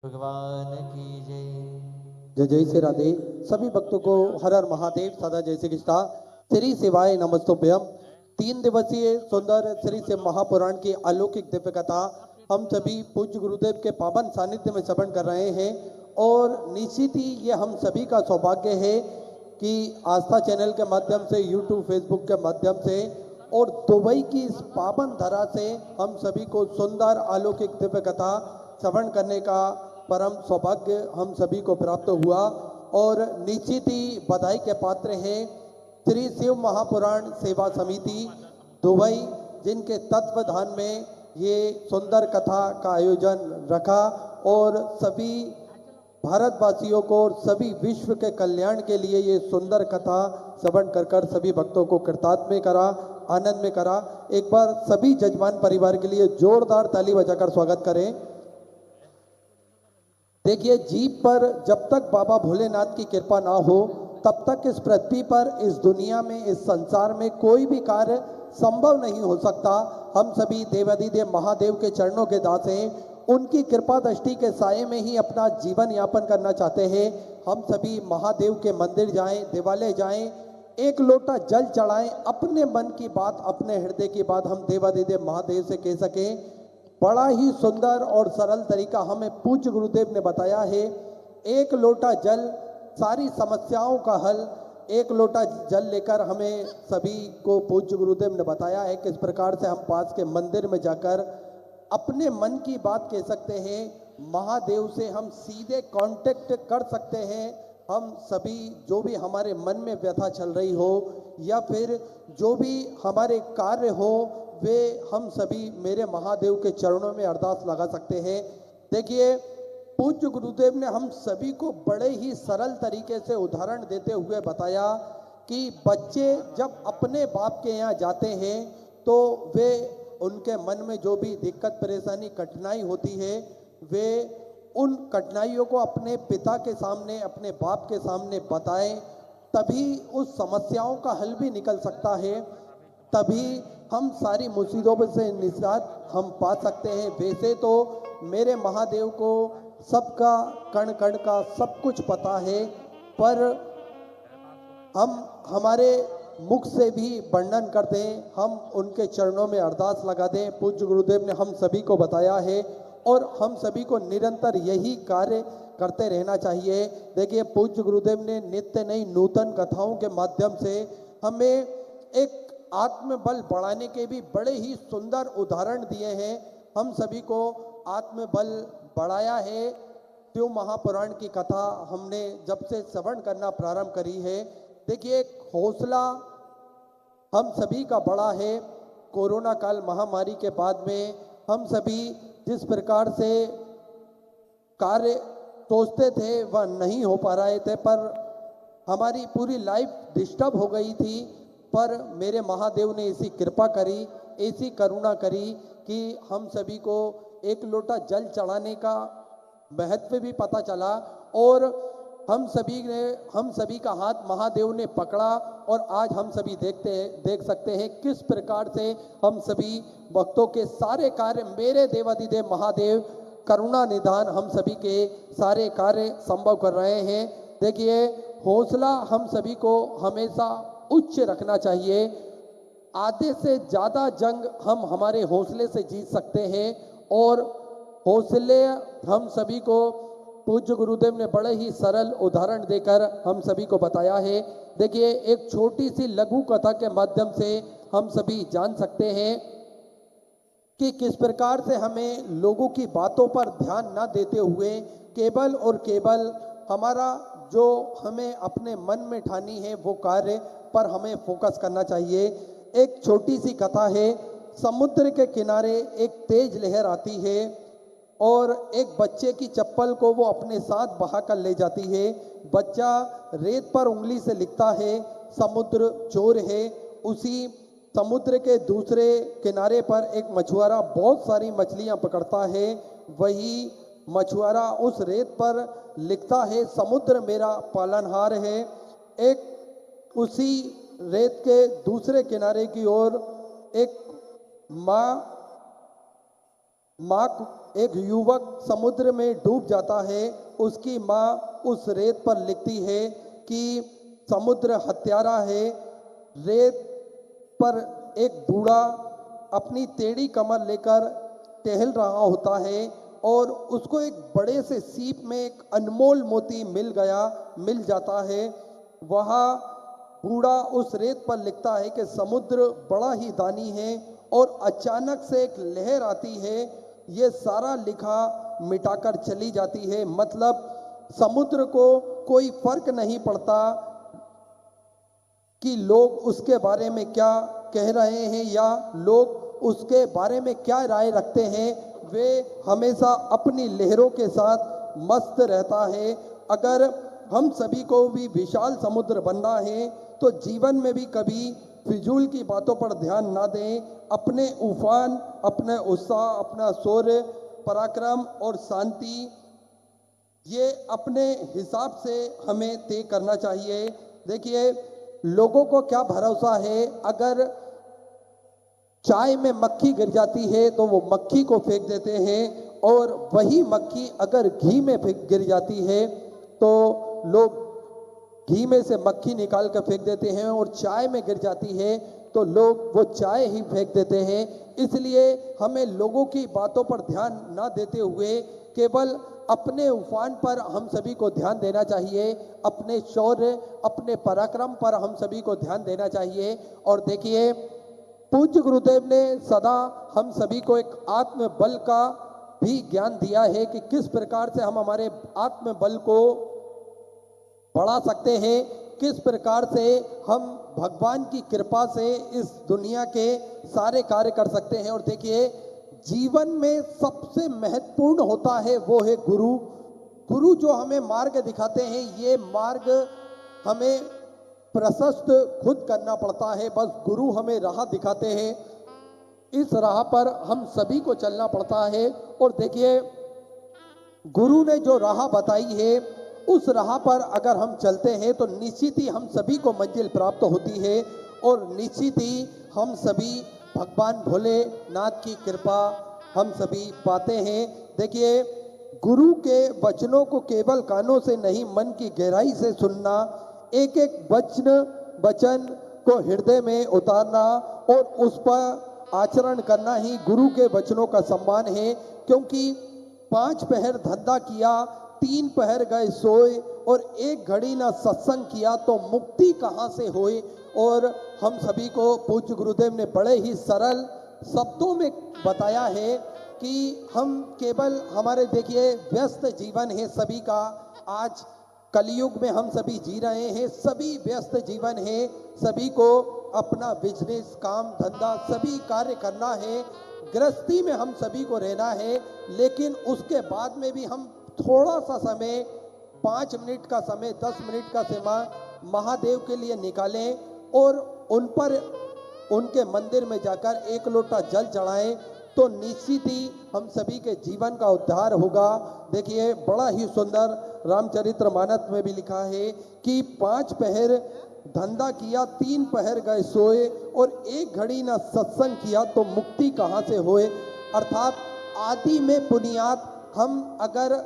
भगवान की जय। जय जय श्री राधे। सभी भक्तों को हर हर महादेव, सदा जय श्री कृष्णा, श्री शिवाय नमस्तुभ्यम। 3 दिवसीय सुंदर श्री शिव महापुराण की अलौकिक दिव्य कथा हम सभी पूज्य गुरुदेव के पावन सानिध्य में श्रवण कर रहे हैं। और निश्चित ही ये हम सभी का सौभाग्य है कि आस्था चैनल के माध्यम से, यूट्यूब फेसबुक के माध्यम से और दुबई की इस पावन धरा से हम सभी को सुंदर अलौकिक दिव्य कथा श्रवण करने का परम सौभाग्य हम सभी को प्राप्त हुआ। और निश्चित ही बधाई के पात्र हैं श्री शिव महापुराण सेवा समिति दुबई, जिनके तत्वाधान में ये सुंदर कथा का आयोजन रखा और सभी भारतवासियों को और सभी विश्व के कल्याण के लिए ये सुंदर कथा श्रवण कर कर सभी भक्तों को कृतार्थ में करा, आनंद में करा। एक बार सभी जजमान परिवार के लिए जोरदार ताली बजाकर स्वागत करें। देखिए, जीव पर जब तक बाबा भोलेनाथ की कृपा ना हो तब तक इस पृथ्वी पर, इस दुनिया में, इस संसार में कोई भी कार्य संभव नहीं हो सकता। हम सभी देवाधिदेव महादेव के चरणों के दास हैं, उनकी कृपा दृष्टि के साये में ही अपना जीवन यापन करना चाहते हैं। हम सभी महादेव के मंदिर जाएं, देवालय जाएं, एक लोटा जल चढ़ाएं, अपने मन की बात, अपने हृदय की बात हम देवाधिदेव महादेव से कह सकें। बड़ा ही सुंदर और सरल तरीका हमें पूज्य गुरुदेव ने बताया है। एक लोटा जल, सारी समस्याओं का हल। एक लोटा जल लेकर हमें सभी को पूज्य गुरुदेव ने बताया है किस प्रकार से हम पास के मंदिर में जाकर अपने मन की बात कह सकते हैं। महादेव से हम सीधे कांटेक्ट कर सकते हैं। हम सभी जो भी हमारे मन में व्यथा चल रही हो या फिर जो भी हमारे कार्य हो, वे हम सभी मेरे महादेव के चरणों में अरदास लगा सकते हैं। देखिए, पूज्य गुरुदेव ने हम सभी को बड़े ही सरल तरीके से उदाहरण देते हुए बताया कि बच्चे जब अपने बाप के यहाँ जाते हैं तो वे, उनके मन में जो भी दिक्कत परेशानी कठिनाई होती है, वे उन कठिनाइयों को अपने पिता के सामने, अपने बाप के सामने बताएं, तभी उस समस्याओं का हल भी निकल सकता है। तभी हम सारी मुसीबतों से निजात हम पा सकते हैं। वैसे तो मेरे महादेव को सबका कण कण का सब कुछ पता है, पर हम हमारे मुख से भी वर्णन कर दें, हम उनके चरणों में अरदास लगा दें। पूज्य गुरुदेव ने हम सभी को बताया है और हम सभी को निरंतर यही कार्य करते रहना चाहिए। देखिए, पूज्य गुरुदेव ने नित्य नई नूतन कथाओं के माध्यम से हमें एक आत्मबल बढ़ाने के भी बड़े ही सुंदर उदाहरण दिए हैं। हम सभी को आत्मबल बढ़ाया है। शिव महापुराण की कथा हमने जब से श्रवण करना प्रारंभ करी है, देखिए, एक हौसला हम सभी का बड़ा है। कोरोना काल महामारी के बाद में हम सभी जिस प्रकार से कार्य सोचते थे वह नहीं हो पा रहे थे, पर हमारी पूरी लाइफ डिस्टर्ब हो गई थी। पर मेरे महादेव ने ऐसी कृपा करी, ऐसी करुणा करी कि हम सभी को एक लोटा जल चढ़ाने का महत्व भी पता चला और हम सभी का हाथ महादेव ने पकड़ा। और आज हम सभी देख सकते हैं किस प्रकार से हम सभी भक्तों के सारे कार्य, मेरे देवाधिदेव महादेव करुणा निधान, हम सभी के सारे कार्य संभव कर रहे हैं। देखिए, हौसला हम सभी को हमेशा उच्च रखना चाहिए। आधे से ज़्यादा जंग हम हमारे हौसले से जीत सकते हैं और हौसले हम सभी को पूज्य गुरुदेव ने बड़े ही सरल उदाहरण देकर हम सभी को बताया है। देखिए, एक छोटी सी लघु कथा के माध्यम से हम सभी जान सकते हैं कि किस प्रकार से हमें लोगों की बातों पर ध्यान न देते हुए केवल और केवल हमारा जो हमें अपने मन में ठानी है वो कार्य पर हमें फोकस करना चाहिए। एक छोटी सी कथा है। समुद्र के किनारे एक तेज लहर आती है और एक बच्चे की चप्पल को वो अपने साथ बहा कर ले जाती है। बच्चा रेत पर उंगली से लिखता है, समुद्र चोर है। उसी समुद्र के दूसरे किनारे पर एक मछुआरा बहुत सारी मछलियां पकड़ता है। वही मछुआरा उस रेत पर लिखता है, समुद्र मेरा पालनहार है। एक उसी रेत के दूसरे किनारे की ओर एक माँ एक युवक समुद्र में डूब जाता है, उसकी माँ उस रेत पर लिखती है कि समुद्र हत्यारा है। रेत पर एक बूढ़ा अपनी टेढ़ी कमर लेकर टहल रहा होता है और उसको एक बड़े से सीप में एक अनमोल मोती मिल जाता है। वहाँ बूढ़ा उस रेत पर लिखता है कि समुद्र बड़ा ही दानी है और अचानक से एक लहर आती है, ये सारा लिखा मिटाकर चली जाती है। मतलब समुद्र को कोई फर्क नहीं पड़ता कि लोग उसके बारे में क्या कह रहे हैं या लोग उसके बारे में क्या राय रखते हैं, वे हमेशा अपनी लहरों के साथ मस्त रहता है। अगर हम सभी को भी विशाल समुद्र बनना है तो जीवन में भी कभी फिजूल की बातों पर ध्यान ना दें। अपने उफान, अपने उत्साह, अपना शौर्य, पराक्रम और शांति ये अपने हिसाब से हमें तय करना चाहिए। देखिए, लोगों को क्या भरोसा है, अगर चाय में मक्खी गिर जाती है तो वो मक्खी को फेंक देते हैं, और वही मक्खी अगर घी में गिर जाती है तो लोग घी में से मक्खी निकाल कर फेंक देते हैं, और चाय में गिर जाती है तो लोग वो चाय ही फेंक देते हैं। इसलिए हमें लोगों की बातों पर ध्यान ना देते हुए केवल अपने उफान पर हम सभी को ध्यान देना चाहिए, अपने शौर्य, अपने पराक्रम पर हम सभी को ध्यान देना चाहिए। और देखिए, पूज्य गुरुदेव ने सदा हम सभी को एक आत्मबल का भी ज्ञान दिया है कि किस प्रकार से हम हमारे आत्मबल को बढ़ा सकते हैं, किस प्रकार से हम भगवान की कृपा से इस दुनिया के सारे कार्य कर सकते हैं। और देखिए, जीवन में सबसे महत्वपूर्ण होता है वो है गुरु। गुरु जो हमें मार्ग दिखाते हैं, ये मार्ग हमें प्रशस्त खुद करना पड़ता है, बस गुरु हमें राह दिखाते हैं, इस राह पर हम सभी को चलना पड़ता है। और देखिए, गुरु ने जो राह बताई है उस राह पर अगर हम चलते हैं तो निश्चित ही हम सभी को मंजिल प्राप्त होती है, और निश्चित ही हम सभी भगवान भोलेनाथ की कृपा हम सभी पाते हैं। देखिए, गुरु के वचनों को केवल कानों से नहीं, मन की गहराई से सुनना, एक एक वचन को हृदय में उतारना और उस पर आचरण करना ही गुरु के वचनों का सम्मान है। क्योंकि 5 पहर धंधा किया, 3 पहर गए सोए, और 1 घड़ी ना सत्संग किया तो मुक्ति कहाँ से होए। और हम सभी को पूज्य गुरुदेव ने बड़े ही सरल शब्दों में बताया है कि हम केवल हमारे, देखिए, व्यस्त जीवन है सभी का, आज कलयुग में हम सभी जी रहे हैं, सभी व्यस्त जीवन है, सभी को अपना बिजनेस, काम धंधा सभी कार्य करना है, गृहस्थी में हम सभी को रहना है। लेकिन उसके बाद में भी हम थोड़ा सा समय, 5 मिनट का समय, 10 मिनट का समय महादेव के लिए निकालें और उन पर, उनके मंदिर में जाकर 1 लोटा जल चढ़ाएं, तो निश्चित ही हम सभी के जीवन का उद्धार होगा। देखिए, बड़ा ही सुंदर रामचरितमानस में भी लिखा है कि 5 पहर धंधा किया, 3 पहर गए सोए, और 1 घड़ी ना सत्संग किया तो मुक्ति कहाँ से होए। अर्थात आदि में पुनियात, हम अगर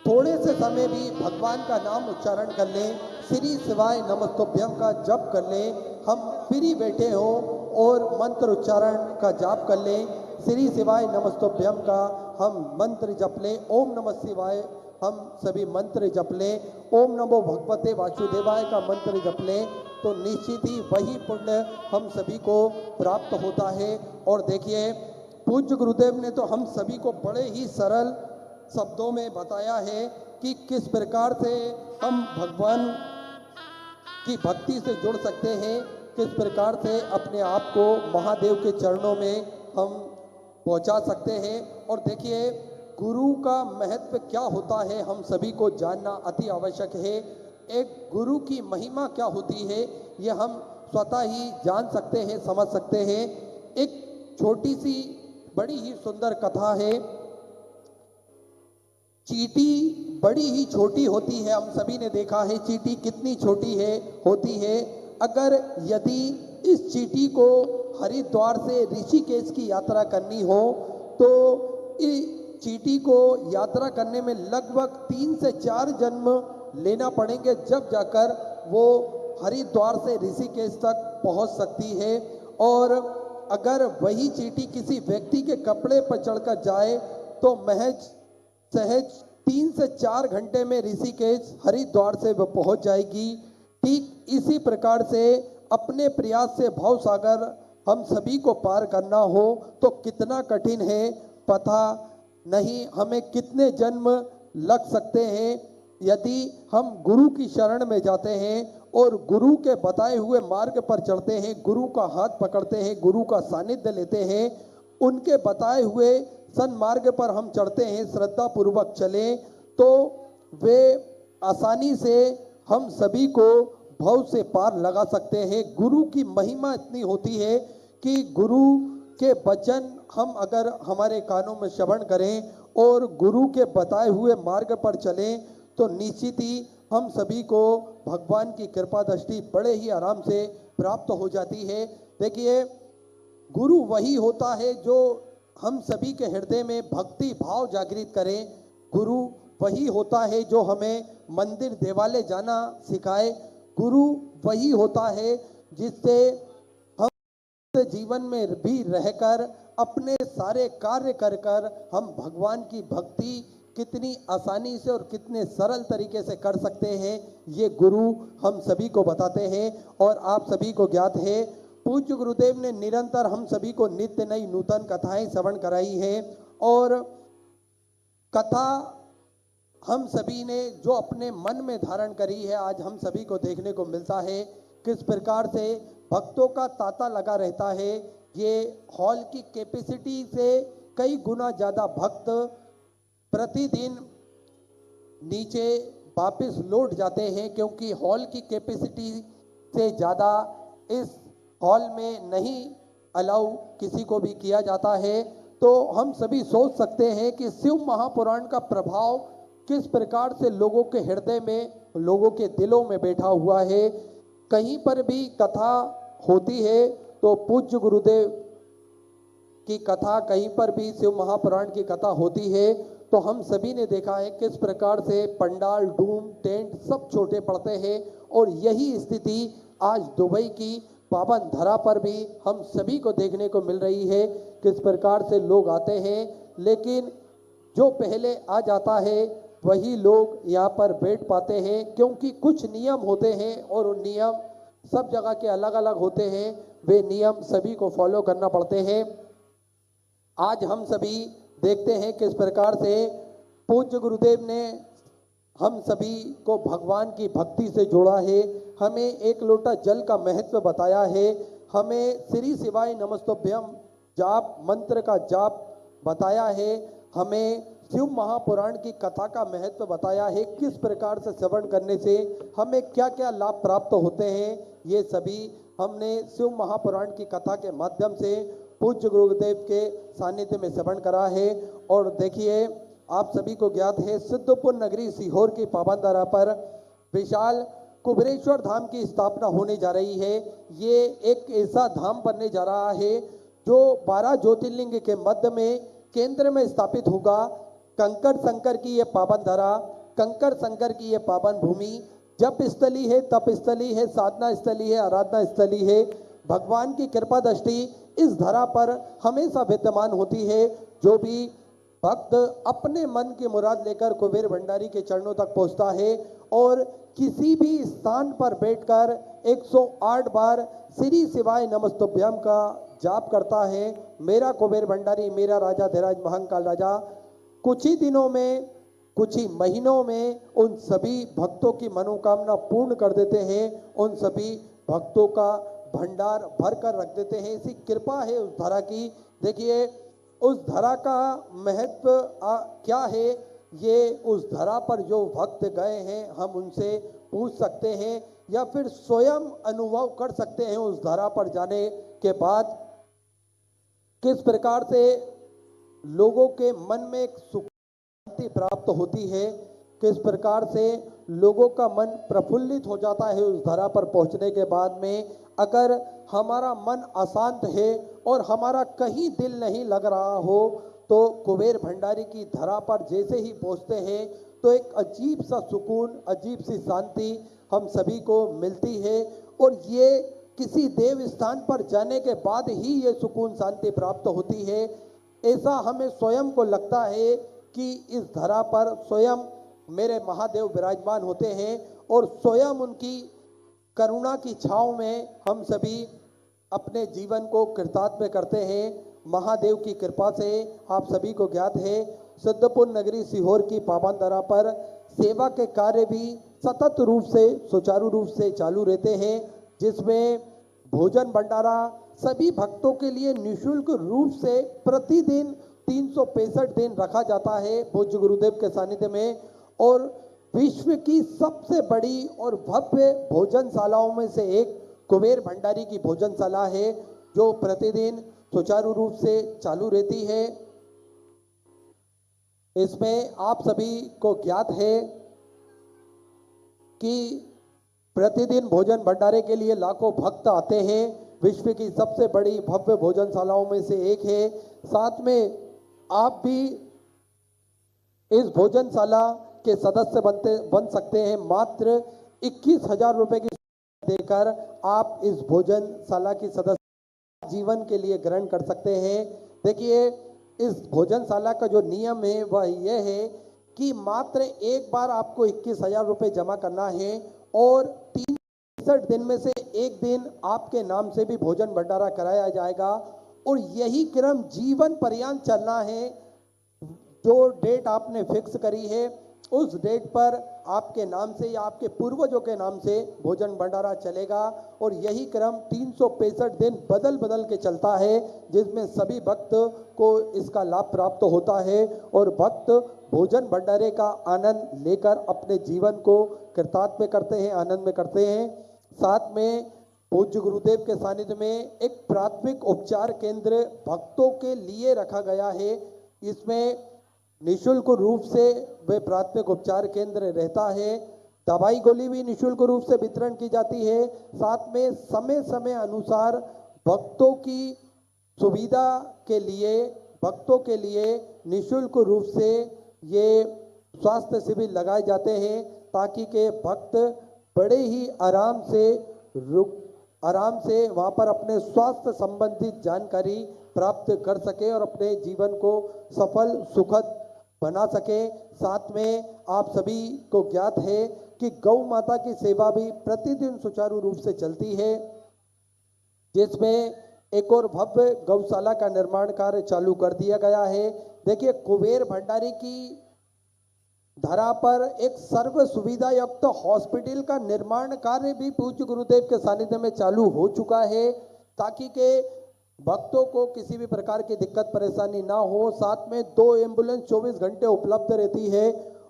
थोड़े से समय भी भगवान का नाम उच्चारण कर लें, श्री शिवाय नमस्तुभ्यम का जप कर लें, हम फ्री बैठे हो और मंत्र उच्चारण का जाप कर लें, श्री शिवाय नमस्तुभ्यम का हम मंत्र जप लें, ओम नमः शिवाय हम सभी मंत्र जप लें, ओम नमो भगवते वासुदेवाय का मंत्र जप लें, तो निश्चित ही वही पुण्य हम सभी को प्राप्त होता है। और देखिए, पूज्य गुरुदेव ने तो हम सभी को बड़े ही सरल शब्दों में बताया है कि किस प्रकार से हम भगवान की भक्ति से जुड़ सकते हैं, किस प्रकार से अपने आप को महादेव के चरणों में हम पहुंचा सकते हैं। और देखिए, गुरु का महत्व क्या होता है हम सभी को जानना अति आवश्यक है। एक गुरु की महिमा क्या होती है ये हम स्वतः ही जान सकते हैं, समझ सकते हैं। एक छोटी सी बड़ी ही सुंदर कथा है। चींटी बड़ी ही छोटी होती है, हम सभी ने देखा है चींटी कितनी छोटी होती है। अगर यदि इस चींटी को हरिद्वार से ऋषिकेश की यात्रा करनी हो तो इस चींटी को यात्रा करने में लगभग 3 से 4 जन्म लेना पड़ेंगे, जब जाकर वो हरिद्वार से ऋषिकेश तक पहुंच सकती है। और अगर वही चींटी किसी व्यक्ति के कपड़े पर चढ़कर जाए तो महज सहज 3 से 4 घंटे में ऋषिकेश हरिद्वार से वह पहुंच जाएगी। ठीक इसी प्रकार से अपने प्रयास से भव सागर हम सभी को पार करना हो तो कितना कठिन है पता नहीं, हमें कितने जन्म लग सकते हैं। यदि हम गुरु की शरण में जाते हैं और गुरु के बताए हुए मार्ग पर चलते हैं, गुरु का हाथ पकड़ते हैं, गुरु का सानिध्य लेते हैं, उनके बताए हुए सन्मार्ग पर हम चढ़ते हैं, श्रद्धा पूर्वक चलें, तो वे आसानी से हम सभी को भव से पार लगा सकते हैं। गुरु की महिमा इतनी होती है कि गुरु के वचन हम अगर हमारे कानों में श्रवण करें और गुरु के बताए हुए मार्ग पर चलें तो निश्चित ही हम सभी को भगवान की कृपा दृष्टि बड़े ही आराम से प्राप्त हो जाती है। देखिए, गुरु वही होता है जो हम सभी के हृदय में भक्ति भाव जागृत करे। गुरु वही होता है जो हमें मंदिर देवालय जाना सिखाए। गुरु वही होता है जिससे हम जीवन में भी रहकर अपने सारे कार्य कर कर हम भगवान की भक्ति कितनी आसानी से और कितने सरल तरीके से कर सकते हैं, ये गुरु हम सभी को बताते हैं। और आप सभी को ज्ञात है, पूज्य गुरुदेव ने निरंतर हम सभी को नित्य नई नूतन कथाएं श्रवण कराई है। और कथा हम सभी ने जो अपने मन में धारण करी है, आज हम सभी को देखने को मिलता है किस प्रकार से भक्तों का तांता लगा रहता है। ये हॉल की कैपेसिटी से कई गुना ज़्यादा भक्त प्रतिदिन नीचे वापस लौट जाते हैं, क्योंकि हॉल की कैपेसिटी से ज़्यादा इस हॉल में नहीं अलाउ किसी को भी किया जाता है। तो हम सभी सोच सकते हैं कि शिव महापुराण का प्रभाव किस प्रकार से लोगों के हृदय में, लोगों के दिलों में बैठा हुआ है। कहीं पर भी कथा होती है तो पूज्य गुरुदेव की कथा, कहीं पर भी शिव महापुराण की कथा होती है तो हम सभी ने देखा है किस प्रकार से पंडाल, डूम, टेंट सब छोटे पड़ते हैं। और यही स्थिति आज दुबई की पावन धरा पर भी हम सभी को देखने को मिल रही है। किस प्रकार से लोग आते हैं, लेकिन जो पहले आ जाता है वही लोग यहाँ पर बैठ पाते हैं, क्योंकि कुछ नियम होते हैं और उन नियम सब जगह के अलग अलग होते हैं। वे नियम सभी को फॉलो करना पड़ते हैं। आज हम सभी देखते हैं किस प्रकार से पूज्य गुरुदेव ने हम सभी को भगवान की भक्ति से जोड़ा है, हमें एक लोटा जल का महत्व बताया है, हमें श्री शिवाय नमस्तुभ्यम जाप मंत्र का जाप बताया है, हमें शिव महापुराण की कथा का महत्व बताया है, किस प्रकार से श्रवण करने से हमें क्या क्या लाभ प्राप्त होते हैं। ये सभी हमने शिव महापुराण की कथा के माध्यम से पूज्य गुरुदेव के सानिध्य में श्रवण करा है। और देखिए, आप सभी को ज्ञात है, सिद्धपुर नगरी सीहोर की पावन धरा पर विशाल कुबेरेश्वर धाम की स्थापना होने जा रही है। ये एक ऐसा धाम बनने जा रहा है जो 12 ज्योतिर्लिंग के मध्य में केंद्र में स्थापित होगा। कंकड़ शंकर की ये पावन धरा, कंकड़ शंकर की ये पावन भूमि जप स्थली है, तप स्थली है, साधना स्थली है, आराधना स्थली है। भगवान की कृपा दृष्टि इस धरा पर हमेशा विद्यमान होती है। जो भी भक्त अपने मन की मुराद लेकर कुबेर भंडारी के चरणों तक पहुंचता है और किसी भी स्थान पर बैठकर 108 बार श्री शिवाय नमस्तुभ्यम का जाप करता है, मेरा कुबेर भंडारी, मेरा राजा धीराज महाकाल राजा कुछ ही दिनों में, कुछ ही महीनों में उन सभी भक्तों की मनोकामना पूर्ण कर देते हैं, उन सभी भक्तों का भंडार भर कर रख देते हैं। ऐसी कृपा है उस धरा की। देखिए, उस धरा का महत्व क्या है, ये उस धरा पर जो भक्त गए हैं हम उनसे पूछ सकते हैं या फिर स्वयं अनुभव कर सकते हैं। उस धरा पर जाने के बाद किस प्रकार से लोगों के मन में एक सुख शांति प्राप्त होती है, किस प्रकार से लोगों का मन प्रफुल्लित हो जाता है उस धरा पर पहुंचने के बाद में। अगर हमारा मन अशांत है और हमारा कहीं दिल नहीं लग रहा हो तो कुबेर भंडारी की धरा पर जैसे ही पहुंचते हैं तो एक अजीब सा सुकून, अजीब सी शांति हम सभी को मिलती है। और ये किसी देव स्थान पर जाने के बाद ही ये सुकून शांति प्राप्त होती है। ऐसा हमें स्वयं को लगता है कि इस धरा पर स्वयं मेरे महादेव विराजमान होते हैं और स्वयं उनकी करुणा की छांव में हम सभी अपने जीवन को कृतार्थ करते हैं। महादेव की कृपा से आप सभी को ज्ञात है सिद्धपुर नगरी सीहोर की पावन धरा पर सेवा के कार्य भी सतत रूप से सुचारू रूप से चालू रहते हैं, जिसमें भोजन भंडारा सभी भक्तों के लिए निःशुल्क रूप से प्रतिदिन 365 दिन रखा जाता है पूज्य गुरुदेव के सानिध्य में। और विश्व की सबसे बड़ी और भव्य भोजनशालाओं में से एक कुबेर भंडारी की भोजनशाला है, जो प्रतिदिन सुचारू रूप से चालू रहती है। इसमें आप सभी को ज्ञात है कि प्रतिदिन भोजन भंडारे के लिए लाखों भक्त आते हैं। विश्व की सबसे बड़ी भव्य भोजनशालाओं में से एक है। साथ में आप भी इस भोजनशाला के सदस्य बन सकते हैं। मात्र 21,000 रुपए की देकर आप इस भोजनशाला की सदस्य जीवन के लिए ग्रहण कर सकते हैं। देखिए, इस भोजनशाला का जो नियम है वह यह है कि मात्र एक बार आपको 21,000 रुपए जमा करना है और 63 दिन में से एक दिन आपके नाम से भी भोजन भंडारा कराया जाएगा और यही क्रम जीवन पर्यंत चलना है। जो डेट आपने फिक्स करी है उस डेट पर आपके नाम से या आपके पूर्वजों के नाम से भोजन भंडारा चलेगा और यही क्रम 365 दिन बदल बदल के चलता है, जिसमें सभी भक्त को इसका लाभ प्राप्त होता है और भक्त भोजन भंडारे का आनंद लेकर अपने जीवन को कृतार्थ में करते हैं, आनंद में करते हैं। साथ में पूज्य गुरुदेव के सानिध्य में एक प्राथमिक उपचार केंद्र भक्तों के लिए रखा गया है। इसमें निःशुल्क रूप से वे प्राथमिक उपचार केंद्र रहता है। दवाई गोली भी निःशुल्क रूप से वितरण की जाती है। साथ में समय समय अनुसार भक्तों की सुविधा के लिए भक्तों के लिए निःशुल्क रूप से ये स्वास्थ्य शिविर लगाए जाते हैं, ताकि के भक्त बड़े ही आराम से वहाँ पर अपने स्वास्थ्य संबंधित जानकारी प्राप्त कर सके और अपने जीवन को सफल सुखद बना सके। साथ में आप सभी को ज्ञात है कि गौ माता की सेवा भी प्रतिदिन सुचारू रूप से चलती है, जिसमें एक और भव्य गौशाला का निर्माण कार्य चालू कर दिया गया है। देखिए, कुबेर भंडारी की धरा पर एक सर्व सुविधा युक्त हॉस्पिटल का निर्माण कार्य भी पूज्य गुरुदेव के सानिध्य में चालू हो चुका है, ताकि के भक्तों को किसी भी प्रकार की दिक्कत परेशानी ना हो। साथ में 2 एम्बुलेंस 24 घंटे उपलब्ध रहती है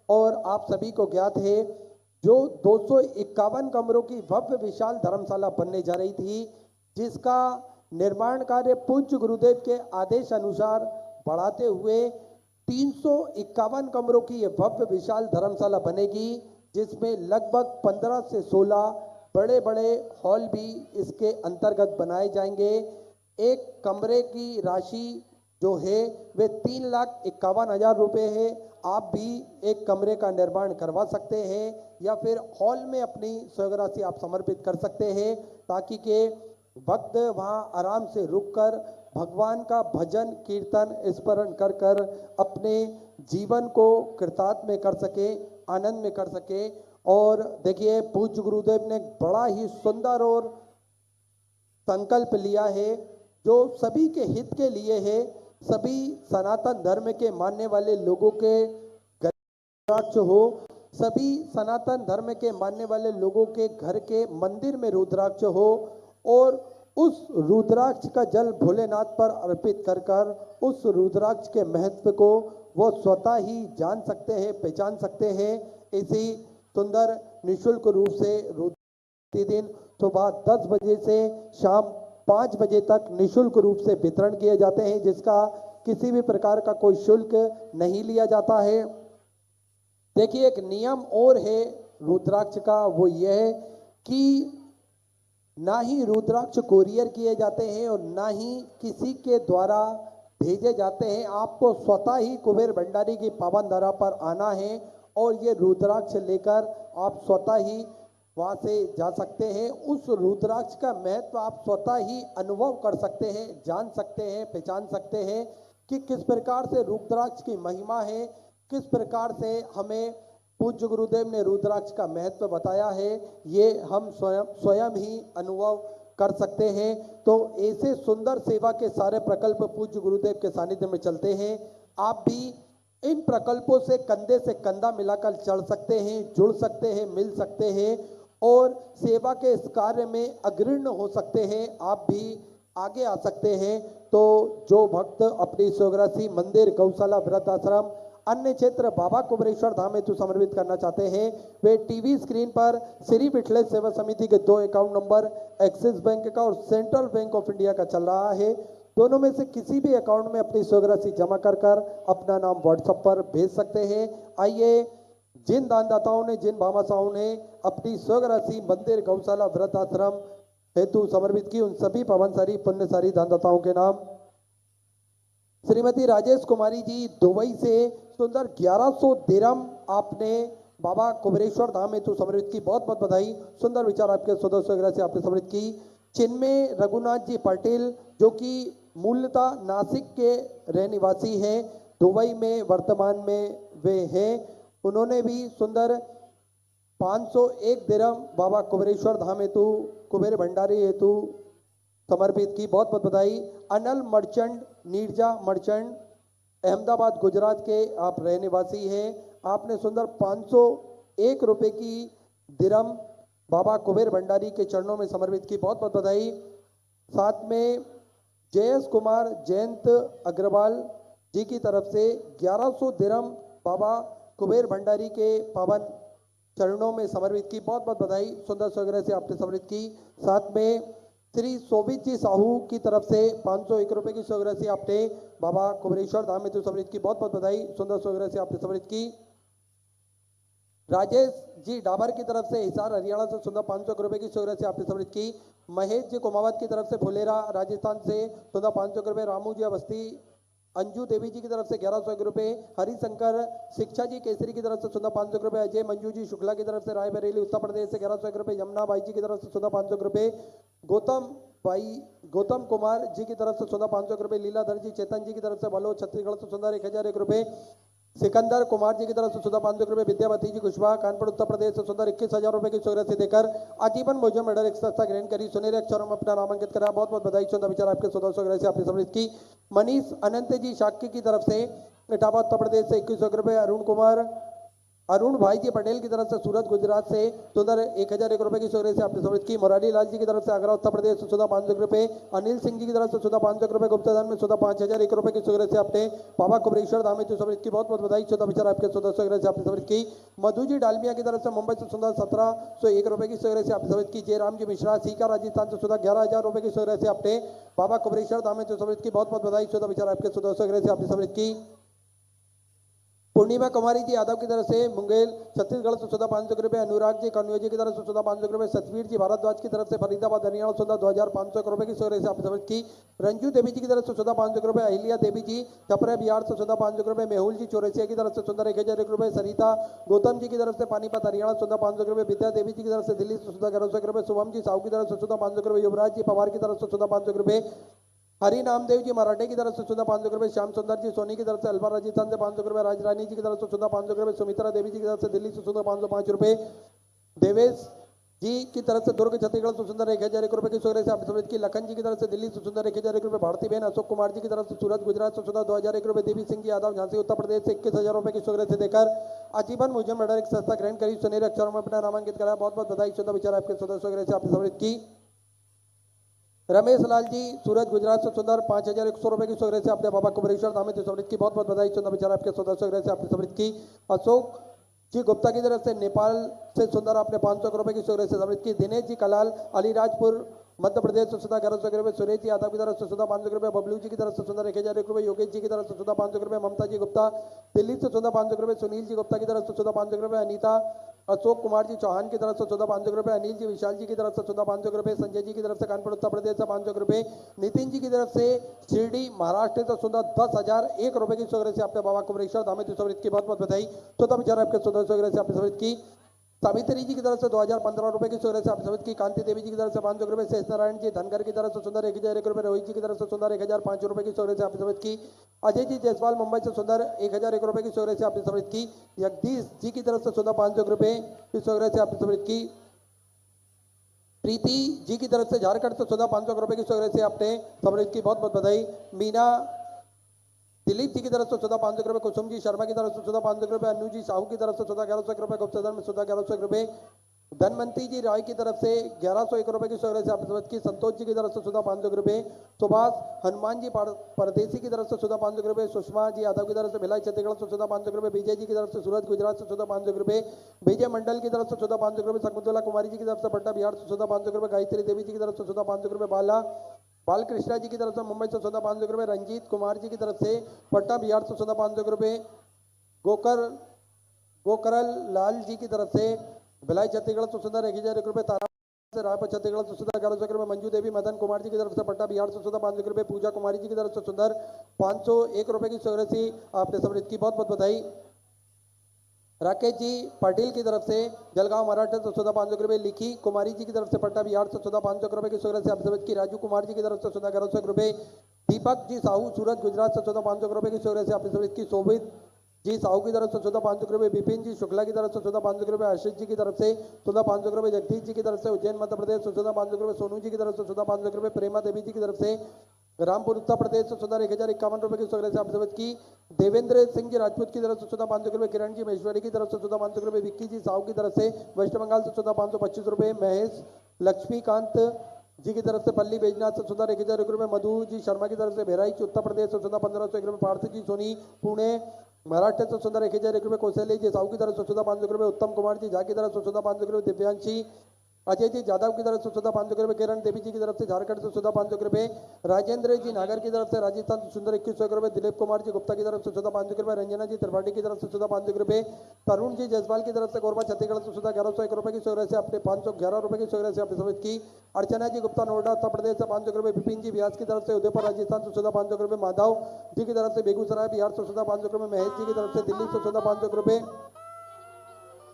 और आप सभी को ज्ञात है जो 251 कमरों की भव्य विशाल धर्मशाला बनने जा रही थी, जिसका निर्माण कार्य पूज्य गुरुदेव के आदेश अनुसार बढ़ाते हुए 351 कमरों की यह भव्य विशाल धर्मशाला बनेगी, जिसमें लगभग 15 से 16 बड़े बड़े हॉल भी इसके अंतर्गत बनाए जाएंगे। एक कमरे की राशि जो है वे 3,51,000 रुपये है। आप भी एक कमरे का निर्माण करवा सकते हैं या फिर हॉल में अपनी स्वराशि आप समर्पित कर सकते हैं, ताकि के भक्त वहाँ आराम से रुककर भगवान का भजन कीर्तन स्मरण कर कर अपने जीवन को कृतार्थ में कर सके, आनंद में कर सके। और देखिए, पूज्य गुरुदेव ने बड़ा ही सुंदर और संकल्प लिया है जो सभी के हित के लिए है। सभी सनातन धर्म के मानने वाले लोगों के रुद्राक्ष हो, सभी सनातन धर्म के मानने वाले लोगों के घर के मंदिर में रुद्राक्ष हो और उस रुद्राक्ष का जल भोलेनाथ पर अर्पित कर कर उस रुद्राक्ष के महत्व को वो स्वतः ही जान सकते हैं, पहचान सकते हैं। इसी सुंदर निःशुल्क रूप से प्रतिदिन सुबह 10 बजे से शाम 5 बजे तक निःशुल्क रूप से वितरण किए जाते हैं, जिसका किसी भी प्रकार का कोई शुल्क नहीं लिया जाता है। देखिए, एक नियम और है रुद्राक्ष का, वो यह है कि ना ही रुद्राक्ष कोरियर किए जाते हैं और ना ही किसी के द्वारा भेजे जाते हैं। आपको स्वतः ही कुबेर भंडारी की पावन धरा पर आना है और ये रुद्राक्ष लेकर आप स्वतः ही वहां से जा सकते हैं। उस रुद्राक्ष का महत्व आप स्वतः ही अनुभव कर सकते हैं, जान सकते हैं, पहचान सकते हैं कि किस प्रकार से रुद्राक्ष की महिमा है, किस प्रकार से हमें पूज्य गुरुदेव ने रुद्राक्ष का महत्व बताया है, ये हम स्वयं ही अनुभव कर सकते हैं। तो ऐसे सुंदर सेवा के सारे प्रकल्प पूज्य गुरुदेव के सानिध्य में चलते हैं। आप भी इन प्रकल्पों से कंधा मिलाकर चल सकते हैं, जुड़ सकते हैं, मिल सकते हैं और सेवा के इस कार्य में अग्रणी हो सकते हैं। आप भी आगे आ सकते हैं। तो जो भक्त अपनी स्वग्रासी मंदिर, गौशाला, वृद्धाश्रम, अन्य क्षेत्र बाबा कुबेरेश्वर धाम हेतु समर्पित करना चाहते हैं, वे टीवी स्क्रीन पर श्री विठलेश सेवा समिति के 2 अकाउंट नंबर एक्सिस बैंक का और सेंट्रल बैंक ऑफ इंडिया का चल रहा है। दोनों में से किसी भी अकाउंट में अपनी स्वग्रासी जमा कर अपना नाम व्हाट्सएप पर भेज सकते हैं। आइए जिन दानदाताओं ने, जिन भामाशाहों ने अपनी स्वग्रासी मंदिर, गौशाला, वृद्धाश्रम हेतु समर्पित की, उन सभी पवनसारी पुण्यसारी दानदाताओं के नाम। श्रीमती राजेश कुमारी जी दुबई से सुंदर 1100 दिरहम आपने बाबा कुबेरेश्वर धाम हेतु समर्पित की, बहुत बहुत बधाई। सुंदर विचार आपके सदस्य से आपने समर्पित की। चिन्मय रघुनाथ जी पटेल जो कि मूलतः नासिक के रहने निवासी हैं, दुबई में वर्तमान में वे हैं, उन्होंने भी सुंदर 501 दिरहम बाबा कुबेरेश्वर धाम हेतु, कुबेर भंडारी हेतु समर्पित की, बहुत बहुत बधाई। अनल मर्चेंट, नीरजा मर्चेंट, अहमदाबाद गुजरात के आप रहने निवासी हैं, आपने सुंदर 501 रुपये की दिरहम बाबा कुबेर भंडारी के चरणों में समर्पित की, बहुत बहुत बधाई। साथ में जयेश कुमार जयंत अग्रवाल जी की तरफ से 1100 दिरहम बाबा कुबेर भंडारी के पावन चरणों में समर्पित की, बहुत बहुत बधाई। सुंदर स्वग्रह से आपने समर्पित की। साथ में श्री शोभित जी साहू की तरफ से 501 रुपये की स्वग्रह से आपने बाबा कुबेरेश्वर धाम हेतु समर्पित की, बहुत बहुत बधाई। सुंदर स्वग्रह से आपने समर्पित की। राजेश जी डाबर की तरफ से हिसार हरियाणा से सुंदर 500 रुपये की स्वग्रह से आपने समर्पित की। महेश जी कुमावत की तरफ से फुलेरा राजस्थान से सुंदर 500 रुपये। रामू जी अवस्थी, अंजू देवी जी की तरफ से 1101 रुपये। हरिशंकर शिक्षा जी केसरी की तरफ से सुंदर 500 रुपये। अजय मंजू जी शुक्ला की तरफ से रायबरेली उत्तर प्रदेश से 1101 रुपये। यमुना बाई जी की तरफ से सुंदर 500 रुपये। गौतम कुमार जी की तरफ से सुंदर 500 रुपये। लीलाधर जी चेतन जी की तरफ से बलो छत्तीसगढ़ से सुंदर 1001 रुपये। सिकंदर कुमार जी की तरफ से सुंदर 500 रुपये। विद्यावती जी कुशवाहा कानपुर उत्तर प्रदेश से सुंदर 21,000 रुपये की स्वग्रह से देकर आजीवन भोजन मेडल एक संस्था ग्रहण करी, सुनहरे अक्षरों में अपना नामांकित करा, बहुत बहुत बधाई। सुंदर विचार आपके सुंदर स्वग्रह से आपने समर्पित की। मनीष अनंत जी शाक्य की तरफ से इटावा उत्तर प्रदेश से 2100 रुपये। अरुण भाई जी पटेल की तरफ से सूरत गुजरात से सुंदर 1001 रुपये की स्वग्रह से आपने समर्पित की। मुरारी लाल जी की तरफ से आगरा उत्तर प्रदेश से सुधा 500 रुपये। अनिल सिंह जी की तरफ से सुधा 500 रुपये। गुप्तादान में सुधा 5001 रुपये की स्वग्रह से आपने बाबा कुबेरेश्वर धाम हेतु समर्पित की, बहुत बहुत बधाई। सुधा विचार आपके सुधा स्वग्रह से आपने समर्पित की। मधु जी डालमिया की तरफ से मुंबई से सुधा 1701 रुपये की स्वग्रह से आपने समर्पित की। जयराम जी मिश्रा सीका राजस्थान से सुधा 11,000 रुपये की स्वग्रह से आपने बाबा कुबेरेश्वर धाम हेतु समर्पित की, बहुत बहुत बधाई। सुधा विचार आपके सुधा स्वग्रह से आपने समर्पित की। पूर्णिमा कुमारी जी यादव की तरफ से मुंगेर छत्तीसगढ़ से सुधा 500 रुपये। अनुराग जी कन्वे जी की तरफ से सुधा 500 रुपये। सतवीर जी भारद्वाज की तरफ से फरीदाबाद हरियाणा सुधा 2500 रुपये की स्वग्रह से आपने समर्पित की। रंजू देवी जी की तरफ से सुधा 500 रुपये। अहिल्या देवी जी छपरा बिहार से सुधा 500 रुपये। मेहुल जी चौरसिया की तरफ से सुंदर 1001 रुपये। सरिता गौतम जी की तरफ से पानीपत हरियाणा सुधा 500 रुपये। विद्या देवी जी की तरफ से दिल्ली से सुधा 1100 रुपये। शुभम जी साहू की तरफ से सुधा 500 रुपये। युवराज जी पवार की तरफ से सुधा 500 रुपये। हरि नामदेव जी मराठे की तरफ से सुधा 500 रुपये। श्याम सुंदर जी सोनी की तरफ से अलवर राजस्थान से 500 रुपये। राजरानी जी की तरफ से सुधा 500 रुपये। सुमित्रा देवी जी की तरफ से दिल्ली से सुधा 505 रुपये। देवेश जी की तरफ से दुर्ग छत्तीसगढ़ से सुंदर 1001 रुपये की स्वग्रह से आपने समर्पित की। लखन जी की तरफ से दिल्ली से सुंदर 1001 रुपये। भारती बहन अशोक कुमार जी की तरफ से सूरत गुजरात से सुंदर 2001 रुपये। देवी सिंह जी यादव झांसी उत्तर प्रदेश से 21,000 रुपये की स्वग्रह से देकर आजीवन भोजन मेडल एक संस्था ग्रहण करी, सुनहरे अक्षरों में अपना नामांकित कराया, बहुत बहुत बधाई। शुद्ध विचार आपके सदस्य स्वग्रह से आपने समर्पित की। रमेश लाल जी सूरत गुजरात से सुंदर 5,100 रुपये की स्वग्रह से आपने बाबा कुबेरेश्वर धाम हेतु समर्पित की, बहुत बहुत बधाई। सुंदर विचार आपके सदस्य स्वग्रह से आपने समर्पित की। अशोक जी गुप्ता की तरफ से नेपाल से सुंदर आपने 500 रुपये की स्वग्रह से समर्पित की। दिनेश जी कलाल अलीराजपुर मध्य प्रदेश से सुधा 1100 रुपये। सुरेश जी यादव की तरफ से सुधा 500 रुपये। बबलू जी की तरफ से सुंदर 1001 रुपये। योगेश जी की तरफ से सुधा 500 रुपये। ममता जी गुप्ता दिल्ली से सुधा 500 रुपये। सुनील जी गुप्ता की तरफ से सुधा 500 रुपये। अनीता अशोक कुमार जी चौहान की तरफ से 14,500 रुपए, अनिल जी विशाल जी की तरफ से 14,500 रुपए, संजय जी की तरफ से कानपुर उत्तर प्रदेश से 500 रुपए, नितिन जी की तरफ से शिरडी महाराष्ट्र से 10,001 रुपए की सौगरज से आपने बाबा कुमरेश्वर धामित सौगरज की बहुत बहुत बधाई। 14 आपके 14 सौगरज से आपने सौगरज की। सावित्री जी की तरफ से 2015 रुपए की सौगरज से आपने सौगरज की। कांति देवी जी की तरफ से 500 रुपए, शेष नारायण जी धनगर की तरफ से सुंदर 1,001 रुपए, रोहित जी की तरफ से सुंदर 1,005 रुपए की सौगरज से आपने सौगरज की। अजय जी जायसवाल मुंबई से सुंदर 1,001 रुपए की सौगरज से आपने सौगरज की। जगदीश जी की तरफ से 500 रुपए की सौगरज से आपने सौगरज की। प्रीति जी की तरफ से झारखंड से 500 रुपए की सौगरज से आपने सौगरज की बहुत बहुत बधाई। मीना दिलीप जी की तरफ से 500 रुपए, कुसुम जी शर्मा की तरफ से 500 रुपए, अनु जी साहू की तरफ से 11,100 रुपए, गुप्तधन में 11,100 रुपए, धनवंती जी राय की तरफ से 1,101 रुपए की सौगरज से आपने सौगरज की। संतोष जी की तरफ से 500 रुपए, सुभाष हनुमान जी परदेसी की तरफ से 500 रुपए, सुषमा जी यादव की तरफ से भिलाई छत्तीसगढ़ से 500 रुपए, विजय जी की तरफ से सूरत गुजरात से 500 रुपए, विजय मंडल की तरफ से 500 रुपए, शकुंतला कुमारी जी की तरफ से पटना बिहार से 500 रुपए, गायत्री देवी जी की तरफ से 500 रुपए, बालकृष्णा जी की तरफ से मुंबई से 500 रुपए, रंजीत कुमार जी की तरफ से पटना बिहार से 500 रुपए, गोकरल लाल जी की तरफ से भिलाई छत्तीसगढ़ से 1,001 रुपए, तारा से रायपुर छत्तीसगढ़ से 11,100 रुपए, मंजू देवी मदन कुमार जी की तरफ से पटना बिहार से 500 रुपए, पूजा कुमारी जी की तरफ से 501 रुपए की सौगरज से आपने सौगरज की बहुत बहुत बधाई। राकेश जी पाटिल की तरफ से जलगांव महाराष्ट्र से 500 रुपए, लिखी कुमारी जी की तरफ से पटना बिहार से 500 रुपए की सौगरज से आप सौगरज की। राजू कुमार जी की तरफ से 11,100 रुपए, दीपक जी साहू सूरत गुजरात से 500 रुपए की सौगरज से आपने सौगरज की। शोभित जी साहू की तरफ से 500 रुपए, विपिन जी शुक्ला की तरफ से 500 रुपए, आशीष जी की तरफ से 500 रुपए, जगदीश जी की तरफ से उज्जैन मध्य प्रदेश से 500 रुपए, सोनू जी की तरफ से 500 रुपए, प्रेमा देवी जी की तरफ से रामपुर उत्तर प्रदेश से 1,051 रुपए की सौगरज से आप सौगरज की। देवेंद्र सिंह जी राजपूत की तरफ से 500 रुपए, किरण जी महेश्वरी की तरफ से 500 रुपए, विक्की जी साहू की तरफ से वेस्ट बंगाल से 525 रुपए, महेश लक्ष्मीकांत जी की तरफ से पल्ली बैजनाथ से 1,001 रुपए, मधु जी शर्मा की तरफ से बहराइच उत्तर प्रदेश से 1,501 रुपए, पार्थ जी सोनी पुणे महाराष्ट्र से 1,001 रुपए, कौशल्य जी साहू की तरफ से 500 रुपए, उत्तम कुमार जी झा की तरफ से 500 रुपए, दिव्यांशी अजय जी जादव की तरफ से 500 रुपए, किरण देवी जी की तरफ से झारखंड से 500 रुपए, राजेंद्र जी नागर की तरफ से राजस्थान से सुंदर 2100 रुपए, दिलीप कुमार जी गुप्ता की तरफ से 500 रुपए, रंजना जी त्रिपाठी की तरफ से 500 रुपए, तरुण जी जायसवाल की तरफ से कोरबा छत्तीसगढ़ से 1101 रुपए की सौगरज से आपने 511 रुपए की सौगरज से आपने सौगरज की। अर्चना जी गुप्ता नोएडा उत्तर प्रदेश से 500 रुपए, विपिन जी व्यास की तरफ से उदयपुर राजस्थान से 500 रुपए, माधव जी की तरफ से बेगूसराय बिहार से 500 रुपए, महेश जी की तरफ से दिल्ली से 500 रुपए,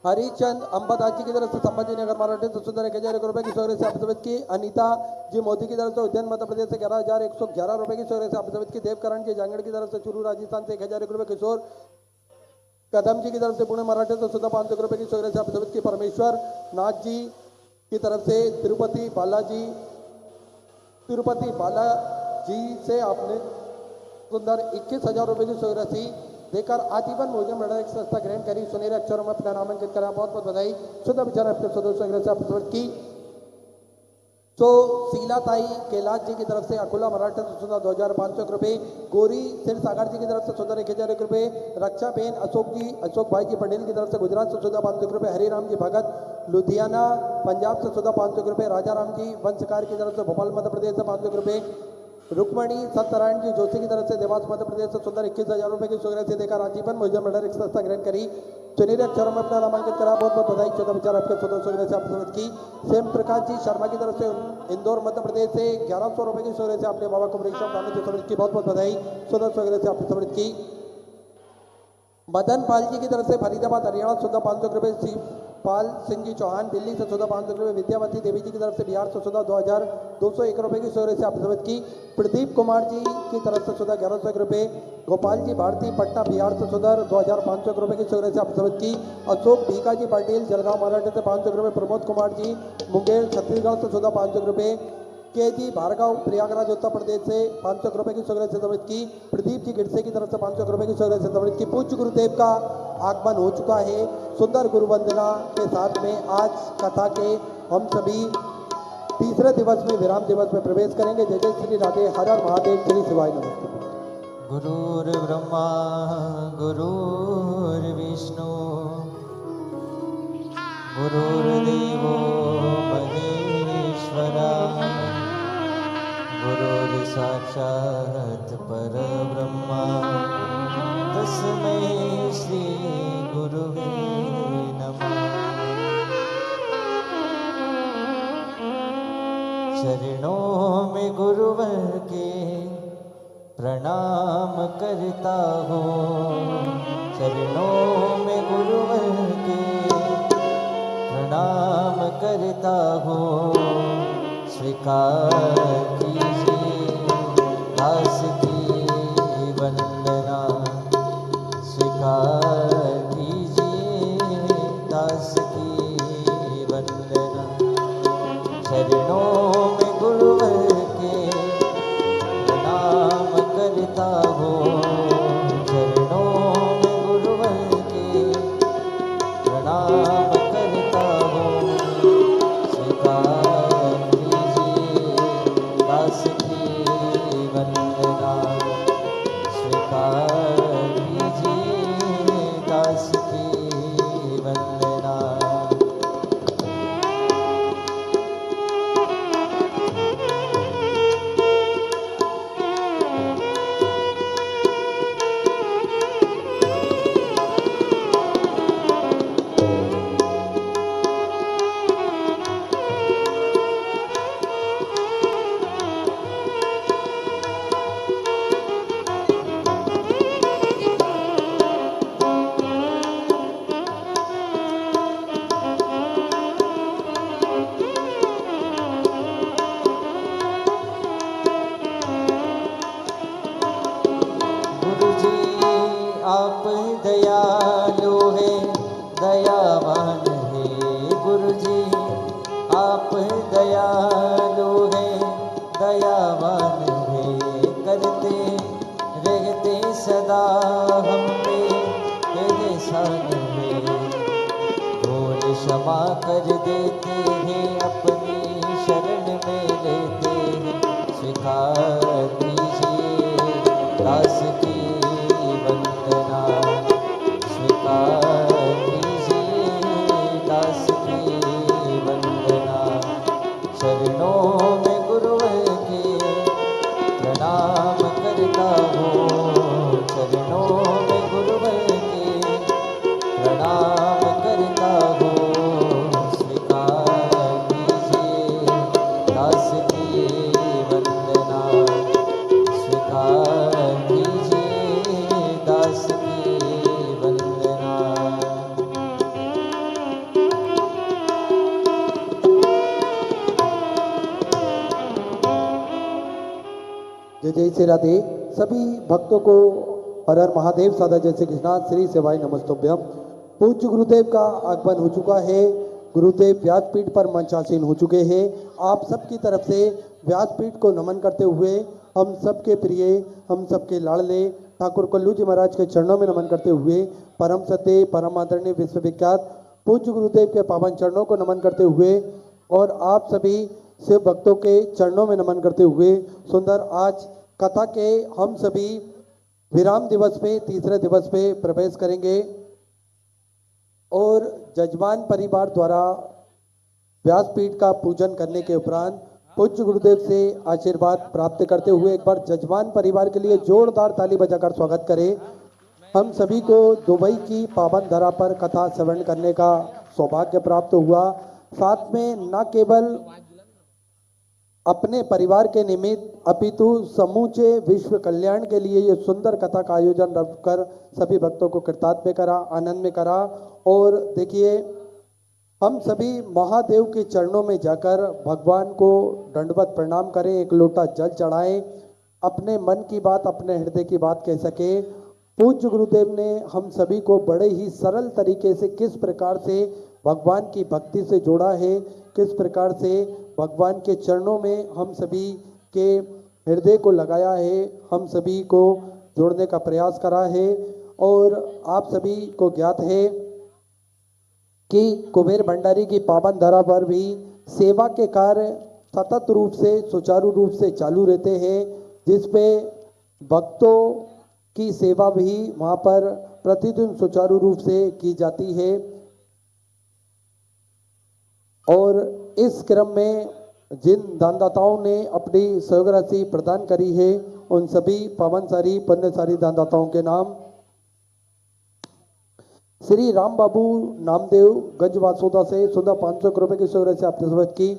हरिचंद अंबादास जी की तरफ से संभाजी नगर महाराष्ट्र से 1,001 रुपए की सौगरज से आप सौगरज की। अनीता जी मोदी की तरफ से उज्जैन मध्य प्रदेश से 11,111 रुपए की सौगरज से आप सौगरज की। देवकरण जी जांगड़ की तरफ से चूरू राजस्थान से 1,001 रुपए, किशोर कदम जी की तरफ से पुणे महाराष्ट्र से 500 रुपए की सौगरज से आप सौगरज की। परमेश्वर नाथ जी की तरफ से तिरुपति बालाजी से आपने सुंदर 21,000 रुपए की सौगरज देकर आजीवन भोजन मंडल एक संस्था ग्रहण करी, सुनहरे अक्षरों में अपना नामांकित करा। बहुत बहुत बधाई। शुद्ध विचार आपके सदस्यों से आप सौगरज की। तो शीलाताई कैलाश जी की तरफ से अकोला महाराष्ट्र से 2,500 रुपए, गौरी सिर सागर जी की तरफ से 1,001 रुपए, रक्षा बेन अशोक भाई जी पटेल की तरफ से गुजरात से 500 रुपए, हरिराम जी भगत लुधियाना पंजाब से 500 रुपए, राजा राम जी वंशकार की तरफ से भोपाल मध्य प्रदेश से 500 रुपए, रुक्मणी सत्यनारायण जी जोशी की तरफ से देवास मध्य प्रदेश से 21,000 रुपए की सौगरज से देकर आजीवन भोजन मंडल एक संस्था ग्रहण करी, सुनहरे अक्षरों में अपना नामांकित करा। बहुत बहुत बधाई। 14 विचार आपके 14 सौगरज से आप सौगरज की। सेम प्रकाश जी शर्मा की तरफ से इंदौर मध्य प्रदेश से 1,100 रुपए की सौगरज से आपने बाबा कुमरेश्वर धाम से सौगरज की। बहुत बहुत बधाई। 14 सौगरज से आपने सौगरज की। मदन पाल जी की तरफ से फरीदाबाद हरियाणा 500 रुपए, शिवपाल सिंह जी चौहान दिल्ली से 500 रुपए, विद्यावती देवी जी की तरफ से बिहार से 2,201 रुपए की सौगरज से आप सौगरज की। प्रदीप कुमार जी की तरफ से 1101 रुपए, गोपाल जी भारती पटना बिहार से 2,500 रुपए की सौगरज से आप सौगरज की। अशोक भीका जी पाटिल जलगांव महाराष्ट्र से 500 रुपए, प्रमोद कुमार जी मुंगेर छत्तीसगढ़ से 500 रुपए, के जी भार्गव प्रयागराज उत्तर प्रदेश से 500 रुपए की सौगरज से सौगरज की। प्रदीप जी गिरसे की तरफ से 500 रुपए की सौगरज से सौगरज की। पूज्य गुरुदेव का आगमन हो चुका है। सुंदर गुरु वंदना के साथ में आज कथा के हम सभी तीसरे दिवस में विराम दिवस में प्रवेश करेंगे। जय जय श्री राधे, हर हर महादेव, श्री शिवाय नमस्ते। गुरुर्ब्रह्मा गुरुर्विष्णु गुरुर्देवो महेश्वरा गुरुर्साक्षात् परब्रह्मा तस्मै श्री गुरुवे नमः। चरणों में गुरुवर के प्रणाम करता हूँ, चरणों में गुरुवर के प्रणाम करता हूँ। स्वीकार कीजिए दास की वंदना, स्वीकार कीजिए दास की वंदना। चरणों में गुरुवर के प्रणाम करता हूँ, चरणों में गुरुवर के प्रणाम करता हूँ। स्वीकार कीजिए दास की वंदना, स्वीकार कीजिए दास की वंदना। गुरुजी आप दयालु है, दयावान है। गुरुजी आप दयालु है, दयावान है। करते रहते सदा हम पे एहसान है, भूल क्षमा कर देते हैं, अपनी शरण में लेते हैं। स्वीकार कीजिए दास की वंदना, स्वीकार कीजिए दास की वंदना। चरणों में गुरुवर के प्रणाम करता हूँ, चरणों में गुरुवर के प्रणाम करता हूँ। स्वीकार कीजिए दास की वंदना, स्वीकार कीजिए दास की वंदना। जय जय श्री राधे। सभी भक्तों को हर हर महादेव सादा जय श्री कृष्णा श्री सेवाई नमस्तुभ्यम। पूज्य गुरुदेव का आगमन हो चुका है, गुरुदेव व्यासपीठ पर मंचासीन हो चुके हैं। आप सबकी तरफ से व्यासपीठ को नमन करते हुए हम सबके प्रिय, हम सबके लाडले ठाकुर कल्लू जी महाराज के चरणों में नमन करते हुए परम सत्य परम आदरणीय विश्वविख्यात पूज्य गुरुदेव के पावन चरणों को नमन करते हुए और आप सभी शिव भक्तों के चरणों में नमन करते हुए सुंदर आज कथा के हम सभी विराम दिवस पे तीसरे दिवस पे प्रवेश करेंगे और जजमान परिवार द्वारा व्यासपीठ का पूजन करने के उपरांत पूज्य गुरुदेव से आशीर्वाद प्राप्त करते हुए एक बार जजमान परिवार के लिए जोरदार ताली बजाकर स्वागत करें। हम सभी को दुबई की पावन धरा पर कथा श्रवण करने का सौभाग्य प्राप्त हुआ। साथ में न केवल अपने परिवार के निमित्त अपितु समूचे विश्व कल्याण के लिए ये सुंदर कथा का आयोजन रखकर सभी भक्तों को कृतार्थ करा, आनंद में करा। और देखिए हम सभी महादेव के चरणों में जाकर भगवान को दंडवत प्रणाम करें, एक लोटा जल चढ़ाएं, अपने मन की बात अपने हृदय की बात कह सके। पूज्य गुरुदेव ने हम सभी को बड़े ही सरल तरीके से किस प्रकार से भगवान की भक्ति से जोड़ा है, किस प्रकार से भगवान के चरणों में हम सभी के हृदय को लगाया है, हम सभी को जोड़ने का प्रयास करा है। और आप सभी को ज्ञात है कि कुबेर भंडारी की पावन धरा पर भी सेवा के कार्य सतत रूप से सुचारू रूप से चालू रहते हैं, जिस पे भक्तों की सेवा भी वहाँ पर प्रतिदिन सुचारू रूप से की जाती है। और इस क्रम में जिन दानदाताओं ने अपनी सहयोग राशि प्रदान करी है उन सभी पावनसारी पुण्यसारी दानदाताओं के नाम श्री राम बाबू नामदेव गंज वासोदा से 500 रुपए की सहयोग राशि आपने समझ की।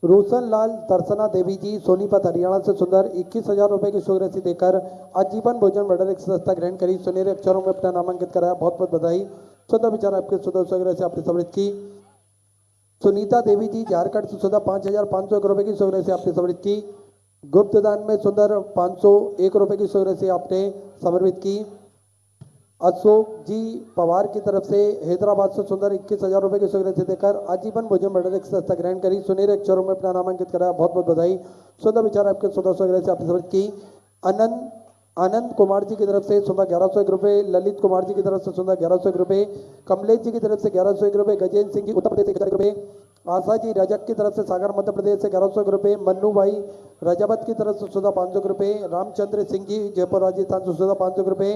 रोशन लाल दर्शना देवी जी सोनीपत हरियाणा से सुंदर 21,000 रुपए की शुभ राशि देकर आजीवन भोजन मंडल एक सदस्यता ग्रहण करी, सुनहरे अक्षरों में अपना नामांकित कराया। बहुत बहुत बधाई। सुंदर विचार आपके सुंदर शुभ राशि आपने समृद्ध की। सुनीता देवी जी झारखंड से सुंदर 5,501 रुपए की शुभ राशि आपने समृद्ध की। गुप्त दान में सुंदर 501 रुपए की शुभ राशि आपने समर्पित की। अशोक जी पवार की तरफ से हैदराबाद से सुंदर 21,000 रुपए की शुभ राशि देकर आजीवन भोजन मंडल एक सदस्यता ग्रहण करी, सुनहरे अक्षरों में अपना नामांकित कराया। बहुत बहुत बधाई। सुंदर विचार आपके सुंदर शुभ राशि आपने समर्पित की। आनंद कुमार जी की तरफ से सुंदर 1101 रुपए, ललित कुमार जी की तरफ से सुंदर 1101 रुपए, कमलेश जी की तरफ से 1101 रुपए, गजेंद्र सिंह जी उत्तर प्रदेश से 1000 रुपए, आशा जी रजक की तरफ से सागर मध्य प्रदेश से 1101 रुपए, मन्नू भाई रजावत की तरफ से सुधा 500 रुपए, रामचंद्र सिंह जी जयपुर राजस्थान से सुधा 500 रुपए,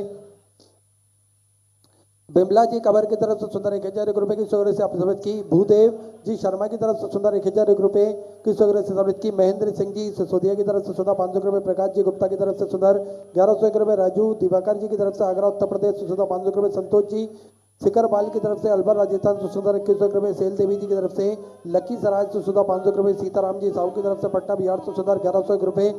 बिमला जी कबर की तरफ से सुंदर 1,001 रुपए की शुभ राशि आपने समर्पित की। भूदेव जी शर्मा की तरफ से सुंदर 1,001 रुपए की शुभ राशि समर्पित की। महेंद्र सिंह जी सिसोदिया की तरफ से सुंदर 500 रुपए, प्रकाश जी गुप्ता की तरफ से सुंदर 1,101 रुपए, राजू दिवाकर जी की तरफ से आगरा उत्तर प्रदेश से सुंदर 500 रुपए, संतोष जी शिखर बाल की तरफ से अलवर राजस्थान से सुंदर 21 रुपए, सैल देवी जी की तरफ से लकी सराज से सुंदर 500 रुपए, सीताराम जी साहू की तरफ से पटना बिहार से सुंदर 1,101 रुपए,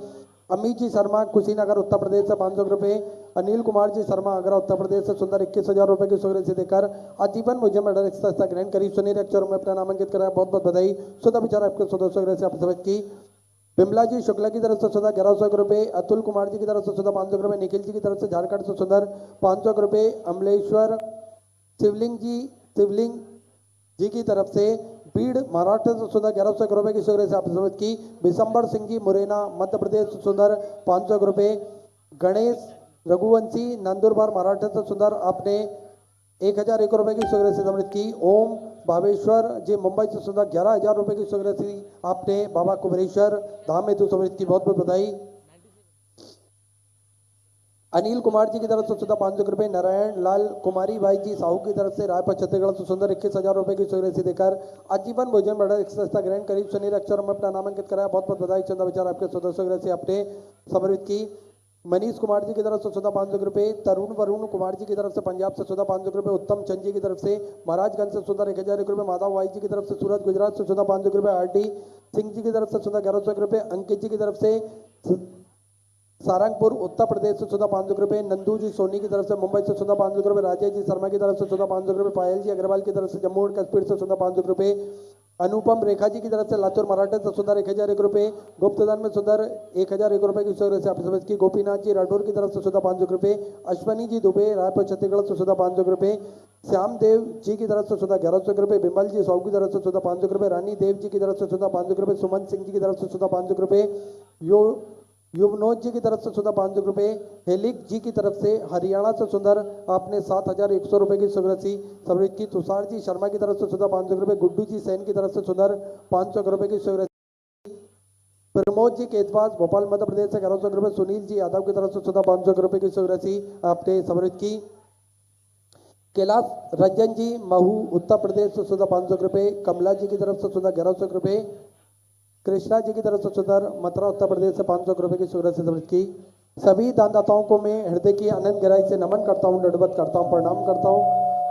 अमित जी शर्मा कुशीनगर उत्तर प्रदेश से 500 रुपए, अनिल कुमार जी शर्मा आगरा उत्तर प्रदेश से सुंदर 21,000 रुपए की शुभ राशि देकर आजीवन भोजन मंडल एक सदस्यता ग्रहण करी, सुनहरे अक्षरों में अपना नामांकित कराया। बहुत बहुत बधाई। सुधा विचार आपके सुंदर शुभ राशि आपने समझ की। बिमला जी शुक्ला की तरफ से सुधा 1,101 रुपए, अतुल कुमार जी की तरफ से सुधा 500 रुपए, निखिल जी की तरफ से झारखंड से सुंदर 500 रुपए, अमलेश्वर शिवलिंग जी की तरफ से भीड़ महाराष्ट्र से सुंदर 1,101 रुपए की शुभ राशि आपने समर्पित की। विशंबर सिंह जी मुरैना मध्य प्रदेश से सुंदर 500 रुपए, गणेश रघुवंशी नंदुरबार महाराष्ट्र से सुंदर आपने 1,001 रुपए की शुभ राशि समर्पित की। ओम भावेश्वर जी मुंबई से सुंदर 11,000 रुपए की शुभ राशि आपने बाबा कुबरेश्वर धाम हेतु समर्पित की। बहुत बहुत बधाई। अनिल कुमार जी की तरफ से सुधा 500 रुपए, नारायण लाल कुमारी भाई जी साहू की तरफ से रायपुर छत्तीसगढ़ से सुंदर 21,000 रुपए की शुभ राशि देकर आजीवन भोजन मंडल एक सदस्यता ग्रहण करी, सुनहरे अक्षरों में अपना नामांकित कराया। बहुत बहुत बधाई। चंदा विचार आपके सुंदर शुभ राशि आपने समर्पित की। मनीष कुमार जी की तरफ से सुधा 500 रुपए, वरुण कुमार जी की तरफ से पंजाब से सुधा 500 रुपए, उत्तम चंद जी की तरफ से महाराजगंज से सुधा 1,001 रुपए, माधव भाई जी की तरफ से सूरत गुजरात से सुधा 500 रुपए, आरडी सिंह जी की तरफ से सुधा 1,101 रुपए, अंकित जी की तरफ से सारंगपुर उत्तर प्रदेश से सुधा 500 रुपए, नंदू जी सोनी की तरफ से मुंबई से सुधा 500 रुपए, राजेश जी शर्मा की तरफ से सुधा 500 रुपए, पायल जी अग्रवाल की तरफ से जम्मू एंड कश्मीर से सुधा 500 रुपए, अनुपम रेखा जी की तरफ से लातूर मराठा से सुंदर 1,001 रुपए, गुप्तदान में सुंदर 1,001 रुपए की शुभ राशि आपने समझ की। गोपीनाथ जी राठौर की तरफ से सुधा 500 रुपए, अश्वनी जी दुबे रायपुर छत्तीसगढ़ से सुधा 500 रुपए, श्याम देव जी की तरफ से सुधा 1,100 रुपए, बिमल जी साहू की तरफ से सुधा 500 रुपए, रानी देव जी की तरफ से सुधा 500 रुपए, सुमन सिंह जी की तरफ से सुधा 500 रुपए, युवनोज जी की तरफ से सुधा 500 रुपए, हेलिक जी की तरफ से हरियाणा से सुंदर आपने 7,100 रुपए की शुभ राशि समृद्ध की। तुषार जी शर्मा की तरफ से सुधा 500 रुपए, गुड्डू जी सैन की तरफ से सुंदर 500 रुपए की शुभ राशि, प्रमोद जी केतवास भोपाल मध्य प्रदेश से 1,100 रुपए, सुनील जी यादव की तरफ से सुधा 500 रुपए की शुभ राशि आपने समृद्ध की। कैलाश रंजन जी महू उत्तर प्रदेश से सुधा 500 रुपए, कमला जी की तरफ से सुधा 1,100 रुपए, कृष्णा जी की तरफ से सुंदर मथुरा उत्तर प्रदेश से 500 रुपए की शुभ राशि समर्पित की। सभी दानदाताओं को मैं हृदय की अनंत गहराई से नमन करता हूँ, दंडवत करता हूँ, प्रणाम करता हूँ।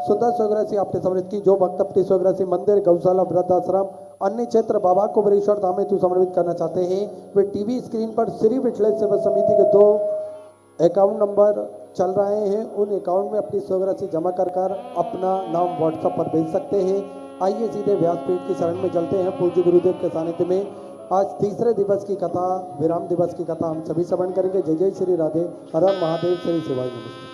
सुंदर शुभ राशि आपने समर्पित की। जो भक्त अपनी शुभ राशि मंदिर गौशाला वृद्धाश्रम अन्य क्षेत्र बाबा को बरेश्वर धाम हेतु समर्पित करना चाहते हैं वे टीवी स्क्रीन पर श्री विठलेश सेवा समिति के 2 अकाउंट नंबर चल रहे हैं, उन अकाउंट में अपनी शुभ राशि जमा कर अपना नाम व्हाट्सएप पर भेज सकते हैं। आइए सीधे व्यासपीठ की शरण में चलते हैं पूज्य गुरुदेव के सानिध्य में। आज तीसरे दिवस की कथा विराम दिवस की कथा हम सभी श्रवण करेंगे। जय जय श्री राधे, हर हर महादेव, श्री शिवाय नमस्ते।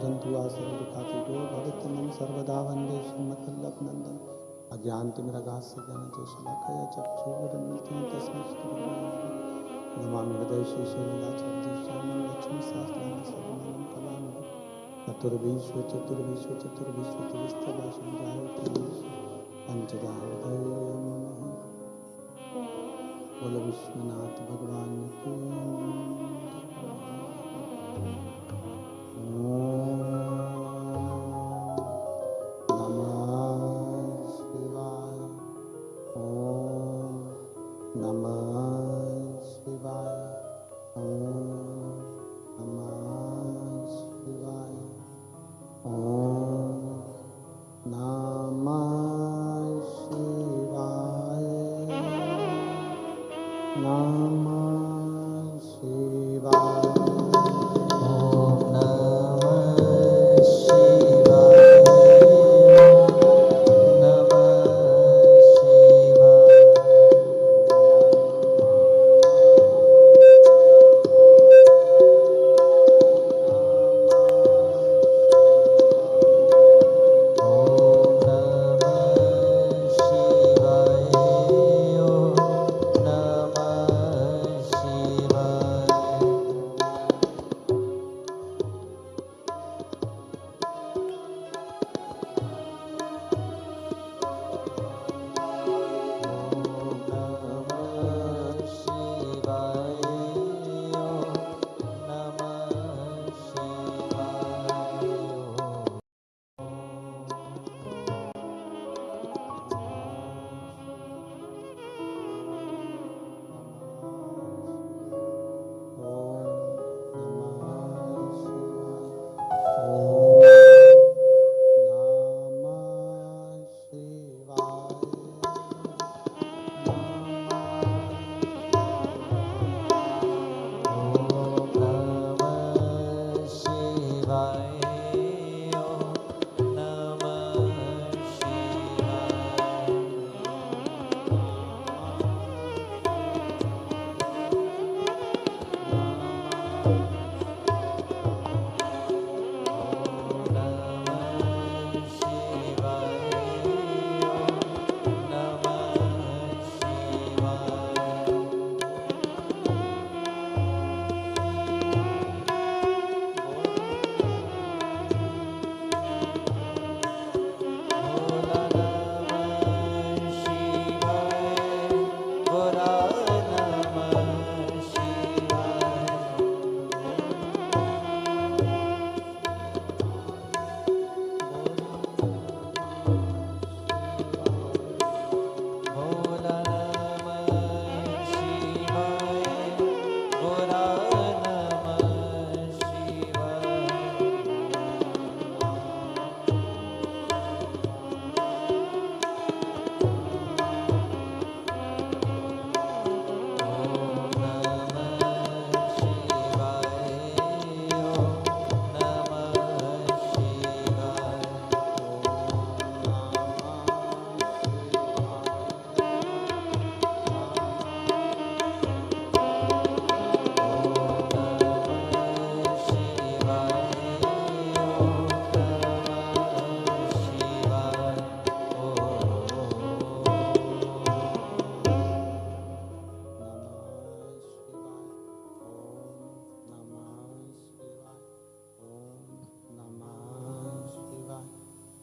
जंतु आसर दुखाति जो भवितमं सर्वदा वंदे श्रीमद्वल्लभ नंदन अज्ञानतिमिरगास्य ज्ञानतिशलाकया चक्षुरुन्मिलितं तस्मै श्रीगुरुवे नमामि हृदय श्रीशैलदाचार्यदेशानं लक्ष्मीशास्त्राणि सर्वमानं कलामि चतुर्विश्व चतुर्विश्व चतुर्विश्व चतुर्विस्तभाषं जायते पंचदा हृदय बोल विश्वनाथ भगवान की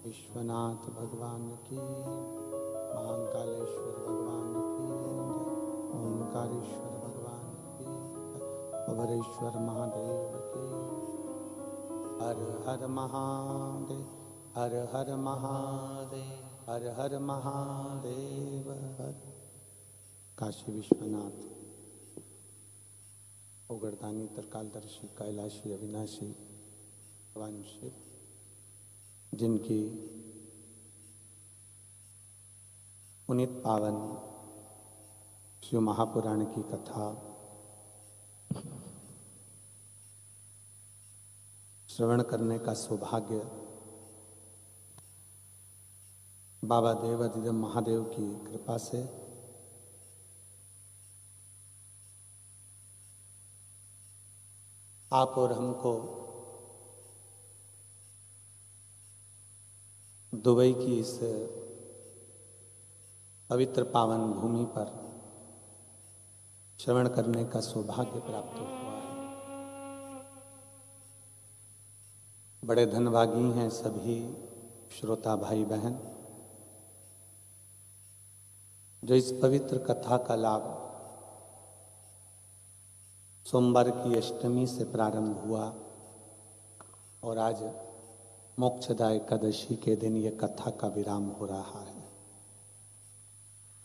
विश्वनाथ भगवान की महाकालेश्वर भगवान की ओंकारेश्वर भगवान की अवरेश्वर महादेव की हर हर महादेव हर हर महादेव हर हर महादेव हर काशी विश्वनाथ उगरदानी त्रिकालदर्शी कैलाशी अविनाशी भगवान शिव जिनकी पुनीत पावन शिव महापुराण की कथा श्रवण करने का सौभाग्य बाबा देवाधिदेव महादेव की कृपा से आप और हमको दुबई की इस पवित्र पावन भूमि पर श्रवण करने का सौभाग्य प्राप्त हुआ है। बड़े धनभागी हैं सभी श्रोता भाई बहन जो इस पवित्र कथा का लाभ सोमवार की अष्टमी से प्रारंभ हुआ और आज मोक्षदा एकादशी के दिन ये कथा का विराम हो रहा है।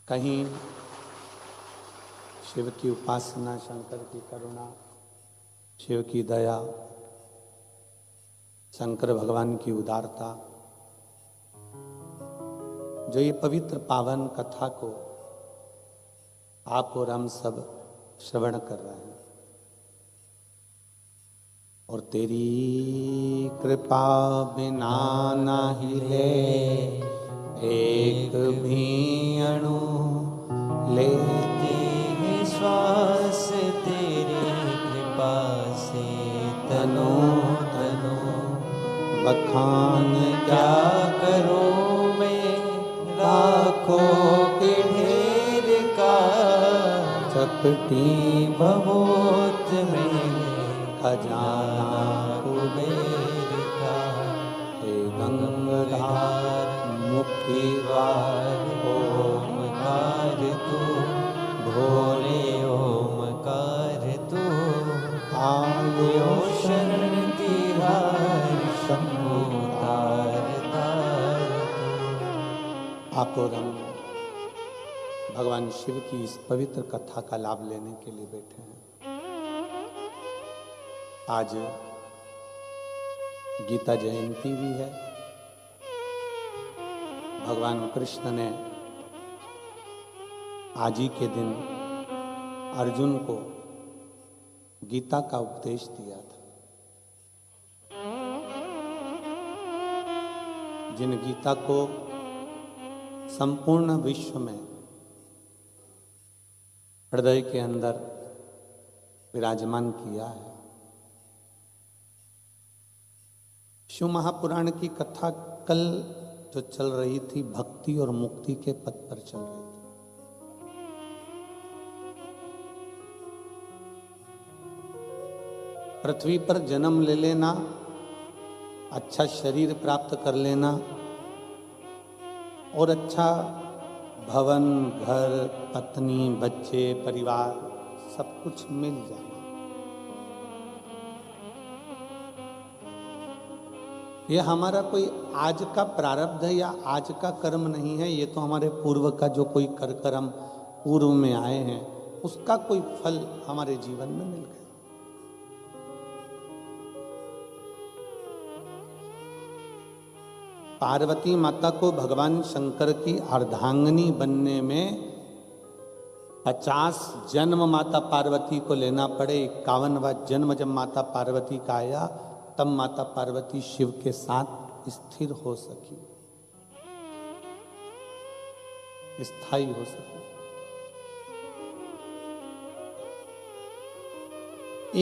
कहीं शिव की उपासना, शंकर की करुणा, शिव की दया, शंकर भगवान की उदारता, जो ये पवित्र पावन कथा को आप और हम सब श्रवण कर रहे हैं। और तेरी कृपा बिना ना हिले एक भी अणु लेते हैं श्वास तेरी कृपा से तनो तनो बखान क्या करूं मैं लाखों के ढेर का चपटी भवोत में खजाना कुबेर का हे गंगाधार मुक्ति द्वार ओमकार तू भोले ओमकार तू आयो शरण तिहार शंभु तार तार आप और हम भगवान शिव की इस पवित्र कथा का लाभ लेने के लिए बैठे हैं। आज गीता जयंती भी है। भगवान कृष्ण ने आज ही के दिन अर्जुन को गीता का उपदेश दिया था। जिन गीता को संपूर्ण विश्व में हृदय के अंदर विराजमान किया है। शिव महापुराण की कथा कल जो चल रही थी भक्ति और मुक्ति के पथ पर चल रही थी। पृथ्वी पर जन्म ले लेना, अच्छा शरीर प्राप्त कर लेना और अच्छा भवन, घर, पत्नी, बच्चे, परिवार सब कुछ मिल जाए, ये हमारा कोई आज का प्रारब्ध है या आज का कर्म नहीं है। ये तो हमारे पूर्व का जो कोई कर्म पूर्व में आए हैं उसका कोई फल हमारे जीवन में मिल गया। पार्वती माता को भगवान शंकर की अर्धांगिनी बनने में 50 जन्म माता पार्वती को लेना पड़े। 51वां जन्म जब माता पार्वती का आया तब माता पार्वती शिव के साथ स्थिर हो सकी, स्थायी हो सकी।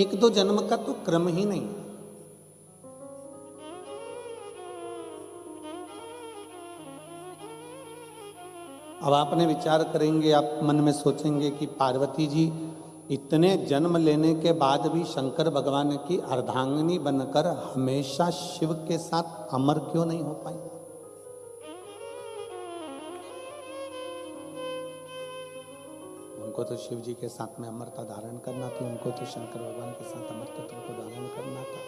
एक दो जन्म का तो क्रम ही नहीं है। अब आपने विचार करेंगे, आप मन में सोचेंगे कि पार्वती जी इतने जन्म लेने के बाद भी शंकर भगवान की अर्धांगिनी बनकर हमेशा शिव के साथ अमर क्यों नहीं हो पाई? उनको तो शिव जी के साथ में अमरता धारण करना थी, उनको तो शंकर भगवान के साथ अमर तत्व को धारण करना था,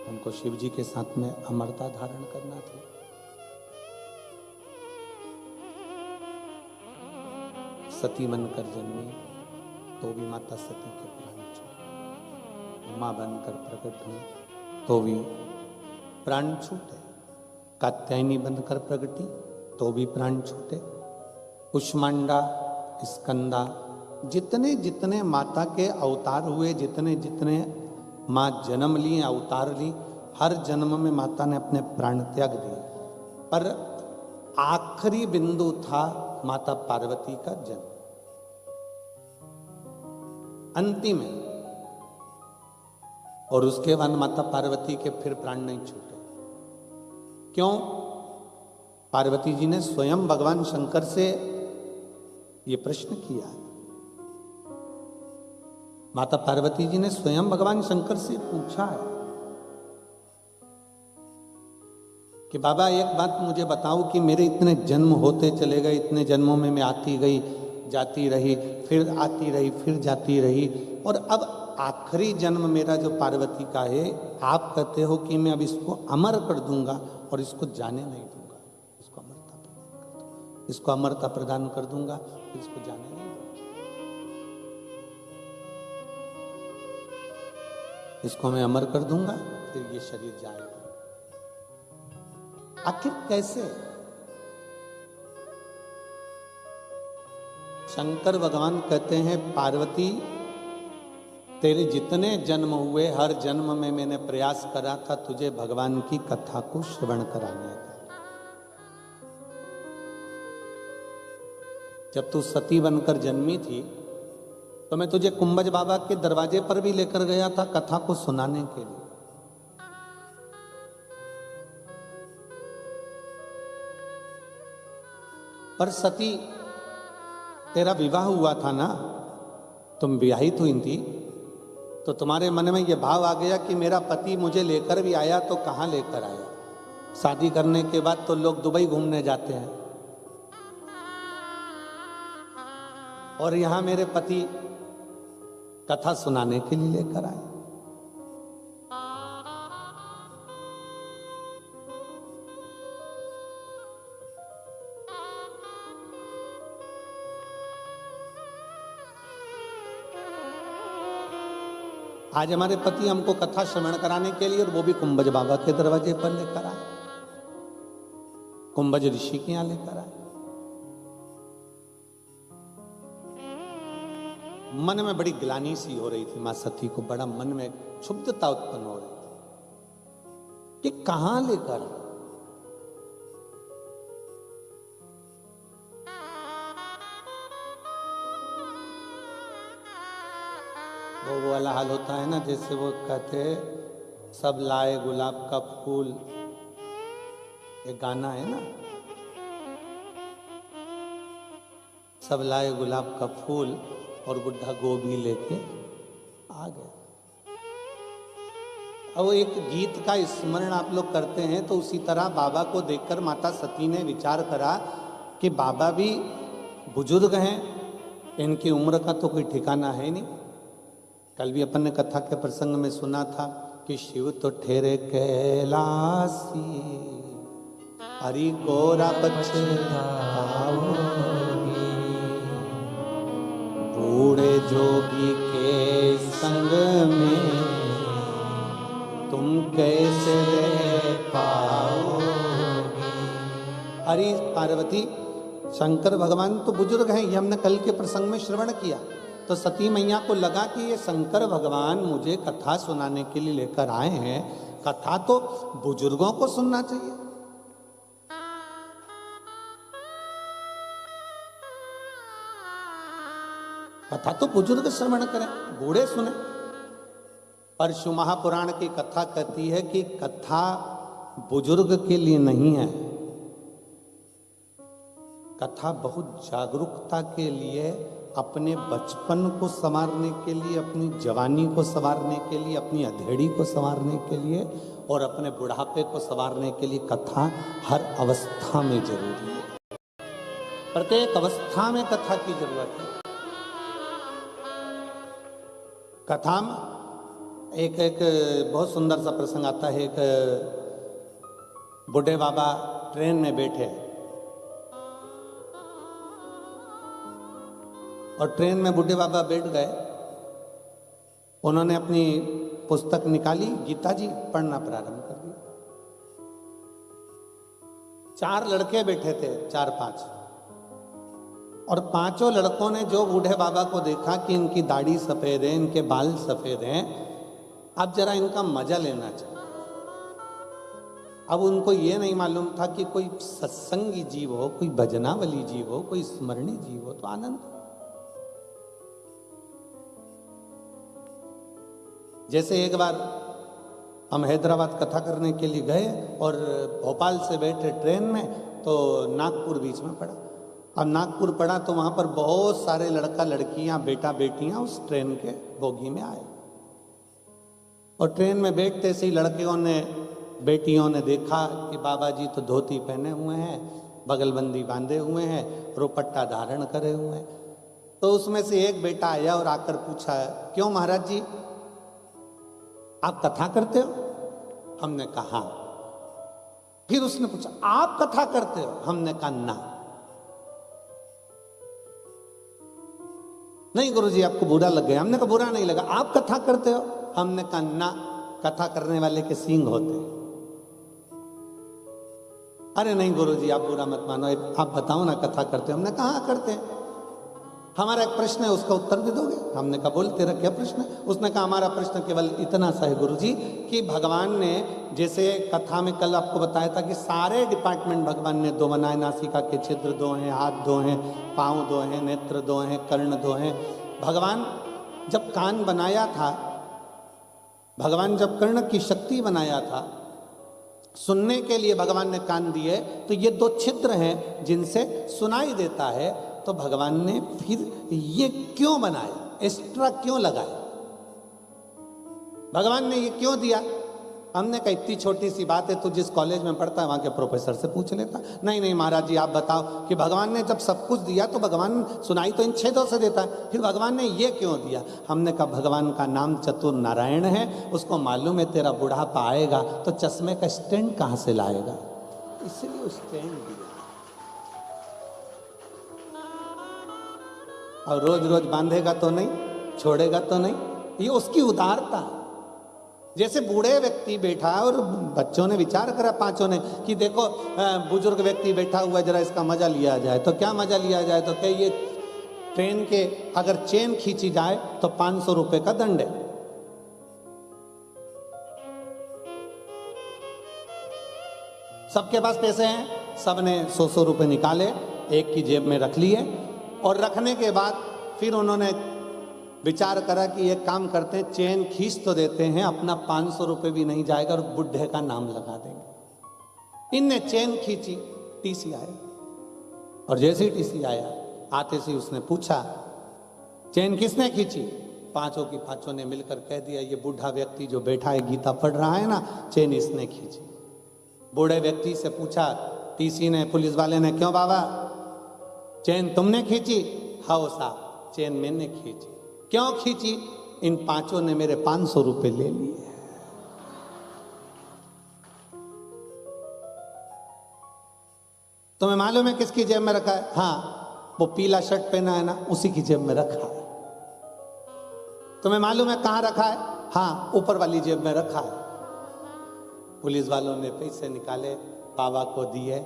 उनको शिव जी के साथ में अमरता धारण करना थी। सती बनकर जन्मी तो भी माता सती के प्राण छूटे, उमा बनकर प्रकट हुई तो भी प्राण छूटे, कात्यायनी बनकर प्रगटी तो भी प्राण छूटे, कुष्मांडा, स्कंदा, जितने जितने माता के अवतार हुए, जितने जितने माँ जन्म लिए, अवतार ली, हर जन्म में माता ने अपने प्राण त्याग दिए। पर आखिरी बिंदु था माता पार्वती का जन्म, अंतिम है। और उसके बाद माता पार्वती के फिर प्राण नहीं छूटे। क्यों? पार्वती जी ने स्वयं भगवान शंकर से ये प्रश्न किया। माता पार्वती जी ने स्वयं भगवान शंकर से पूछा है कि बाबा एक बात मुझे बताओ कि मेरे इतने जन्म होते चले गए, इतने जन्मों में मैं आती गई जाती रही, फिर आती रही फिर जाती रही, और अब आखिरी जन्म मेरा जो पार्वती का है, आप कहते हो कि मैं अब इसको अमर कर दूंगा और इसको जाने नहीं दूंगा, इसको अमरता प्रदान कर दूंगा, फिर इसको जाने नहीं दूंगा, इसको मैं अमर कर दूंगा, फिर ये शरीर जाएगा। आखिर कैसे? शंकर भगवान कहते हैं, पार्वती तेरे जितने जन्म हुए, हर जन्म में मैंने प्रयास करा था तुझे भगवान की कथा को श्रवण कराने का। जब तू सती बनकर जन्मी थी तो मैं तुझे कुंभज बाबा के दरवाजे पर भी लेकर गया था कथा को सुनाने के लिए। पर सती, तेरा विवाह हुआ था ना, तुम विवाहित हुई थी, तो तुम्हारे मन में यह भाव आ गया कि मेरा पति मुझे लेकर भी आया तो कहाँ लेकर आया। शादी करने के बाद तो लोग दुबई घूमने जाते हैं, और यहां मेरे पति कथा सुनाने के लिए लेकर आए। आज हमारे पति हमको कथा श्रवण कराने के लिए, और वो भी कुंभज बाबा के दरवाजे पर लेकर आए, कुंभज ऋषि के यहां लेकर आए। मन में बड़ी ग्लानि सी हो रही थी मां सती को, बड़ा मन में क्षुब्धता उत्पन्न हो रही थी कि कहां लेकर आए। वो वाला हाल होता है ना, जैसे वो कहते सब लाए गुलाब का फूल, एक गाना है ना, सब लाए गुलाब का फूल और बुढ़ा गोभी लेके आ गया। अब वो एक गीत का स्मरण आप लोग करते हैं, तो उसी तरह बाबा को देखकर माता सती ने विचार करा कि बाबा भी बुजुर्ग हैं, इनकी उम्र का तो कोई ठिकाना है नहीं। कल भी अपन ने कथा के प्रसंग में सुना था कि शिव तो ठहरे कैलासी, हरि गोरा पछताओगी, बूढ़े जोगी के संग में तुम कैसे रह पाओगे। अरे पार्वती, शंकर भगवान तो बुजुर्ग हैं, ये हमने कल के प्रसंग में श्रवण किया। तो सती मैया को लगा कि ये शंकर भगवान मुझे कथा सुनाने के लिए लेकर आए हैं, कथा तो बुजुर्गों को सुनना चाहिए। कथा तो बुजुर्ग श्रवण करें, बूढ़े सुने। पर शिव महापुराण की कथा कहती है कि कथा बुजुर्ग के लिए नहीं है, कथा बहुत जागरूकता के लिए, अपने बचपन को संवारने के लिए, अपनी जवानी को संवारने के लिए, अपनी अधेड़ी को संवारने के लिए, और अपने बुढ़ापे को संवारने के लिए कथा हर अवस्था में जरूरी है। प्रत्येक अवस्था में कथा की जरूरत है। कथा में एक बहुत सुंदर सा प्रसंग आता है। एक बूढ़े बाबा ट्रेन में बैठे और ट्रेन में बूढ़े बाबा बैठ गए। उन्होंने अपनी पुस्तक निकाली, गीता जी पढ़ना प्रारंभ कर दिया। 4 लड़के बैठे थे, 4-5, और पांचों लड़कों ने जो बूढ़े बाबा को देखा कि इनकी दाढ़ी सफेद है, इनके बाल सफेद हैं, अब जरा इनका मजा लेना चाहिए। अब उनको ये नहीं मालूम था कि कोई सत्संगी जीव हो, कोई भजनावली जीव हो, कोई स्मरणी जीव हो तो आनंद। जैसे एक बार हम हैदराबाद कथा करने के लिए गए और भोपाल से बैठे ट्रेन में, तो नागपुर बीच में पड़ा। अब नागपुर पड़ा तो वहाँ पर बहुत सारे लड़का लड़कियाँ बेटा बेटियाँ उस ट्रेन के बोगी में आए, और ट्रेन में बैठते से ही लड़कियों ने बेटियों ने देखा कि बाबा जी तो धोती पहने हुए हैं, बगलबंदी बांधे हुए हैं, रुपट्टा धारण करे हुए हैं। तो उसमें से एक बेटा आया और आकर पूछा, क्यों महाराज जी आप कथा करते हो? हमने कहा हाँ। फिर उसने पूछा, आप कथा करते हो? हमने कहा ना। नहीं गुरुजी आपको बुरा लग गया। हमने कहा बुरा नहीं लगा। आप कथा करते हो? हमने कहा ना, कथा करने वाले के सींग होते हैं। अरे नहीं गुरुजी आप बुरा मत मानो, आप बताओ ना कथा करते हो? हमने कहा हाँ करते हैं। हमारा एक प्रश्न है उसका उत्तर भी दोगे? हमने कहा बोल तेरा क्या प्रश्न है? उसने कहा हमारा प्रश्न केवल इतना सा है गुरुजी कि भगवान ने जैसे कथा में कल आपको बताया था कि सारे डिपार्टमेंट भगवान ने दो बनाए, नासिका के छिद्र दो हैं, हाथ दो हैं, पाँव दो हैं, नेत्र दो हैं, कर्ण दो हैं। भगवान जब कान बनाया था, भगवान जब कर्ण की शक्ति बनाया था, सुनने के लिए भगवान ने कान दिए, तो ये दो छिद्र हैं जिनसे सुनाई देता है। तो भगवान ने फिर ये क्यों बनाया, एक्स्ट्रा क्यों लगाया, भगवान ने ये क्यों दिया? हमने कहा इतनी छोटी सी बात है, तू जिस कॉलेज में पढ़ता है वहां के प्रोफेसर से पूछ लेता। नहीं नहीं महाराज जी आप बताओ कि भगवान ने जब सब कुछ दिया तो भगवान सुनाई तो इन छेदों से देता है, फिर भगवान ने ये क्यों दिया? हमने कहा भगवान का नाम चतुर नारायण है, उसको मालूम है तेरा बुढ़ापा आएगा तो चश्मे का स्टैंड कहां से लाएगा, इसलिए वो स्टैंड दिया। और रोज रोज बांधेगा तो नहीं, छोड़ेगा तो नहीं, ये उसकी उदारता। जैसे बूढ़े व्यक्ति बैठा और बच्चों ने विचार करा पांचों ने कि देखो बुजुर्ग व्यक्ति बैठा हुआ है, जरा इसका मजा लिया जाए। तो क्या मजा लिया जाए? तो क्या ये ट्रेन के अगर चेन खींची जाए तो 500 रुपए का दंड है। सबके पास पैसे हैं, सबने 100 रुपए निकाले, एक की जेब में रख लिए, और रखने के बाद फिर उन्होंने विचार करा कि एक काम करते हैं, चेन खींच तो देते हैं, अपना 500 रुपए भी नहीं जाएगा और बुढ़े का नाम लगा देंगे। इनने चेन खींची, टीसी आया, और जैसे ही टीसी आया आते से उसने पूछा चेन किसने खींची? पांचों की पांचों ने मिलकर कह दिया ये बूढ़ा व्यक्ति जो बैठा है गीता पढ़ रहा है ना, चेन इसने खींची। बूढ़े व्यक्ति से पूछा टीसी ने, पुलिस वाले ने, क्यों बाबा चेन तुमने खींची? हाँ साहब चेन मैंने खींची। क्यों खींची? इन पांचों ने मेरे 500 रुपए ले लिए। तुम्हें मालूम है किसकी जेब में रखा है? हाँ वो पीला शर्ट पहना है ना, उसी की जेब में रखा है। तुम्हें मालूम है कहां रखा है? हाँ ऊपर वाली जेब में रखा है। पुलिस वालों ने पैसे निकाले, बाबा को दिए,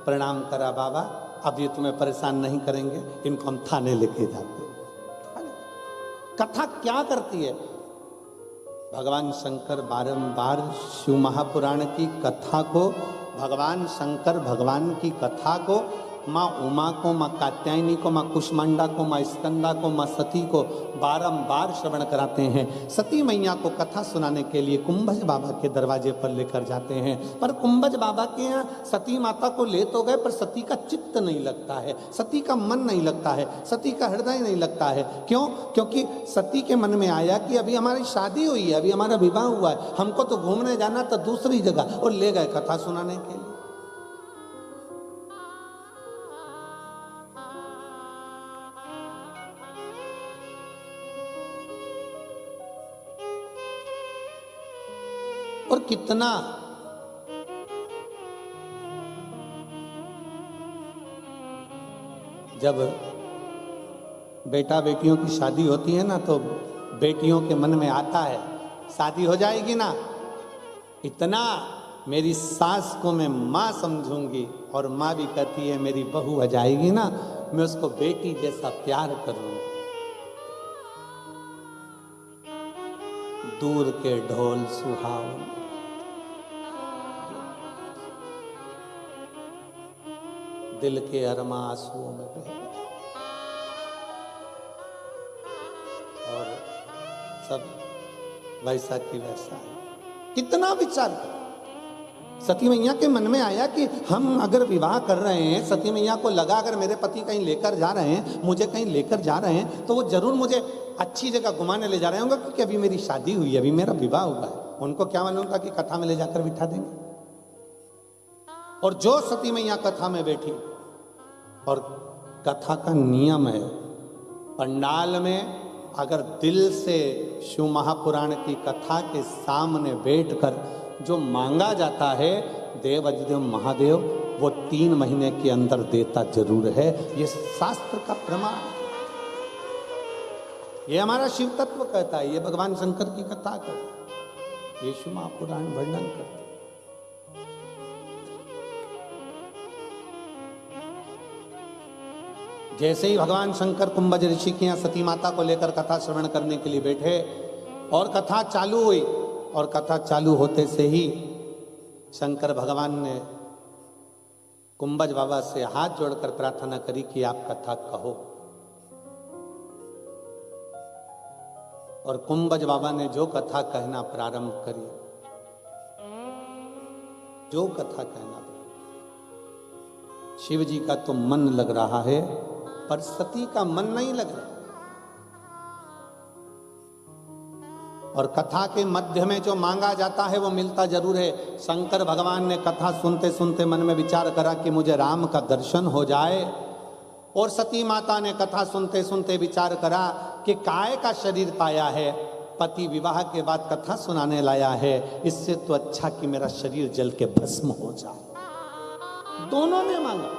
प्रणाम करा, बाबा अब ये तुम्हें परेशान नहीं करेंगे, इनको हम थाने लेके जाते हैं। कथा क्या करती है? भगवान शंकर बारंबार शिव महापुराण की कथा को, भगवान शंकर भगवान की कथा को, माँ उमा को, माँ कात्यायनी को, माँ कुष्मांडा को, माँ स्कंदा को, माँ सती को बारंबार श्रवण कराते हैं। सती मैया को कथा सुनाने के लिए कुंभज बाबा के दरवाजे पर लेकर जाते हैं, पर कुंभज बाबा के यहाँ सती माता को ले तो गए, पर सती का चित्त नहीं लगता है, सती का मन नहीं लगता है, सती का हृदय नहीं लगता है। क्यों? क्योंकि सती के मन में आया कि अभी हमारी शादी हुई है, अभी हमारा विवाह हुआ है, हमको तो घूमने जाना था दूसरी जगह, और ले गए कथा सुनाने के लिए। और कितना जब बेटा बेटियों की शादी होती है ना, तो बेटियों के मन में आता है शादी हो जाएगी ना, इतना मेरी सास को मैं माँ समझूंगी, और माँ भी कहती है मेरी बहू हो जाएगी ना, मैं उसको बेटी जैसा प्यार करूंगी। दूर के ढोल सुहावन, दिल के अरमा आंसुओं में बह गए, और सब वैसा की वैसा है। कितना विचार कर, सती मैया के मन में आया कि हम अगर विवाह कर रहे हैं, सती मैया को लगा अगर मेरे पति कहीं लेकर जा रहे हैं, मुझे कहीं लेकर जा रहे हैं, तो वो जरूर मुझे अच्छी जगह घुमाने ले जा रहे होंगे, क्योंकि अभी मेरी शादी हुई है, अभी मेरा विवाह हुआ है। उनको क्या मालूम था कि कथा में ले जाकर बिठा देंगे। और जो सती मैया कथा में बैठी, और कथा का नियम है, पंडाल में अगर दिल से शिव महापुराण की कथा के सामने बैठकर जो मांगा जाता है, देव अधिदेव महादेव वो 3 महीने के अंदर देता जरूर है। ये शास्त्र का प्रमाण, ये हमारा शिव तत्व कहता है, ये भगवान शंकर की कथा कहता है, ये शिव महापुराण वर्णन करता है। जैसे ही भगवान शंकर कुंभज ऋषि के यहाँ सती माता को लेकर कथा श्रवण करने के लिए बैठे और कथा चालू हुई, और कथा चालू होते से ही शंकर भगवान ने कुंभज बाबा से हाथ जोड़कर प्रार्थना करी कि आप कथा कहो। और कुंभज बाबा ने जो कथा कहना प्रारंभ करी, जो कथा कहना, शिव जी का तो मन लग रहा है पर सती का मन नहीं लग रहा। और कथा के मध्य में जो मांगा जाता है वो मिलता जरूर है। शंकर भगवान ने कथा सुनते सुनते मन में विचार करा कि मुझे राम का दर्शन हो जाए, और सती माता ने कथा सुनते सुनते विचार करा कि काय का शरीर पाया है, पति विवाह के बाद कथा सुनाने लाया है, इससे तो अच्छा कि मेरा शरीर जल के भस्म हो जाए। दोनों ने मांगा।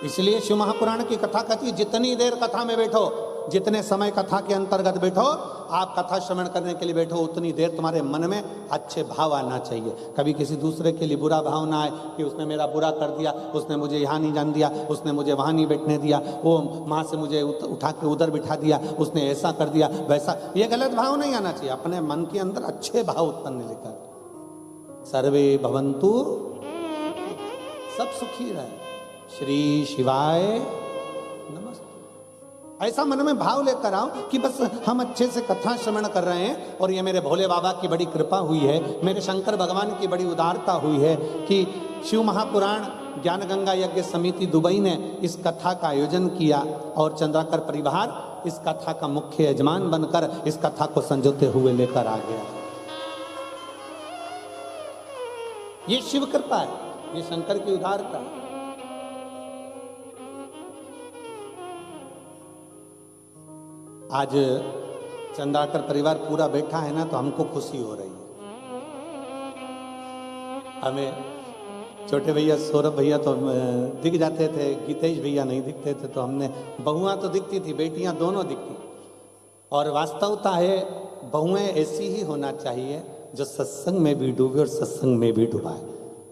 इसलिए शिव महापुराण की कथा कहती है, जितनी देर कथा में बैठो, जितने समय कथा के अंतर्गत बैठो, आप कथा श्रवण करने के लिए बैठो, उतनी देर तुम्हारे मन में अच्छे भाव आना चाहिए। कभी किसी दूसरे के लिए बुरा भाव ना आए कि उसने मेरा बुरा कर दिया, उसने मुझे यहाँ नहीं जान दिया, उसने मुझे वहाँ नहीं बैठने दिया, वो वहाँ से मुझे उठा के उधर बिठा दिया, उसने ऐसा कर दिया वैसा। ये गलत भाव नहीं आना चाहिए। अपने मन के अंदर अच्छे भाव उत्पन्न लेकर सर्वे भवन्तु, सब सुखी रहे, श्री शिवाय नमस्ते, ऐसा मन में भाव लेकर आओ कि बस हम अच्छे से कथा श्रवण कर रहे हैं, और ये मेरे भोले बाबा की बड़ी कृपा हुई है, मेरे शंकर भगवान की बड़ी उदारता हुई है कि शिव महापुराण ज्ञान गंगा यज्ञ समिति दुबई ने इस कथा का आयोजन किया, और चंद्राकर परिवार इस कथा का मुख्य यजमान बनकर इस कथा को संजोते हुए लेकर आ गया। ये शिव कृपा है, ये शंकर की उदारता है। आज चंद्राकर परिवार पूरा बैठा है ना, तो हमको खुशी हो रही है। हमें छोटे भैया सौरभ भैया तो दिख जाते थे, गीतेश भैया नहीं दिखते थे, तो हमने बहुआं तो दिखती थी, बेटियां दोनों दिखती। और वास्तवता है बहुएं ऐसी ही होना चाहिए जो सत्संग में भी डूबे और सत्संग में भी डुबाए।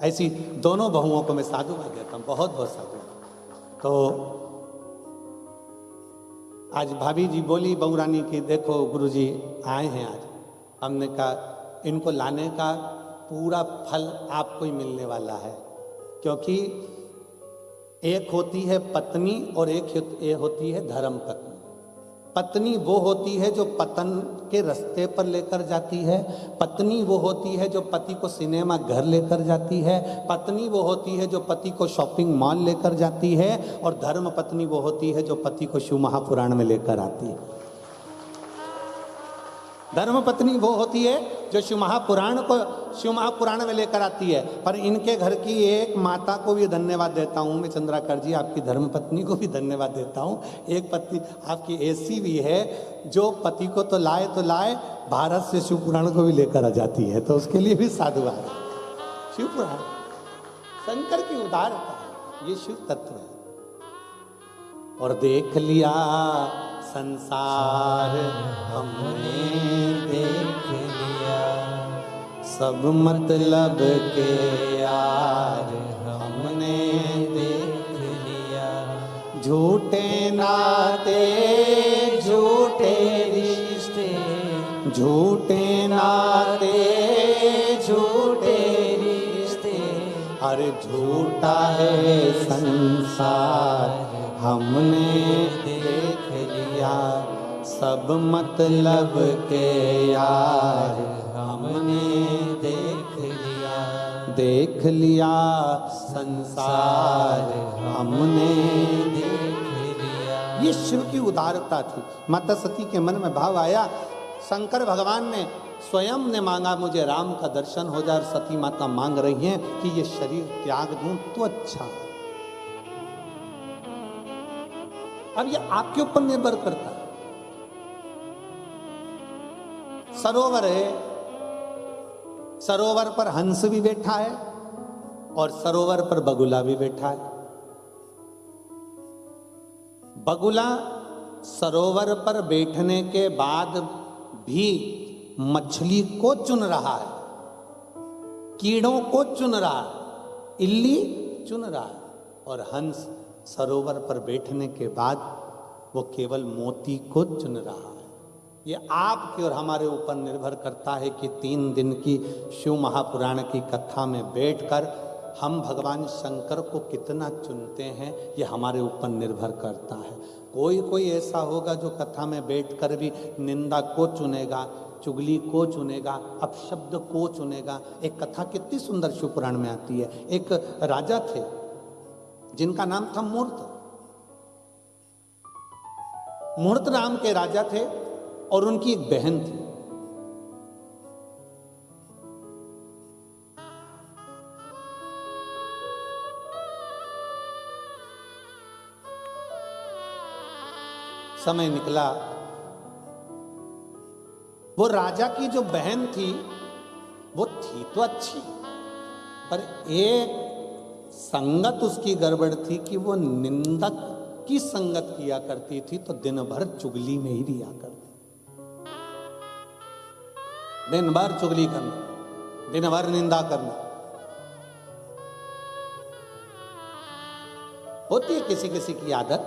ऐसी दोनों बहुओं को मैं साधुवाद देता हूँ, बहुत बहुत साधुवाद। तो आज भाभी जी बोली बहू रानी की, देखो गुरुजी आए हैं आज, हमने कहा इनको लाने का पूरा फल आपको ही मिलने वाला है, क्योंकि एक होती है पत्नी और एक होती है धर्म पत्नी। पत्नी वो होती है जो पतन के रास्ते पर लेकर जाती है, पत्नी वो होती है जो पति को सिनेमा घर लेकर जाती है, पत्नी वो होती है जो पति को शॉपिंग मॉल लेकर जाती है, और धर्म पत्नी वो होती है जो पति को शिव महापुराण में लेकर आती है। धर्म पत्नी वो होती है जो शिव महापुराण में लेकर आती है। पर इनके घर की एक माता को भी धन्यवाद देता हूँ मैं, चंद्राकर जी, आपकी धर्म पत्नी को भी धन्यवाद देता हूँ। एक पत्नी आपकी ऐसी भी है जो पति को तो लाए भारत से शिव पुराण को भी लेकर आ जाती है, तो उसके लिए भी साधुवाद। शिव पुराण शंकर की उदारता, ये शिव तत्व है। और देख लिया संसार हमने देख लिया, सब मतलब के यार हमने देख लिया, झूठे नाते झूठे रिश्ते, झूठे नाते झूठे रिश्ते, अरे झूठा है संसार हमने देख लिया, सब मतलब के यार हम हमने देख लिया संसार हमने देख लिया। ये शिव की उदारता थी। माता सती के मन में भाव आया, शंकर भगवान ने स्वयं ने मांगा मुझे राम का दर्शन हो जाए, और सती माता मांग रही हैं कि ये शरीर त्याग दूं तो अच्छा है। अब ये आपके ऊपर निर्भर करता है। सरोवर है, सरोवर पर हंस भी बैठा है और सरोवर पर बगुला भी बैठा है। बगुला सरोवर पर बैठने के बाद भी मछली को चुन रहा है, कीड़ों को चुन रहा है, इल्ली चुन रहा है, और हंस सरोवर पर बैठने के बाद वो केवल मोती को चुन रहा है। ये आपके और हमारे ऊपर निर्भर करता है कि 3 दिन की शिव महापुराण की कथा में बैठकर हम भगवान शंकर को कितना चुनते हैं, ये हमारे ऊपर निर्भर करता है। कोई ऐसा होगा जो कथा में बैठकर भी निंदा को चुनेगा, चुगली को चुनेगा, अपशब्द को चुनेगा। एक कथा कितनी सुंदर शिव पुराण में आती है। एक राजा थे जिनका नाम था मूर्त। मूर्त नाम के राजा थे और उनकी एक बहन थी। समय निकला, वो राजा की जो बहन थी वो थी तो अच्छी, पर एक संगत उसकी गड़बड़ थी कि वो निंदक की संगत किया करती थी, तो दिन भर चुगली में ही रिया करती, दिन भर चुगली करना, दिन भर निंदा करना। होती है किसी किसी की आदत।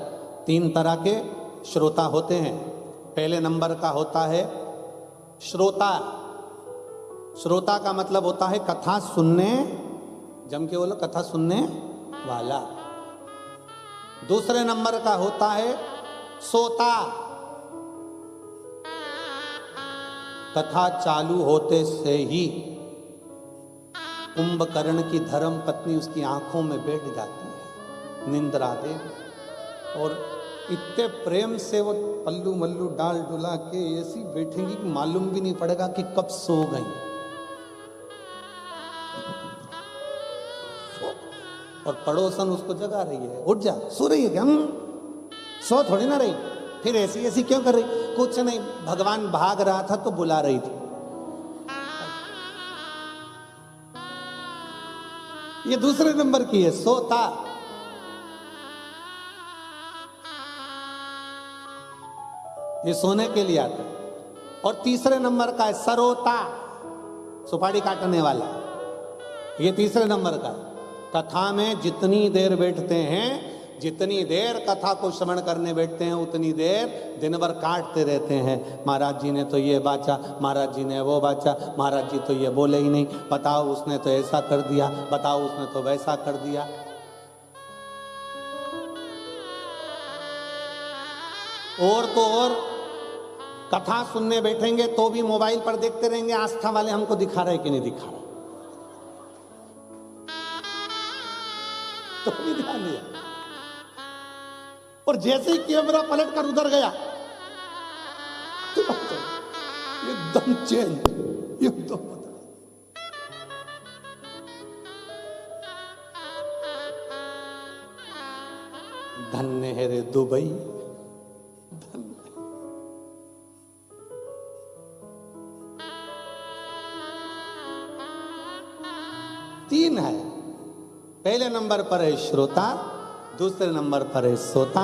3 तरह के श्रोता होते हैं। पहले नंबर का होता है श्रोता। श्रोता का मतलब होता है कथा सुनने, जम के बोलो, कथा सुनने वाला। दूसरे नंबर का होता है सोता। कथा चालू होते से ही कुंभकर्ण की धर्म पत्नी उसकी आंखों में बैठ जाती है, निंद्रा दे, और इतने प्रेम से वो पल्लू मल्लू डाल डुला के ऐसी बैठेंगी कि मालूम भी नहीं पड़ेगा कि कब सो गई। और पड़ोसन उसको जगा रही है, उठ जा, सो रही है क्या? सो थोड़ी ना रही, फिर ऐसी ऐसी क्यों कर रही? कुछ नहीं, भगवान भाग रहा था तो बुला रही थी। ये दूसरे नंबर की है सोता। ये सोने के लिए आता है। और तीसरे नंबर का है सरोता, सुपारी काटने वाला। ये तीसरे नंबर का है। कथा में जितनी देर बैठते हैं, जितनी देर कथा को श्रवण करने बैठते हैं, उतनी देर दिन भर काटते रहते हैं। महाराज जी ने तो ये बाचा, महाराज जी ने वो बाचा, महाराज जी तो ये बोले ही नहीं, बताओ उसने तो ऐसा कर दिया, बताओ उसने तो वैसा कर दिया। और तो और कथा सुनने बैठेंगे तो भी मोबाइल पर देखते रहेंगे, आस्था वाले हमको दिखा रहे कि नहीं दिखा रहे, तो भी ध्यान दिया। और जैसे ही कैमरा पलट कर उधर गया तो एकदम चेंज, एकदम बदला। धन्य है रे दुबई, धन्य। तीन है। पहले नंबर पर है श्रोता, दूसरे नंबर पर है सोता,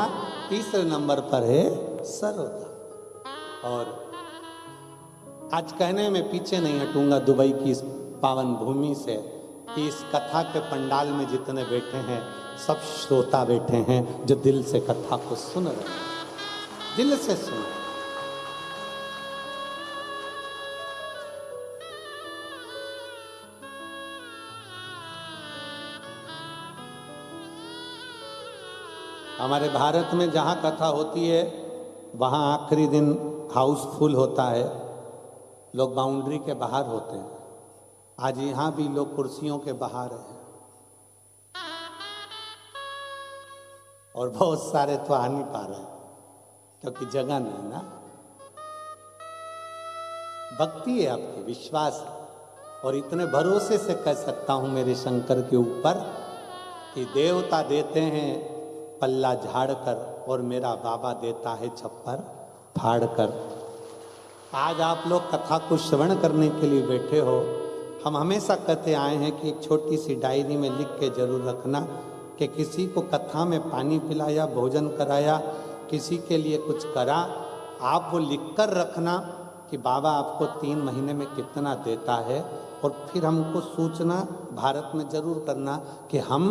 तीसरे नंबर पर है सरोता। और आज कहने में पीछे नहीं हटूंगा दुबई की इस पावन भूमि से कि इस कथा के पंडाल में जितने बैठे हैं सब श्रोता बैठे हैं, जो दिल से कथा को सुन रहे हैं, दिल से सुन रहे हैं। हमारे भारत में जहाँ कथा होती है वहाँ आखिरी दिन हाउसफुल होता है, लोग बाउंड्री के बाहर होते हैं, आज यहां भी लोग कुर्सियों के बाहर हैं और बहुत सारे तो आ नहीं पा रहे क्योंकि जगह नहीं ना। भक्ति है आपकी, विश्वास है, और इतने भरोसे से कह सकता हूं मेरे शंकर के ऊपर कि देवता देते हैं पल्ला झाड़ कर और मेरा बाबा देता है छप्पर फाड़ कर। आज आप लोग कथा को श्रवण करने के लिए बैठे हो, हम हमेशा कहते आए हैं कि एक छोटी सी डायरी में लिख के जरूर रखना कि किसी को कथा में पानी पिलाया, भोजन कराया, किसी के लिए कुछ करा, आप वो लिख कर रखना कि बाबा आपको 3 महीने में कितना देता है, और फिर हमको सूचना भारत में जरूर करना कि हम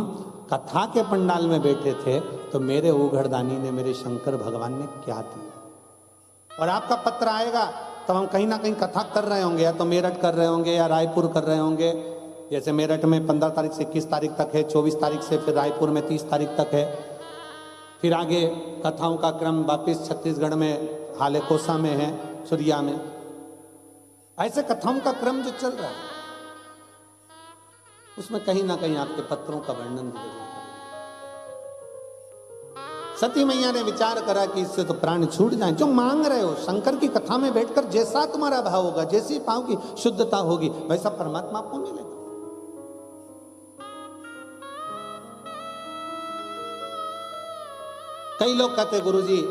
कथा के पंडाल में बैठे थे तो मेरे उघड़दानी ने, मेरे शंकर भगवान ने क्या दिया। और आपका पत्र आएगा तब हम कहीं ना कहीं कथा कर रहे होंगे, या तो मेरठ कर रहे होंगे या रायपुर कर रहे होंगे। जैसे मेरठ में 15 तारीख से 21 तारीख तक है, 24 तारीख से फिर रायपुर में 30 तारीख तक है, फिर आगे कथाओं का क्रम वापिस छत्तीसगढ़ में हालेकोसा में है, सुरिया में। ऐसे कथाओं का क्रम जो चल रहा है उसमें कहीं ना कहीं आपके पत्रों का वर्णन भी जरूर करें। सती मैया ने विचार करा कि इससे तो प्राण छूट जाए। जो मांग रहे हो शंकर की कथा में बैठकर, जैसा तुम्हारा भाव होगा, जैसी पांव की शुद्धता होगी, वैसा परमात्मा आपको मिलेगा। कई लोग कहते गुरुजी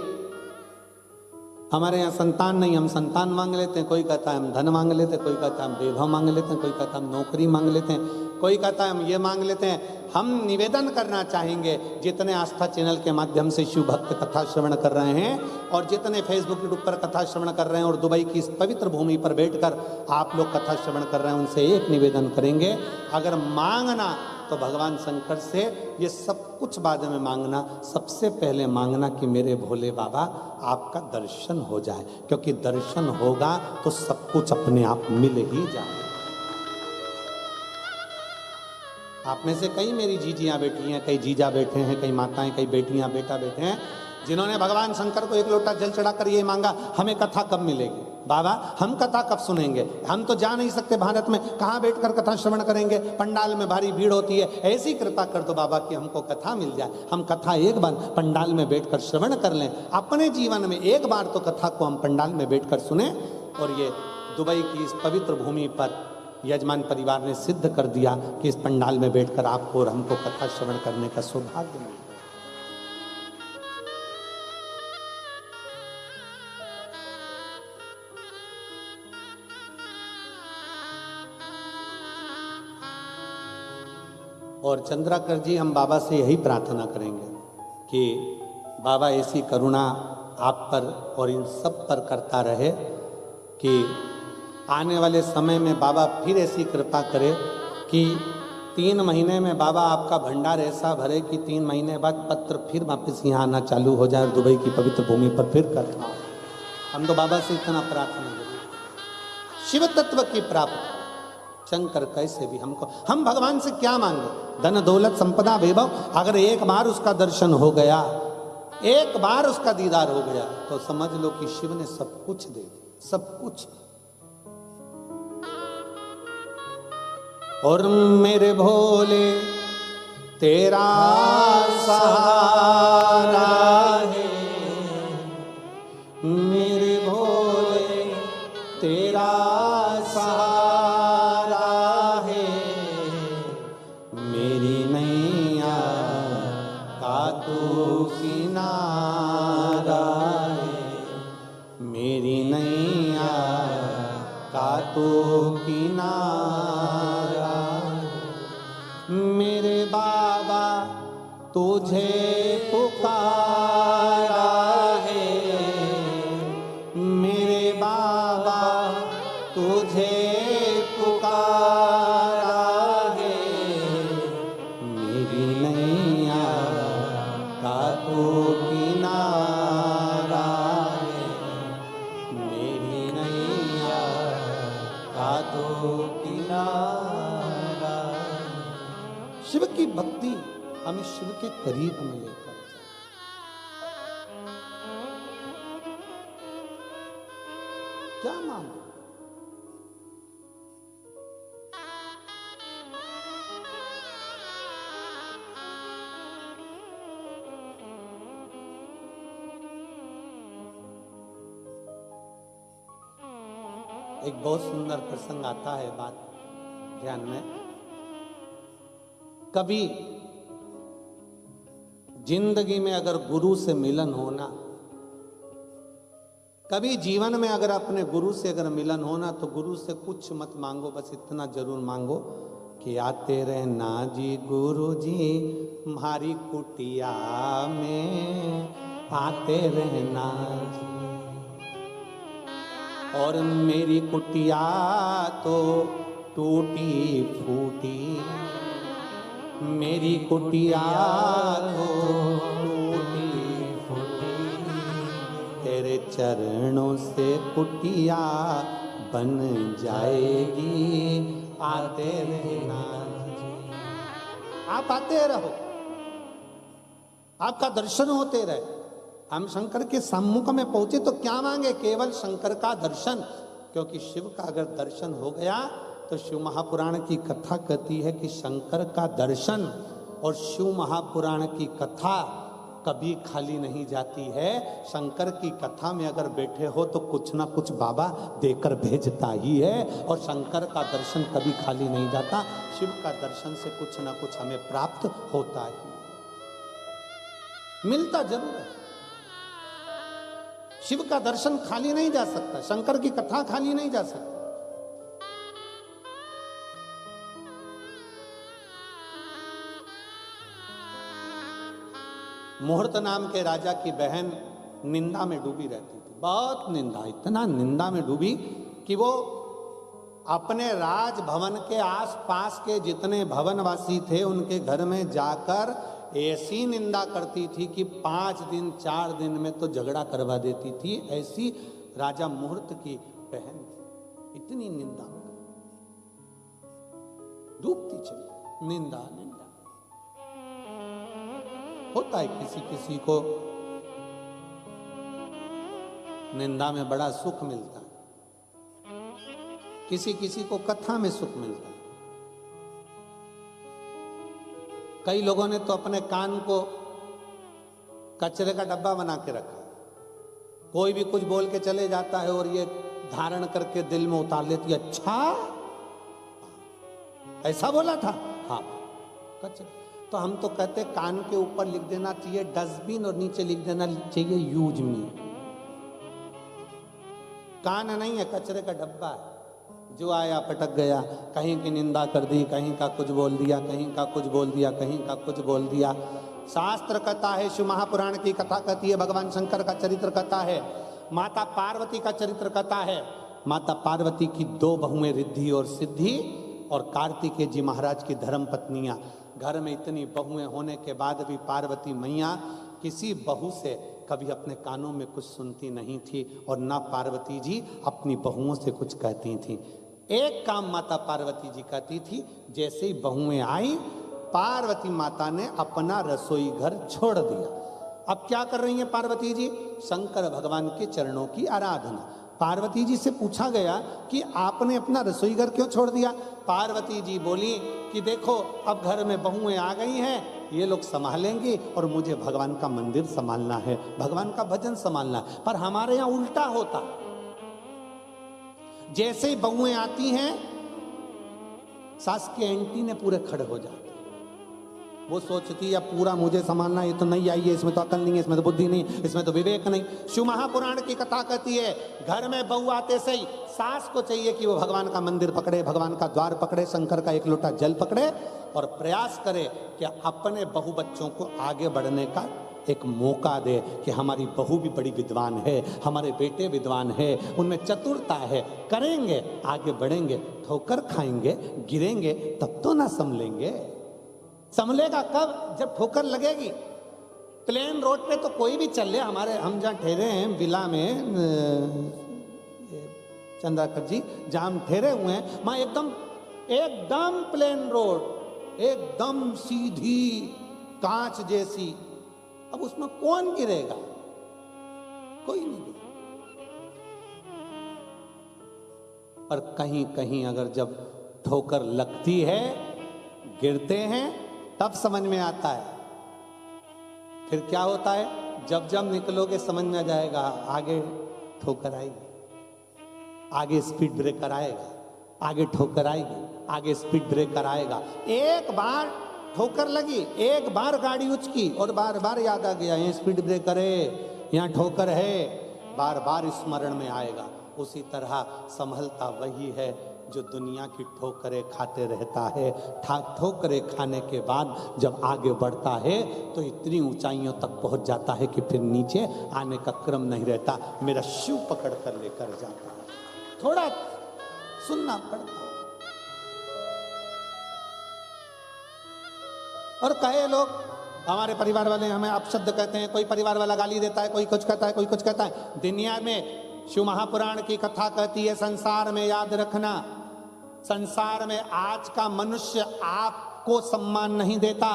हमारे यहाँ संतान नहीं, हम संतान मांग लेते हैं। कोई कहता है हम धन मांग लेते हैं, कोई कहता है हम वैभव मांग लेते हैं, कोई कहता है हम नौकरी मांग लेते हैं, कोई कहता है हम ये मांग लेते हैं। हम निवेदन करना चाहेंगे जितने आस्था चैनल के माध्यम से शिव भक्त कथा श्रवण कर रहे हैं और जितने फेसबुक यूट्यूब पर कथा श्रवण कर रहे हैं और दुबई की इस पवित्र भूमि पर बैठकर आप लोग कथा श्रवण कर रहे हैं, उनसे एक निवेदन करेंगे, अगर मांगना तो भगवान शंकर से ये सब कुछ बाद में मांगना, सबसे पहले मांगना कि मेरे भोले बाबा आपका दर्शन हो जाए, क्योंकि दर्शन होगा तो सब कुछ अपने आप मिल ही जाए। आप में से कई मेरी जीजियां बैठी हैं, कई जीजा बैठे हैं, कई माताएं, कई बेटियां बेटा बैठे हैं, जिन्होंने भगवान शंकर को 1 लोटा जल चढ़ाकर ये मांगा हमें कथा कब मिलेगी बाबा, हम कथा कब सुनेंगे, हम तो जा नहीं सकते भारत में, कहाँ बैठकर कथा श्रवण करेंगे, पंडाल में भारी भीड़ होती है, ऐसी कृपा कर दो बाबा कि हमको कथा मिल जाए, हम कथा एक बार पंडाल में बैठकर श्रवण कर लें, अपने जीवन में एक बार तो कथा को हम पंडाल में बैठकर सुने। और ये दुबई की इस पवित्र भूमि पर यजमान परिवार ने सिद्ध कर दिया कि इस पंडाल में बैठकर आपको और हमको कथा श्रवण करने का सौभाग्य मिला। और चंद्राकर जी, हम बाबा से यही प्रार्थना करेंगे कि बाबा ऐसी करुणा आप पर और इन सब पर करता रहे कि आने वाले समय में बाबा फिर ऐसी कृपा करे कि 3 महीने में बाबा आपका भंडार ऐसा भरे कि 3 महीने बाद पत्र फिर वापस यहाँ आना चालू हो जाए, दुबई की पवित्र भूमि पर फिर करना हो। हम तो बाबा से इतना प्रार्थना करें शिव तत्व की प्राप्ति। शंकर कैसे भी हमको, हम भगवान से क्या मांगे, धन दौलत संपदा वैभव, अगर एक बार उसका दर्शन हो गया, एक बार उसका दीदार हो गया, तो समझ लो कि शिव ने सब कुछ दे दिया, सब कुछ। और मेरे भोले तेरा सहारा है, मेरे भोले तेरा सहारा है, मेरी नैया का तू किनारा है, मेरी नैया का तू किनारा, मेरे बाबा तुझे पुकारा है, मेरे बाबा तुझे पुकारा है, मेरी नैया का तू किनारा है, मेरी नैया का तू किनारा। शिव की भक्ति हमें शिव के करीब में लेकर जाए। क्या मांगे, एक बहुत सुंदर प्रसंग आता है बात ध्यान में। कभी जिंदगी में अगर गुरु से मिलन होना, कभी जीवन में अगर अपने गुरु से अगर मिलन होना, तो गुरु से कुछ मत मांगो, बस इतना जरूर मांगो कि आते रहना जी गुरु जी हमारी कुटिया में, आते रहना जी। और मेरी कुटिया तो टूटी फूटी, मेरी कुटिया तो टूटी फूटी, तेरे चरणों से कुटिया बन जाएगी, आते रहना जी। आप आते रहो, आपका दर्शन होते रहे। हम शंकर के सम्मुख में पहुंचे तो क्या मांगे? केवल शंकर का दर्शन, क्योंकि शिव का अगर दर्शन हो गया तो शिव महापुराण की कथा कहती है कि शंकर का दर्शन और शिव महापुराण की कथा कभी खाली नहीं जाती है। शंकर की कथा में अगर बैठे हो तो कुछ ना कुछ बाबा देकर भेजता ही है, और शंकर का दर्शन कभी खाली नहीं जाता। शिव का दर्शन से कुछ ना कुछ हमें प्राप्त होता ही, मिलता जरूर है। शिव का दर्शन खाली नहीं जा सकता, शंकर की कथा खाली नहीं जा सकती। मुहूर्त नाम के राजा की बहन निंदा में डूबी रहती थी, बहुत निंदा, इतना निंदा में डूबी कि वो अपने राजभवन के आसपास के जितने भवनवासी थे उनके घर में जाकर ऐसी निंदा करती थी कि 5 दिन 4 दिन में तो झगड़ा करवा देती थी। ऐसी राजा मुहूर्त की बहन थी, इतनी निंदा में डूबती चली। निंदा निंदा होता है, किसी किसी को निंदा में बड़ा सुख मिलता है, किसी किसी को कथा में सुख मिलता है। कई लोगों ने तो अपने कान को कचरे का डब्बा बना के रखा, कोई भी कुछ बोल के चले जाता है और ये धारण करके दिल में उतार लेती है, अच्छा ऐसा बोला था, हाँ कचरे। तो हम तो कहते कान के ऊपर लिख देना चाहिए डस्टबिन और नीचे लिख देना चाहिए यूज मी। कान नहीं है, कचरे का डब्बा है, जो आया पटक गया, कहीं की निंदा कर दी, कहीं का कुछ बोल दिया, कहीं का कुछ बोल दिया, कहीं का कुछ बोल दिया। शास्त्र कथा है, शिव महापुराण की कथा कहती है, भगवान शंकर का चरित्र कथा है, माता पार्वती का चरित्र कथा है। माता पार्वती की 2 बहुएं रिद्धि और सिद्धि, और कार्तिकेय जी महाराज की धर्म पत्नियां। घर में इतनी बहुएं होने के बाद भी पार्वती मैया किसी बहू से कभी अपने कानों में कुछ सुनती नहीं थी, और ना पार्वती जी अपनी बहुओं से कुछ कहती थी। एक काम माता पार्वती जी कहती थी, जैसे ही बहुएं आई पार्वती माता ने अपना रसोई घर छोड़ दिया। अब क्या कर रही हैं पार्वती जी? शंकर भगवान के चरणों की आराधना। पार्वती जी से पूछा गया कि आपने अपना रसोई घर क्यों छोड़ दिया? पार्वती जी बोली कि देखो अब घर में बहुएं आ गई हैं, ये लोग संभालेंगी और मुझे भगवान का मंदिर संभालना है, भगवान का भजन संभालना है। पर हमारे यहाँ उल्टा होता, जैसे ही बहुएं आती हैं सास के एंटी ने पूरे खड़े हो जाते। वो सोचती है पूरा मुझे संभालना, ये तो नहीं आई है, इसमें तो अकल नहीं है, इसमें तो बुद्धि नहीं, इसमें तो विवेक नहीं। शिव महापुराण की कथा कहती है घर में बहू आते से ही सास को चाहिए कि वो भगवान का मंदिर पकड़े, भगवान का द्वार पकड़े, शंकर का एक लोटा जल पकड़े और प्रयास करे कि अपने बहू बच्चों को आगे बढ़ने का एक मौका दे कि हमारी बहू भी बड़ी विद्वान है, हमारे बेटे विद्वान है, उनमें चतुरता है, करेंगे आगे बढ़ेंगे, ठोकर खाएंगे गिरेंगे तब तो ना संभलेंगे। संभलेगा कब? जब ठोकर लगेगी। प्लेन रोड पे तो कोई भी चल ले, हमारे हम जहाँ ठहरे हैं विला में चंद्राकर जी जहाँ हम ठहरे हुए हैं, वहाँ एकदम प्लेन रोड, एकदम सीधी कांच जैसी। अब उसमें कौन गिरेगा? कोई नहीं गिरेगा। पर कहीं कहीं अगर जब ठोकर लगती है, गिरते हैं, तब समझ में आता है। फिर क्या होता है? जब जब निकलोगे समझ में आ जाएगा, आगे ठोकर आएगी। आगे स्पीड ब्रेकर आएगा, आगे ठोकर आएगी, आगे स्पीड ब्रेकर आएगा। एक बार ठोकर लगी, एक बार गाड़ी उचकी और बार बार याद आ गया यहाँ स्पीड ब्रेकर है, यहाँ ठोकर है, बार बार स्मरण में आएगा। उसी तरह संभलता वही है जो दुनिया की ठोकरें खाते रहता है। ठोकरें खाने के बाद जब आगे बढ़ता है तो इतनी ऊंचाइयों तक पहुंच जाता है कि फिर नीचे आने का क्रम नहीं रहता। मेरा शिव पकड़ कर लेकर जाता है। थोड़ा सुनना पड़ता है। और कहे लोग, हमारे परिवार वाले हमें अपशब्द कहते हैं, कोई परिवार वाला गाली देता है, कोई कुछ कहता है, कोई कुछ कहता है। दुनिया में शिव महापुराण की कथा कहती है, संसार में याद रखना, संसार में आज का मनुष्य आपको सम्मान नहीं देता,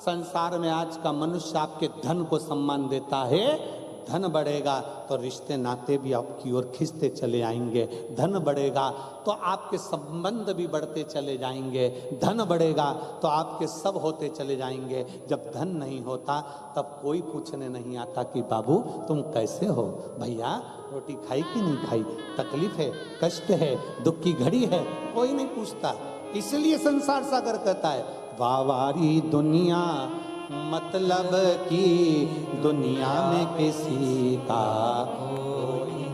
संसार में आज का मनुष्य आपके धन को सम्मान देता है। धन बढ़ेगा तो रिश्ते नाते भी आपकी ओर खिंचते चले आएंगे, धन बढ़ेगा तो आपके संबंध भी बढ़ते चले जाएंगे, धन बढ़ेगा तो आपके सब होते चले जाएंगे। जब धन नहीं होता तब कोई पूछने नहीं आता कि बाबू तुम कैसे हो, भैया रोटी खाई कि नहीं खाई, तकलीफ है, कष्ट है, दुख की घड़ी है, कोई नहीं पूछता। इसलिए संसार सागर कहता है, वावारी दुनिया मतलब की दुनिया में किसी का कोई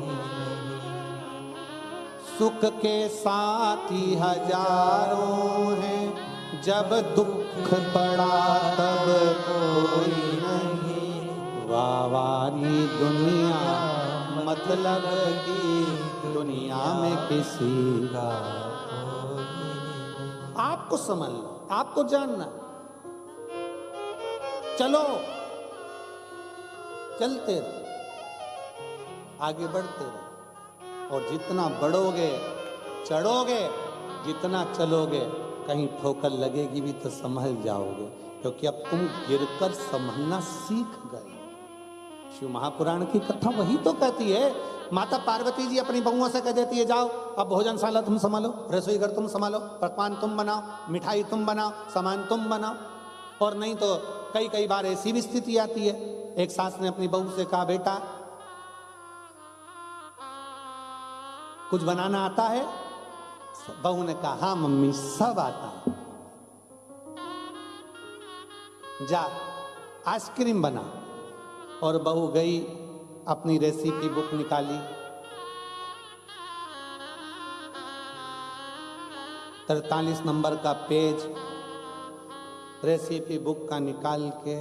सुख के साथी हजारों हैं, जब दुख पड़ा तब कोई नहीं। वावारी दुनिया मतलब की दुनिया में किसी का कोई। आपको समझ लो, आपको जानना, चलो चलते रहो, आगे बढ़ते रहो। और जितना बढ़ोगे चढ़ोगे, जितना चलोगे, कहीं ठोकर लगेगी भी तो संभल जाओगे, क्योंकि अब तुम गिरकर संभलना सीख गए। शिव महापुराण की कथा वही तो कहती है। माता पार्वती जी अपनी बहुओं से कह देती है, जाओ अब भोजनशाला तुम संभालो, रसोई घर तुम संभालो, पकवान तुम बनाओ, मिठाई तुम बनाओ, सामान तुम बनाओ। और नहीं तो कई कई बार ऐसी भी स्थिति आती है, एक सास ने अपनी बहू से कहा, बेटा कुछ बनाना आता है? बहू ने कहा, हाँ मम्मी सब आता है। जा आइसक्रीम बना। और बहू गई, अपनी रेसिपी बुक निकाली, 43 नंबर का पेज रेसिपी बुक का निकाल के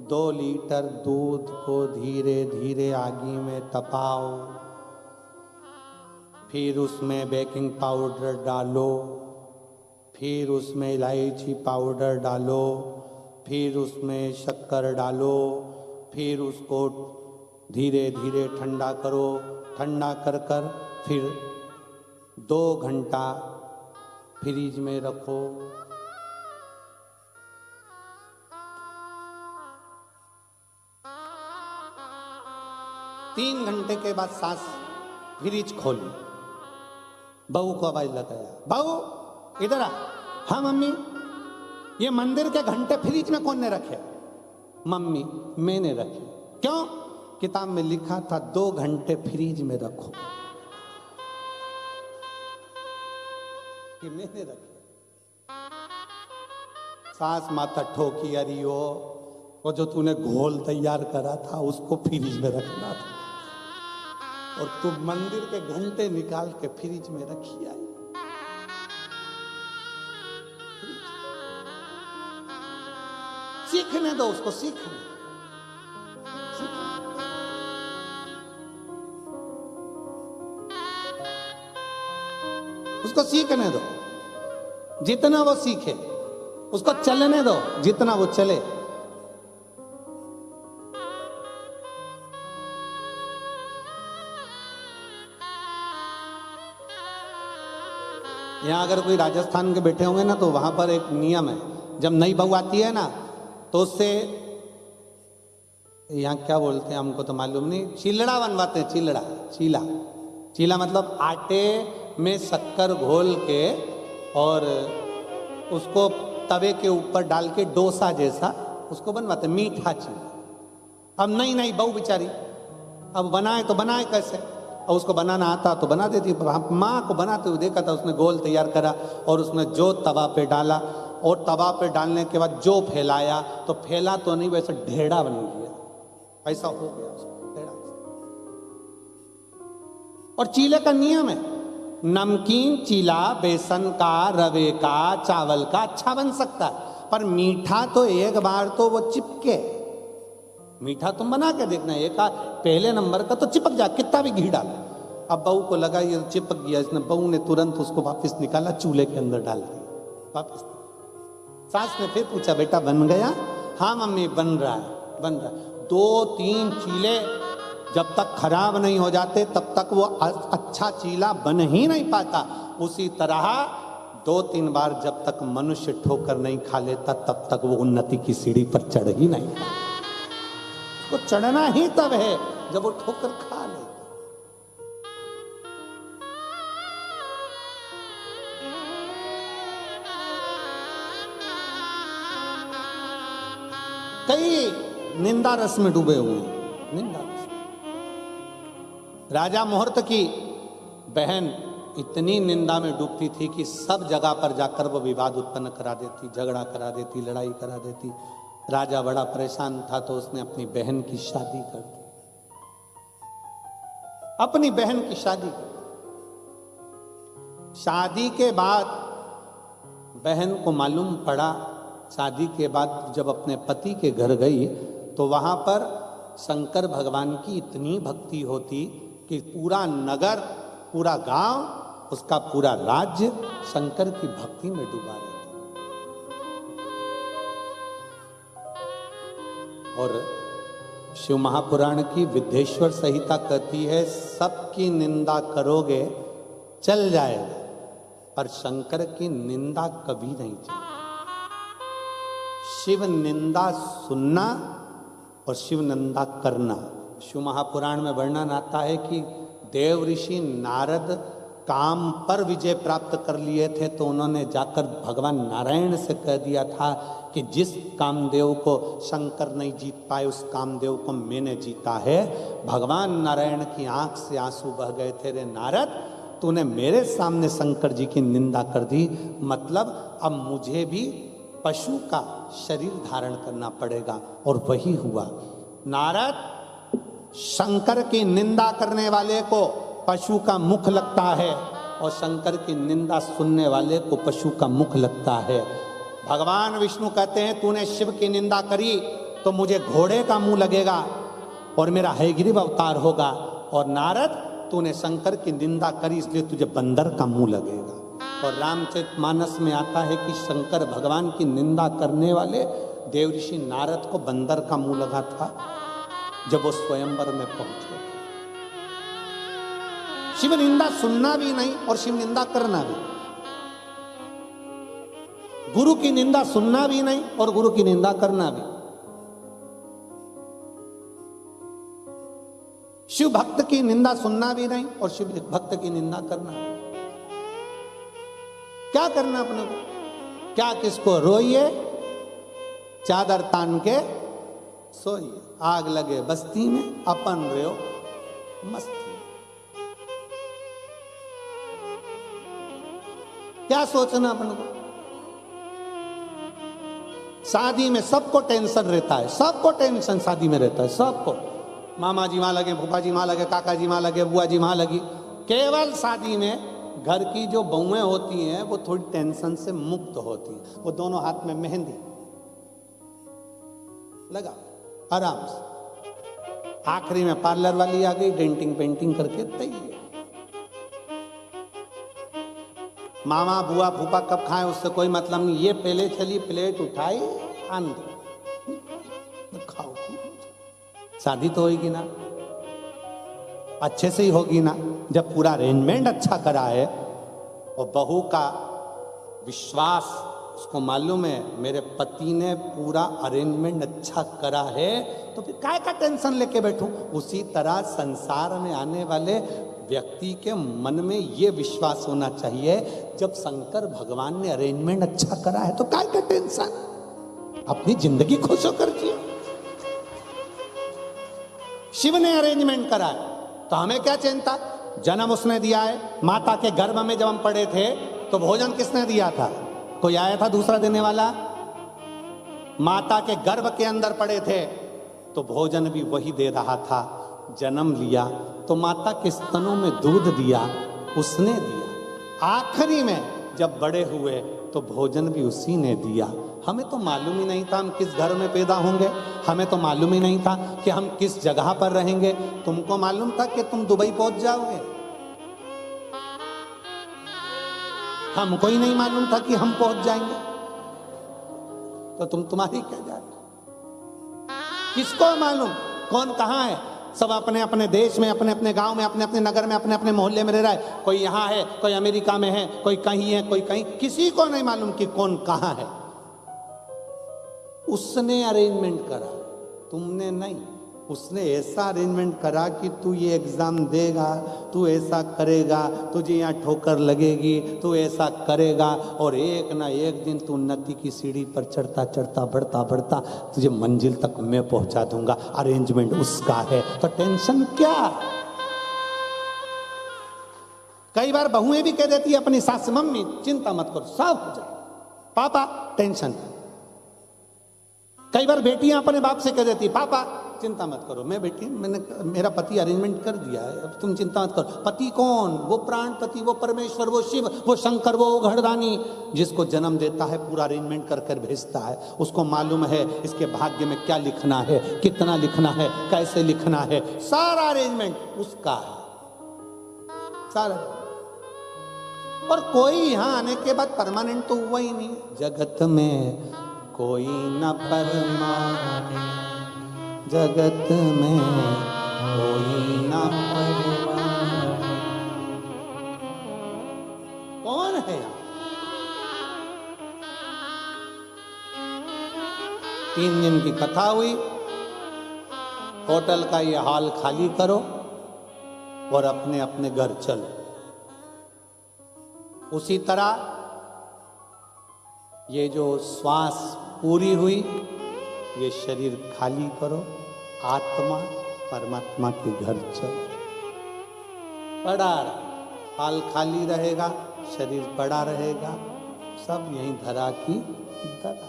2 लीटर दूध को धीरे धीरे आगी में तपाओ, फिर उसमें बेकिंग पाउडर डालो, फिर उसमें इलायची पाउडर डालो, फिर उसमें शक्कर डालो, फिर उसको धीरे धीरे ठंडा करो। ठंडा कर कर फिर 2 घंटा फ्रिज में रखो। तीन घंटे के बाद सास फ्रिज खोली, बहू को आवाज लगाया, बहू इधर आ। हाँ मम्मी। ये मंदिर के घंटे फ्रिज में कौन ने रखे? मम्मी मैंने रखे। क्यों? किताब में लिखा था 2 घंटे फ्रिज में रखो, कि मैंने रखे। सास माता ठोकी, अरे वो जो तूने घोल तैयार करा था उसको फ्रिज में रखना था, और तू मंदिर के घंटे निकाल के फ्रिज में रखी आई। सीखने दो उसको, सीखने उसको सीखने दो, जितना वो सीखे। उसको चलने दो, जितना वो चले। यहाँ अगर कोई राजस्थान के बैठे होंगे ना, तो वहां पर एक नियम है, जब नई बहू आती है ना तो उससे, यहाँ क्या बोलते हैं हमको तो मालूम नहीं, चिलड़ा बनवाते हैं। चिलड़ा, चीला, चीला मतलब आटे में शक्कर घोल के और उसको तवे के ऊपर डाल के डोसा जैसा उसको बनवाते, मीठा चीला। अब नई नई बहू बेचारी, अब बनाए तो बनाए कैसे? और उसको बनाना आता तो बना देती। माँ को बनाते हुए देखा था, उसने गोल तैयार करा और उसने जो तवा पे डाला और तवा पे डालने के बाद जो फैलाया तो फैला तो नहीं, वैसे ढेड़ा बन गया, ऐसा हो गया उसको ढेड़ा। और चीले का नियम है, नमकीन चीला बेसन का, रवे का, चावल का अच्छा बन सकता है, पर मीठा तो एक बार तो वो चिपके। मीठा तुम बना के देखना, एक पहले नंबर का तो चिपक जा, कितना भी घी डाल। अब बहू को लगा ये चिपक गया, इसने बहू ने तुरंत उसको वापस निकाला, चूल्हे के अंदर डाल दिया वापस। सास ने फिर पूछा, बेटा बन गया? हाँ मम्मी बन रहा है, बन रहा है। 2-3 चीले जब तक खराब नहीं हो जाते तब तक वो अच्छा चीला बन ही नहीं पाता। उसी तरह 2-3 बार जब तक मनुष्य ठोकर नहीं खा लेता तब तक वो उन्नति की सीढ़ी पर चढ़ ही नहीं पाता। वो चढ़ना ही तब है जब वो ठोकर खा ले। कई निंदा रस में डूबे हुए हैं, निंदा रस। राजा मुहूर्त की बहन इतनी निंदा में डूबती थी कि सब जगह पर जाकर वो विवाद उत्पन्न करा देती, झगड़ा करा देती, लड़ाई करा देती। राजा बड़ा परेशान था तो उसने अपनी बहन की शादी कर दी, अपनी बहन की शादी कर दी। शादी के बाद बहन को मालूम पड़ा, शादी के बाद जब अपने पति के घर गई तो वहां पर शंकर भगवान की इतनी भक्ति होती कि पूरा नगर, पूरा गांव, उसका पूरा राज्य शंकर की भक्ति में डूबा रहता। और शिव महापुराण की विद्येश्वर संहिता कहती है, सबकी निंदा करोगे चल जाएगा, पर शंकर की निंदा कभी नहीं चलेगी। शिव निंदा सुनना और शिव निंदा करना। शिव महापुराण में वर्णन आता है कि देव ऋषि नारद काम पर विजय प्राप्त कर लिए थे तो उन्होंने जाकर भगवान नारायण से कह दिया था कि जिस कामदेव को शंकर नहीं जीत पाए उस कामदेव को मैंने जीता है। भगवान नारायण की आंख से आंसू बह गए थे, रे नारद तूने मेरे सामने शंकर जी की निंदा कर दी, मतलब अब मुझे भी पशु का शरीर धारण करना पड़ेगा। और वही हुआ। नारद शंकर की निंदा करने वाले को पशु का मुख लगता है और शंकर की निंदा सुनने वाले को पशु का मुख लगता है। भगवान विष्णु कहते हैं तूने शिव की निंदा करी तो मुझे घोड़े का मुंह लगेगा और मेरा हयग्रीव अवतार होगा, और नारद तूने शंकर की निंदा करी इसलिए तुझे बंदर का मुंह लगेगा। और रामचरितमानस में आता है कि शंकर भगवान की निंदा करने वाले देवऋषि नारद को बंदर का मुंह लगा था जब वो स्वयंवर में पहुंचे। शिव निंदा सुनना भी नहीं और शिव निंदा करना भी, गुरु की निंदा सुनना भी नहीं और गुरु की निंदा करना भी। शिव भक्त की निंदा सुनना भी नहीं और शिव भक्त की निंदा करना भी। क्या करना अपने को? क्या किसको रोइए, चादर तान के सोइए, आग लगे बस्ती में अपन रहो मस्ती। क्या सोचना अपन को? शादी में सबको टेंशन रहता है, सबको टेंशन शादी में रहता है, सबको। मामा जी वहां लगे, फूफा जी वहां लगे, काका जी वहां लगे, बुआ जी वहां लगी। केवल शादी में घर की जो बहुएं होती हैं वो थोड़ी टेंशन से मुक्त होती हैं। वो दोनों हाथ में मेहंदी लगा आराम से, आखिरी में पार्लर वाली आ गई, डेंटिंग पेंटिंग करके तैयार। मामा बुआ फूफा कब खाएं उससे कोई मतलब नहीं, ये पहले चली प्लेट उठाई अंदर खाओ। शादी तो होगी ना, अच्छे से ही होगी ना जब पूरा अरेंजमेंट अच्छा करा है और बहू का विश्वास, उसको मालूम है मेरे पति ने पूरा अरेंजमेंट अच्छा करा है तो फिर काय का टेंशन लेके बैठूं। उसी तरह संसार में आने वाले व्यक्ति के मन में ये विश्वास होना चाहिए जब शंकर भगवान ने अरेंजमेंट अच्छा करा है तो काय का टेंशन, अपनी जिंदगी खुश होकर जियो। शिव ने अरेंजमेंट करा है तो हमें क्या चिंता? जन्म उसने दिया है। माता के गर्भ में जब हम पड़े थे तो भोजन किसने दिया था? कोई आया था दूसरा देने वाला? माता के गर्भ के अंदर पड़े थे तो भोजन भी वही दे रहा था। जन्म लिया तो माता के स्तनों में दूध दिया, उसने दिया। आखिरी में जब बड़े हुए तो भोजन भी उसी ने दिया। हमें तो मालूम ही नहीं था हम किस घर में पैदा होंगे, हमें तो मालूम ही नहीं था कि हम किस जगह पर रहेंगे। तुमको मालूम था कि तुम दुबई पहुंच जाओगे? हमको ही नहीं मालूम था कि हम पहुंच जाएंगे। तो तुम्हारी क्या जान? किसको मालूम कौन कहां है? सब अपने अपने देश में, अपने अपने गांव में, अपने अपने नगर में, अपने अपने मोहल्ले में रह रहा है। कोई यहाँ है, कोई अमेरिका में है, कोई कहीं है, कोई कहीं। किसी को नहीं मालूम कि कौन कहां है। उसने अरेंजमेंट करा, तुमने नहीं। उसने ऐसा अरेंजमेंट करा कि तू ये एग्जाम देगा, तू ऐसा करेगा, तुझे यहाँ ठोकर लगेगी, तू ऐसा करेगा, और एक ना एक दिन तू उन्नति की सीढ़ी पर चढ़ता चढ़ता बढ़ता बढ़ता तुझे मंजिल तक मैं पहुंचा दूंगा। अरेंजमेंट उसका है, तो टेंशन क्या? कई बार बहुएं भी कह देती है अपनी सास, मम्मी चिंता मत करो सब हो जाए, पापा टेंशन। कई बार बेटियां अपने बाप से कह देती, पापा चिंता मत करो, मेरा पति अरेंजमेंट कर दिया है, अब तुम चिंता मत करो। पति कौन? वो प्राणपति, वो परमेश्वर, वो शिव, वो शंकर, वो घरदानी, जिसको जन्म देता है पूरा अरेंजमेंट कर कर भेजता है। उसको मालूम है इसके भाग्य में क्या लिखना है, कितना लिखना है, कैसे लिखना है, सारा अरेंजमेंट उसका है, सारा। और कोई यहाँ आने के बाद परमानेंट तो हुआ ही नहीं। जगत में कोई न परमानेंट, जगत में कोई न परमानेंट। कौन है? 3 दिन की कथा हुई, होटल का ये हॉल खाली करो और अपने अपने घर चलो। उसी तरह ये जो श्वास पूरी हुई, ये शरीर खाली करो, आत्मा परमात्मा के घर चलो। पड़ा हाल खाली रहेगा, शरीर पड़ा रहेगा, सब यहीं धरा की धरा।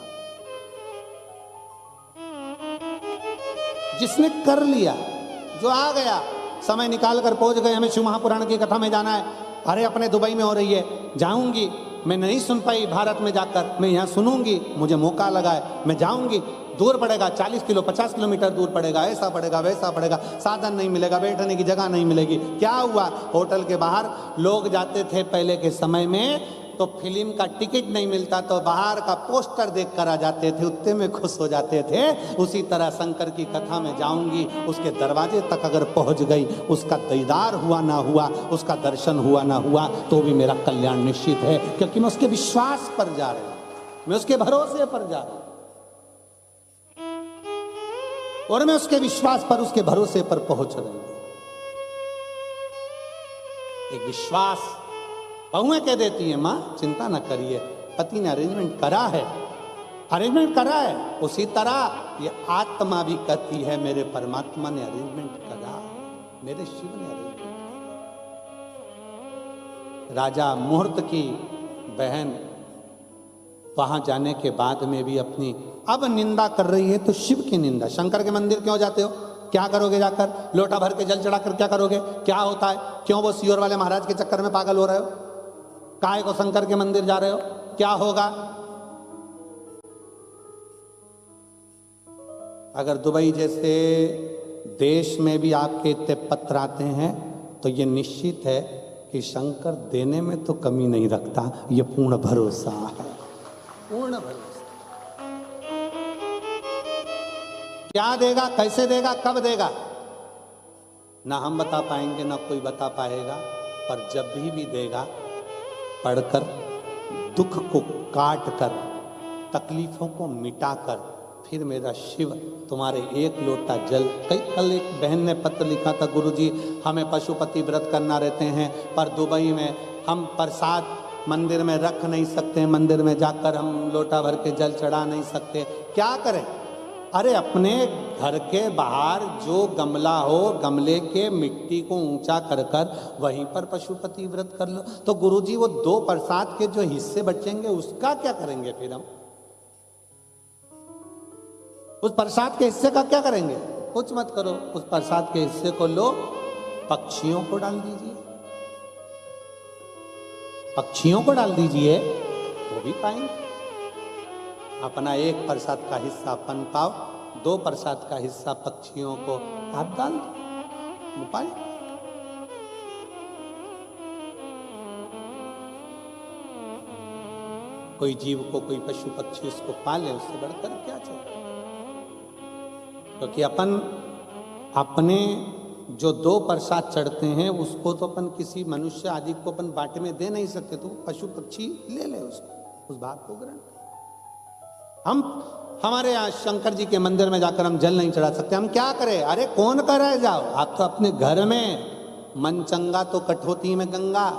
जिसने कर लिया, जो आ गया, समय निकाल कर पहुंच गए, हमें शिव महापुराण की कथा में जाना है। अरे अपने दुबई में हो रही है, जाऊंगी, मैं नहीं सुन पाई भारत में जाकर, मैं यहाँ सुनूंगी, मुझे मौका लगा है, मैं जाऊंगी। दूर पड़ेगा, 40 किलो 50 किलोमीटर दूर पड़ेगा, ऐसा पड़ेगा वैसा पड़ेगा, साधन नहीं मिलेगा, बैठने की जगह नहीं मिलेगी। क्या हुआ? होटल के बाहर लोग जाते थे पहले के समय में, तो फिल्म का टिकट नहीं मिलता तो बाहर का पोस्टर देख कर आ जाते थे, उतने में खुश हो जाते थे। उसी तरह शंकर की कथा में जाऊंगी, उसके दरवाजे तक अगर पहुंच गई, उसका दीदार हुआ ना हुआ, उसका दर्शन हुआ ना हुआ, तो भी मेरा कल्याण निश्चित है, क्योंकि मैं उसके विश्वास पर जा रहा हूं, मैं उसके भरोसे पर जा रहा हूं, और मैं उसके विश्वास पर, उसके भरोसे पर पहुंच रही हूं। एक विश्वास बहुएं कह देती है, मां चिंता ना करिए, पति ने अरेंजमेंट करा है, अरेंजमेंट करा है। उसी तरह ये आत्मा भी कहती है, मेरे परमात्मा ने अरेंजमेंट करा, मेरे शिव ने अरेंजमेंट करा। राजा मुहूर्त की बहन वहां जाने के बाद में भी अपनी अब निंदा कर रही है, तो शिव की निंदा। शंकर के मंदिर क्यों जाते हो? क्या करोगे जाकर? लोटा भर के जल चढ़ाकर क्या करोगे? क्या होता है? क्यों वो सियोर वाले महाराज के चक्कर में पागल हो रहे हो? काहे को शंकर के मंदिर जा रहे हो? क्या होगा? अगर दुबई जैसे देश में भी आपके इतने पत्र आते हैं तो ये निश्चित है कि शंकर देने में तो कमी नहीं रखता, ये पूर्ण भरोसा है, पूर्ण भरोसा। क्या देगा, कैसे देगा, कब देगा, ना हम बता पाएंगे ना कोई बता पाएगा, पर जब भी देगा, पढ़कर, दुख को काट कर, तकलीफों को मिटाकर, फिर मेरा शिव तुम्हारे एक लोटा जल। कल एक बहन ने पत्र लिखा था, गुरुजी हमें पशुपति व्रत करना रहते हैं, पर दुबई में हम प्रसाद मंदिर में रख नहीं सकते, मंदिर में जाकर हम लोटा भर के जल चढ़ा नहीं सकते, क्या करें? अरे अपने घर के बाहर जो गमला हो, गमले के मिट्टी को ऊंचा कर कर वहीं पर पशुपति व्रत कर लो। तो गुरुजी वो 2 प्रसाद के जो हिस्से बचेंगे उसका क्या करेंगे फिर हम? उस प्रसाद के हिस्से का क्या करेंगे? कुछ मत करो, उस प्रसाद के हिस्से को लो, पक्षियों को डाल दीजिए, पक्षियों को डाल दीजिए, वो भी पाएंगे। अपना 1 प्रसाद का हिस्सा अपन पाओ, 2 प्रसाद का हिस्सा पक्षियों को आप डाल दो, पाए। कोई जीव को, कोई पशु पक्षी उसको पाले, उससे बढ़कर क्या चाहिए? क्योंकि अपन अपने जो 2 प्रसाद चढ़ते हैं उसको तो अपन किसी मनुष्य आदि को अपन बांटे में दे नहीं सकते, तो पशु पक्षी ले ले उसको, उस बात को ग्रहण कर। हम हमारे यहाँ शंकर जी के मंदिर में जाकर हम जल नहीं चढ़ा सकते, हम क्या करें? अरे कौन कर रहे जाओ, आप तो अपने घर में, मन चंगा तो कठौती में गंगा।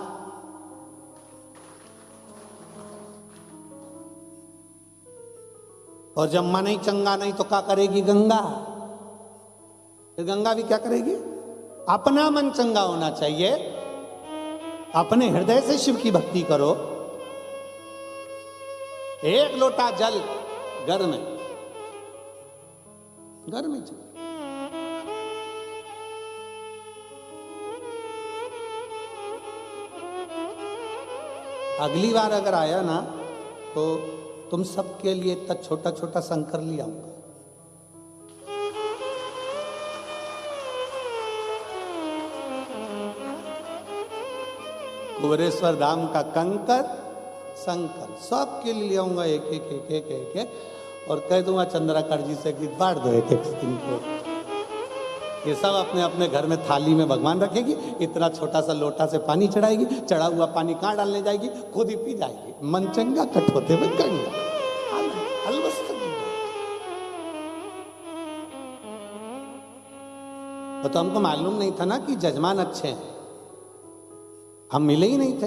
और जब मन नहीं चंगा नहीं तो क्या करेगी गंगा? फिर गंगा भी क्या करेगी? अपना मन चंगा होना चाहिए, अपने हृदय से शिव की भक्ति करो। 1 लोटा जल घर में चल। अगली बार अगर आया ना तो तुम सबके लिए इतना छोटा छोटा शंकर ले आऊंगा। कुबेरेश्वर धाम का कंकर शंकर सबके लिए आऊंगा, एक एक एक एक एक एक, और कह दूंगा चंद्राकर जी से कि बांट दो एक एक इनको। ये सब अपने अपने घर में थाली में भगवान रखेगी, इतना छोटा सा लोटा से पानी चढ़ाएगी, चढ़ा हुआ पानी कहाँ डालने जाएगी? खुद ही पी जाएगी। मन चंगा कठोते में गंगा। तो हमको मालूम नहीं था ना कि जजमान अच्छे हैं, हम मिले ही नहीं थे,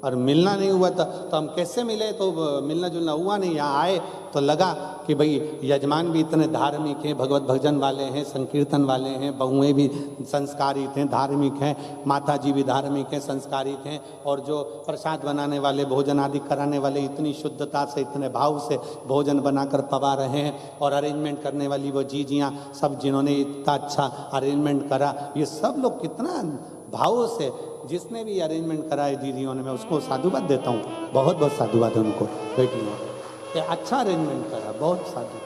और मिलना नहीं हुआ था तो हम कैसे मिले? तो मिलना जुलना हुआ नहीं। यहाँ आए तो लगा कि भाई यजमान भी इतने धार्मिक हैं, भगवत भजन वाले हैं, संकीर्तन वाले हैं, बहुएं भी संस्कारित हैं, धार्मिक हैं, माता जी भी धार्मिक हैं, संस्कारित हैं, और जो प्रसाद बनाने वाले, भोजन आदि कराने वाले इतनी शुद्धता से, इतने भाव से भोजन बनाकर पवा रहे हैं, और अरेंजमेंट करने वाली वो जीजियाँ सब, जिन्होंने इतना अच्छा अरेंजमेंट करा, ये सब लोग कितना भाव से, जिसने भी अरेंजमेंट कराए दीदियों ने, मैं उसको साधुवाद देता हूँ, बहुत बहुत साधुवाद है उनको, बेटियों, ये अच्छा अरेंजमेंट करा, बहुत साधु।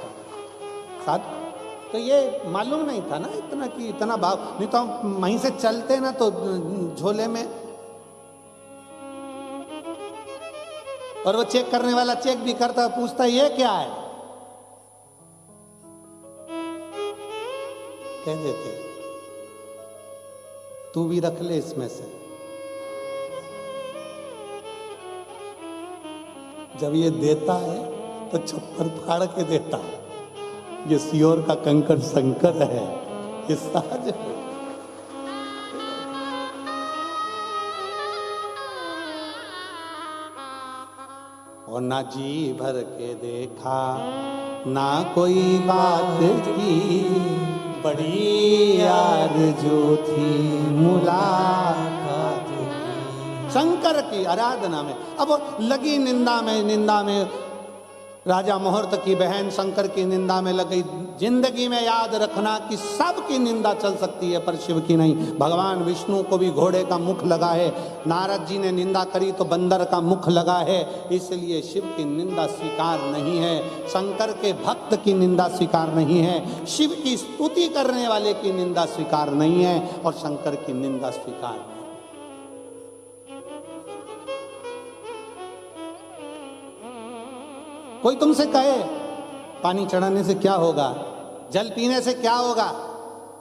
तो ये मालूम नहीं था ना इतना कि इतना भाव, नहीं तो हम वहीं से चलते ना तो झोले में, और वो चेक करने वाला चेक भी करता, पूछता ये क्या है, कह देते तू भी रख ले इसमें से। जब ये देता है तो छप्पर फाड़ के देता है, ये सियोर का कंकर शंकर है, ये साज है। और ना जी भर के देखा, ना कोई बात की, बड़ी आरज़ू थी मुलाकात की। शंकर की आराधना में अब लगी निंदा में राजा मुहूर्त की बहन शंकर की निंदा में लग गई। जिंदगी में याद रखना कि सबकी निंदा चल सकती है पर शिव की नहीं। भगवान विष्णु को भी घोड़े का मुख लगा है, नारद जी ने निंदा करी तो बंदर का मुख लगा है, इसलिए शिव की निंदा स्वीकार नहीं है, शंकर के भक्त की निंदा स्वीकार नहीं है, शिव की स्तुति करने वाले की निंदा स्वीकार नहीं है, और शंकर की निंदा स्वीकार नहीं। कोई तुमसे कहे पानी चढ़ाने से क्या होगा, जल पीने से क्या होगा,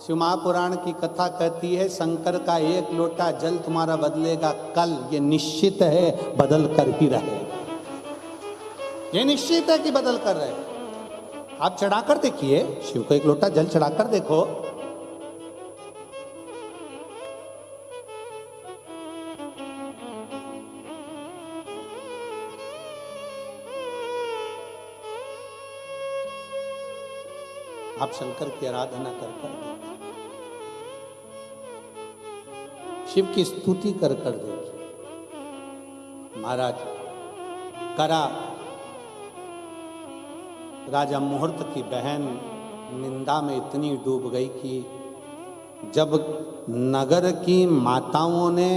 शिव महापुराण की कथा कहती है शंकर का 1 लोटा जल तुम्हारा बदलेगा कल, ये निश्चित है, बदल कर ही रहेगा, ये निश्चित है कि बदल कर रहे। आप चढ़ाकर देखिए, शिव को 1 लोटा जल चढ़ाकर देखो, आप शंकर की आराधना कर कर देखिए, शिव की स्तुति कर कर देखिए। महाराज करा राजा मुहूर्त की बहन निंदा में इतनी डूब गई कि जब नगर की माताओं ने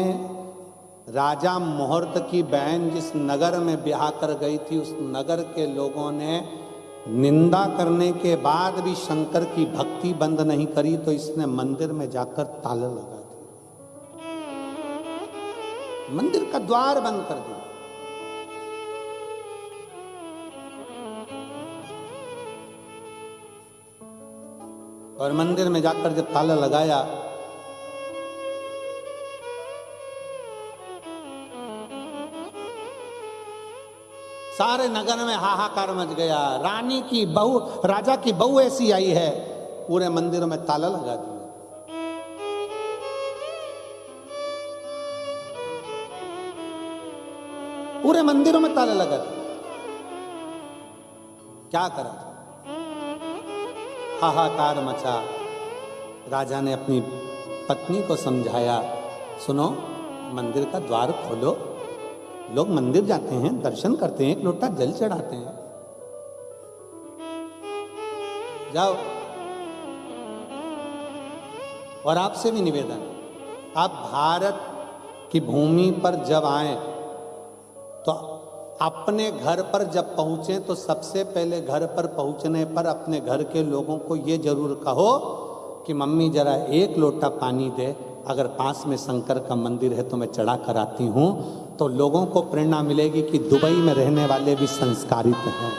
राजा मुहूर्त की बहन जिस नगर में ब्याह कर गई थी, उस नगर के लोगों ने निंदा करने के बाद भी शंकर की भक्ति बंद नहीं करी, तो इसने मंदिर में जाकर ताला लगा दिया, मंदिर का द्वार बंद कर दिया। और मंदिर में जाकर जब ताला लगाया, सारे नगर में हाहाकार मच गया। रानी की बहू, राजा की बहू ऐसी आई है, पूरे मंदिर में ताला लगा दिया। पूरे मंदिरों में ताला लगा दिया। क्या करा, हाहाकार मचा। राजा ने अपनी पत्नी को समझाया, सुनो मंदिर का द्वार खोलो, लोग मंदिर जाते हैं, दर्शन करते हैं, एक लोटा जल चढ़ाते हैं, जाओ। और आपसे भी निवेदन, आप भारत की भूमि पर जब आए तो अपने घर पर जब पहुंचे तो सबसे पहले घर पर पहुंचने पर अपने घर के लोगों को ये जरूर कहो कि मम्मी जरा एक लोटा पानी दे, अगर पास में शंकर का मंदिर है तो मैं चढ़ा कर आती हूं। तो लोगों को प्रेरणा मिलेगी कि दुबई में रहने वाले भी संस्कारित हैं,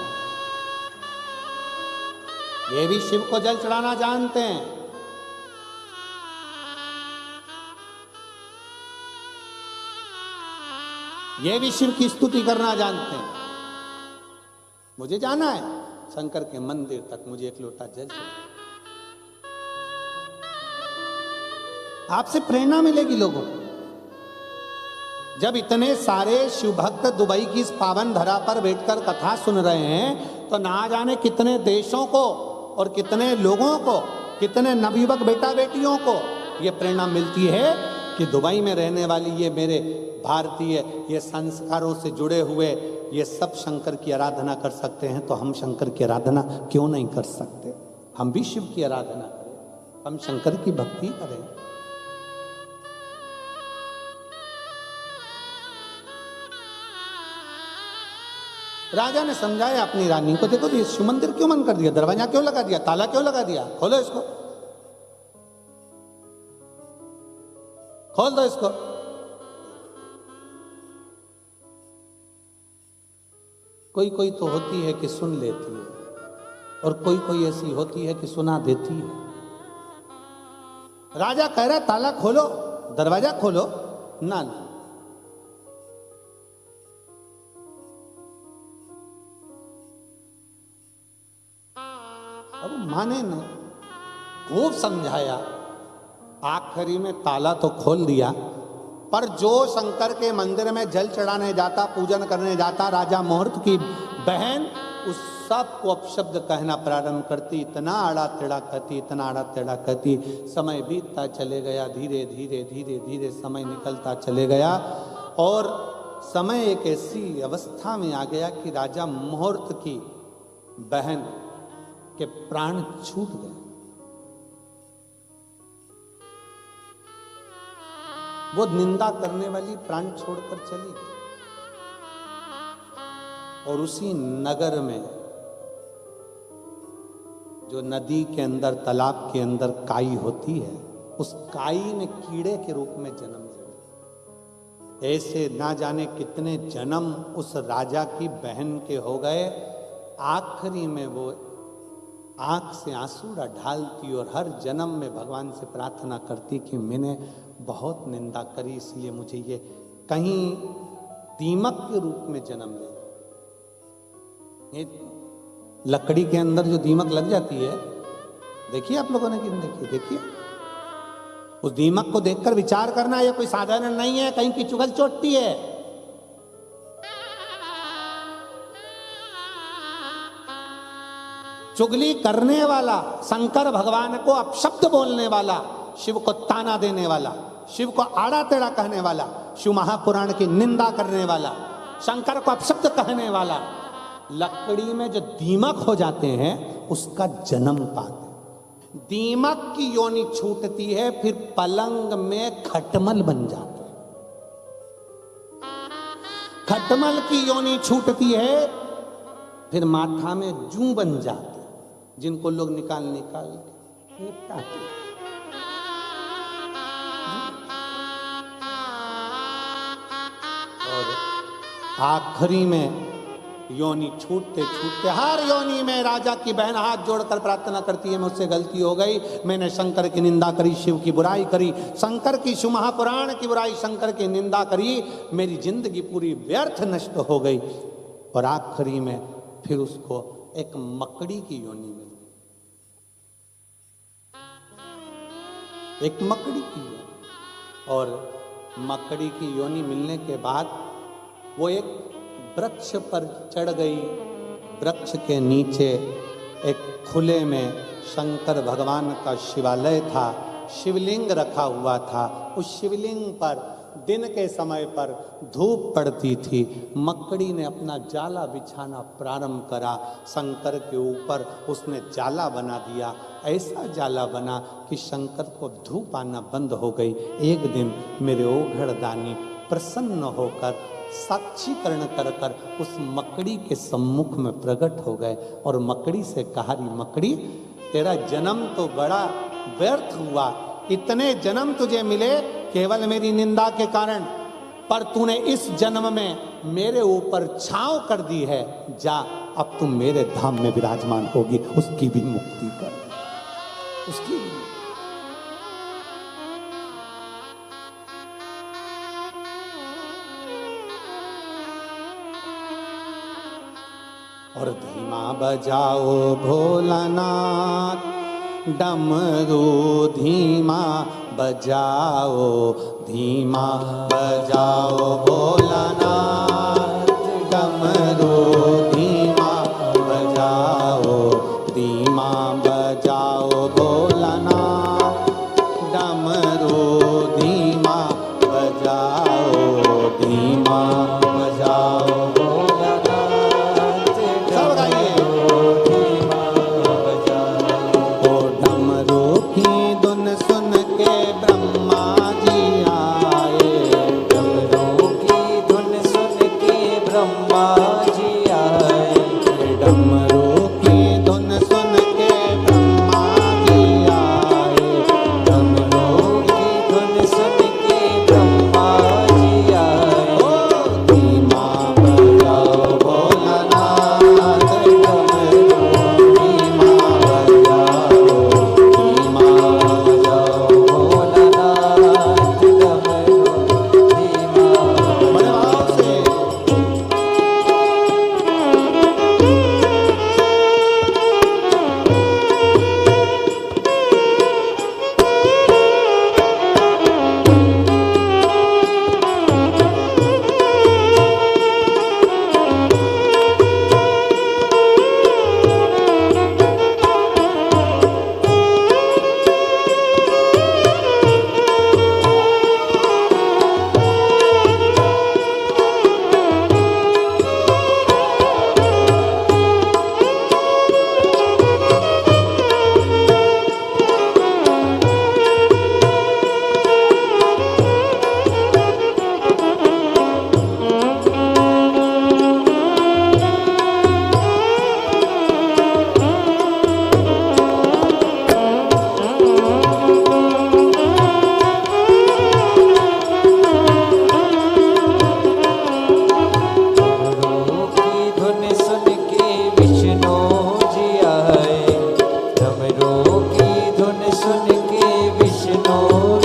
ये भी शिव को जल चढ़ाना जानते हैं। ये भी शिव की स्तुति करना जानते हैं। मुझे जाना है शंकर के मंदिर तक, मुझे एक लोटा जल चाहिए। आपसे प्रेरणा मिलेगी लोगों को। जब इतने सारे शिव भक्त दुबई की इस पावन धरा पर बैठकर कथा सुन रहे हैं, तो ना जाने कितने देशों को और कितने लोगों को, कितने नवयुवक बेटा बेटियों को ये प्रेरणा मिलती है कि दुबई में रहने वाली ये मेरे भारतीय, ये संस्कारों से जुड़े हुए, ये सब शंकर की आराधना कर सकते हैं, तो हम शंकर की आराधना क्यों नहीं कर सकते? हम भी शिव की आराधना करें, हम शंकर की भक्ति करें। राजा ने समझाया अपनी रानी को, देखो ये शिव मंदिर क्यों बंद कर दिया, दरवाजा क्यों लगा दिया, ताला क्यों लगा दिया, खोलो इसको, खोल दो इसको। कोई कोई तो होती है कि सुन लेती है, और कोई कोई ऐसी होती है कि सुना देती है। राजा कह रहा है ताला खोलो, दरवाजा खोलो, ना ना, अब माने नहीं, खूब समझाया, आखिरी में ताला तो खोल दिया, पर जो शंकर के मंदिर में जल चढ़ाने जाता, पूजन करने जाता, राजा मुहूर्त की बहन उस सब को अपशब्द कहना प्रारंभ करती, इतना आड़ा टेढ़ा कहती, इतना आड़ा टेढ़ा कहती। समय बीतता चले गया, धीरे धीरे धीरे धीरे समय निकलता चले गया, और समय एक ऐसी अवस्था में आ गया कि राजा मुहूर्त की बहन के प्राण छूट गए। वो निंदा करने वाली प्राण छोड़कर चली गई, और उसी नगर में जो नदी के अंदर, तालाब के अंदर काई होती है, उस काई ने कीड़े के रूप में जन्म लिया। ऐसे ना जाने कितने जन्म उस राजा की बहन के हो गए। आखिरी में वो आंख से आंसू ढालती और हर जन्म में भगवान से प्रार्थना करती कि मैंने बहुत निंदा करी, इसलिए मुझे ये कहीं दीमक के रूप में जन्म ले। ये लकड़ी के अंदर जो दीमक लग जाती है, देखिए आप लोगों ने कि देखिए, देखिए उस दीमक को देखकर विचार करना, ये कोई साधारण नहीं है, कहीं की चुगल चोटती है। चुगली करने वाला, शंकर भगवान को अपशब्द बोलने वाला, शिव को ताना देने वाला, शिव को आड़ा टेढ़ा कहने वाला, शिव महापुराण की निंदा करने वाला, शंकर को अपशब्द कहने वाला, लकड़ी में जो दीमक हो जाते हैं उसका जन्म पाते। दीमक की योनि छूटती है, फिर पलंग में खटमल बन जाते हैं। खटमल की योनि छूटती है, फिर माथा में जू बन जाते हैं, जिनको लोग निकाल के निपटाते हैं। और आखिरी में योनि छूटते छूटते, हर योनि में राजा की बहन हाथ जोड़कर प्रार्थना करती है, मुझसे गलती हो गई, मैंने शंकर की निंदा करी, शिव की बुराई करी, शंकर की, शिव महापुराण की बुराई, शंकर की निंदा करी, मेरी जिंदगी पूरी व्यर्थ नष्ट हो गई। और आखिरी में फिर उसको एक मकड़ी की योनि मिली, एक मकड़ी की योनि। और मकड़ी की योनि मिलने के बाद वो एक वृक्ष पर चढ़ गई। वृक्ष के नीचे एक खुले में शंकर भगवान का शिवालय था, शिवलिंग रखा हुआ था। उस शिवलिंग पर दिन के समय पर धूप पड़ती थी। मकड़ी ने अपना जाला बिछाना प्रारंभ करा, शंकर के ऊपर उसने जाला बना दिया। ऐसा जाला बना कि शंकर को धूप आना बंद हो गई। एक दिन मेरे ओघड़दानी प्रसन्न होकर साक्षीकरण कर कर उस मकड़ी के सम्मुख में प्रकट हो गए और मकड़ी से कहा, मकड़ी तेरा जन्म तो बड़ा व्यर्थ हुआ, इतने जन्म तुझे मिले केवल मेरी निंदा के कारण, पर तूने इस जन्म में मेरे ऊपर छांव कर दी है। जा, अब तुम मेरे धाम में विराजमान होगी, उसकी भी मुक्ति कर, उसकी भी। और धीमा बजाओ भोलानाथ, डमरू धीमा बजाओ, धीमा बजाओ भोलानाथ, डमरू धीमा बजाओ, धीमा बजाओ भोलानाथ, डमरू धीमा बजाओ, धीमा बजाओ। सुन के विष्णु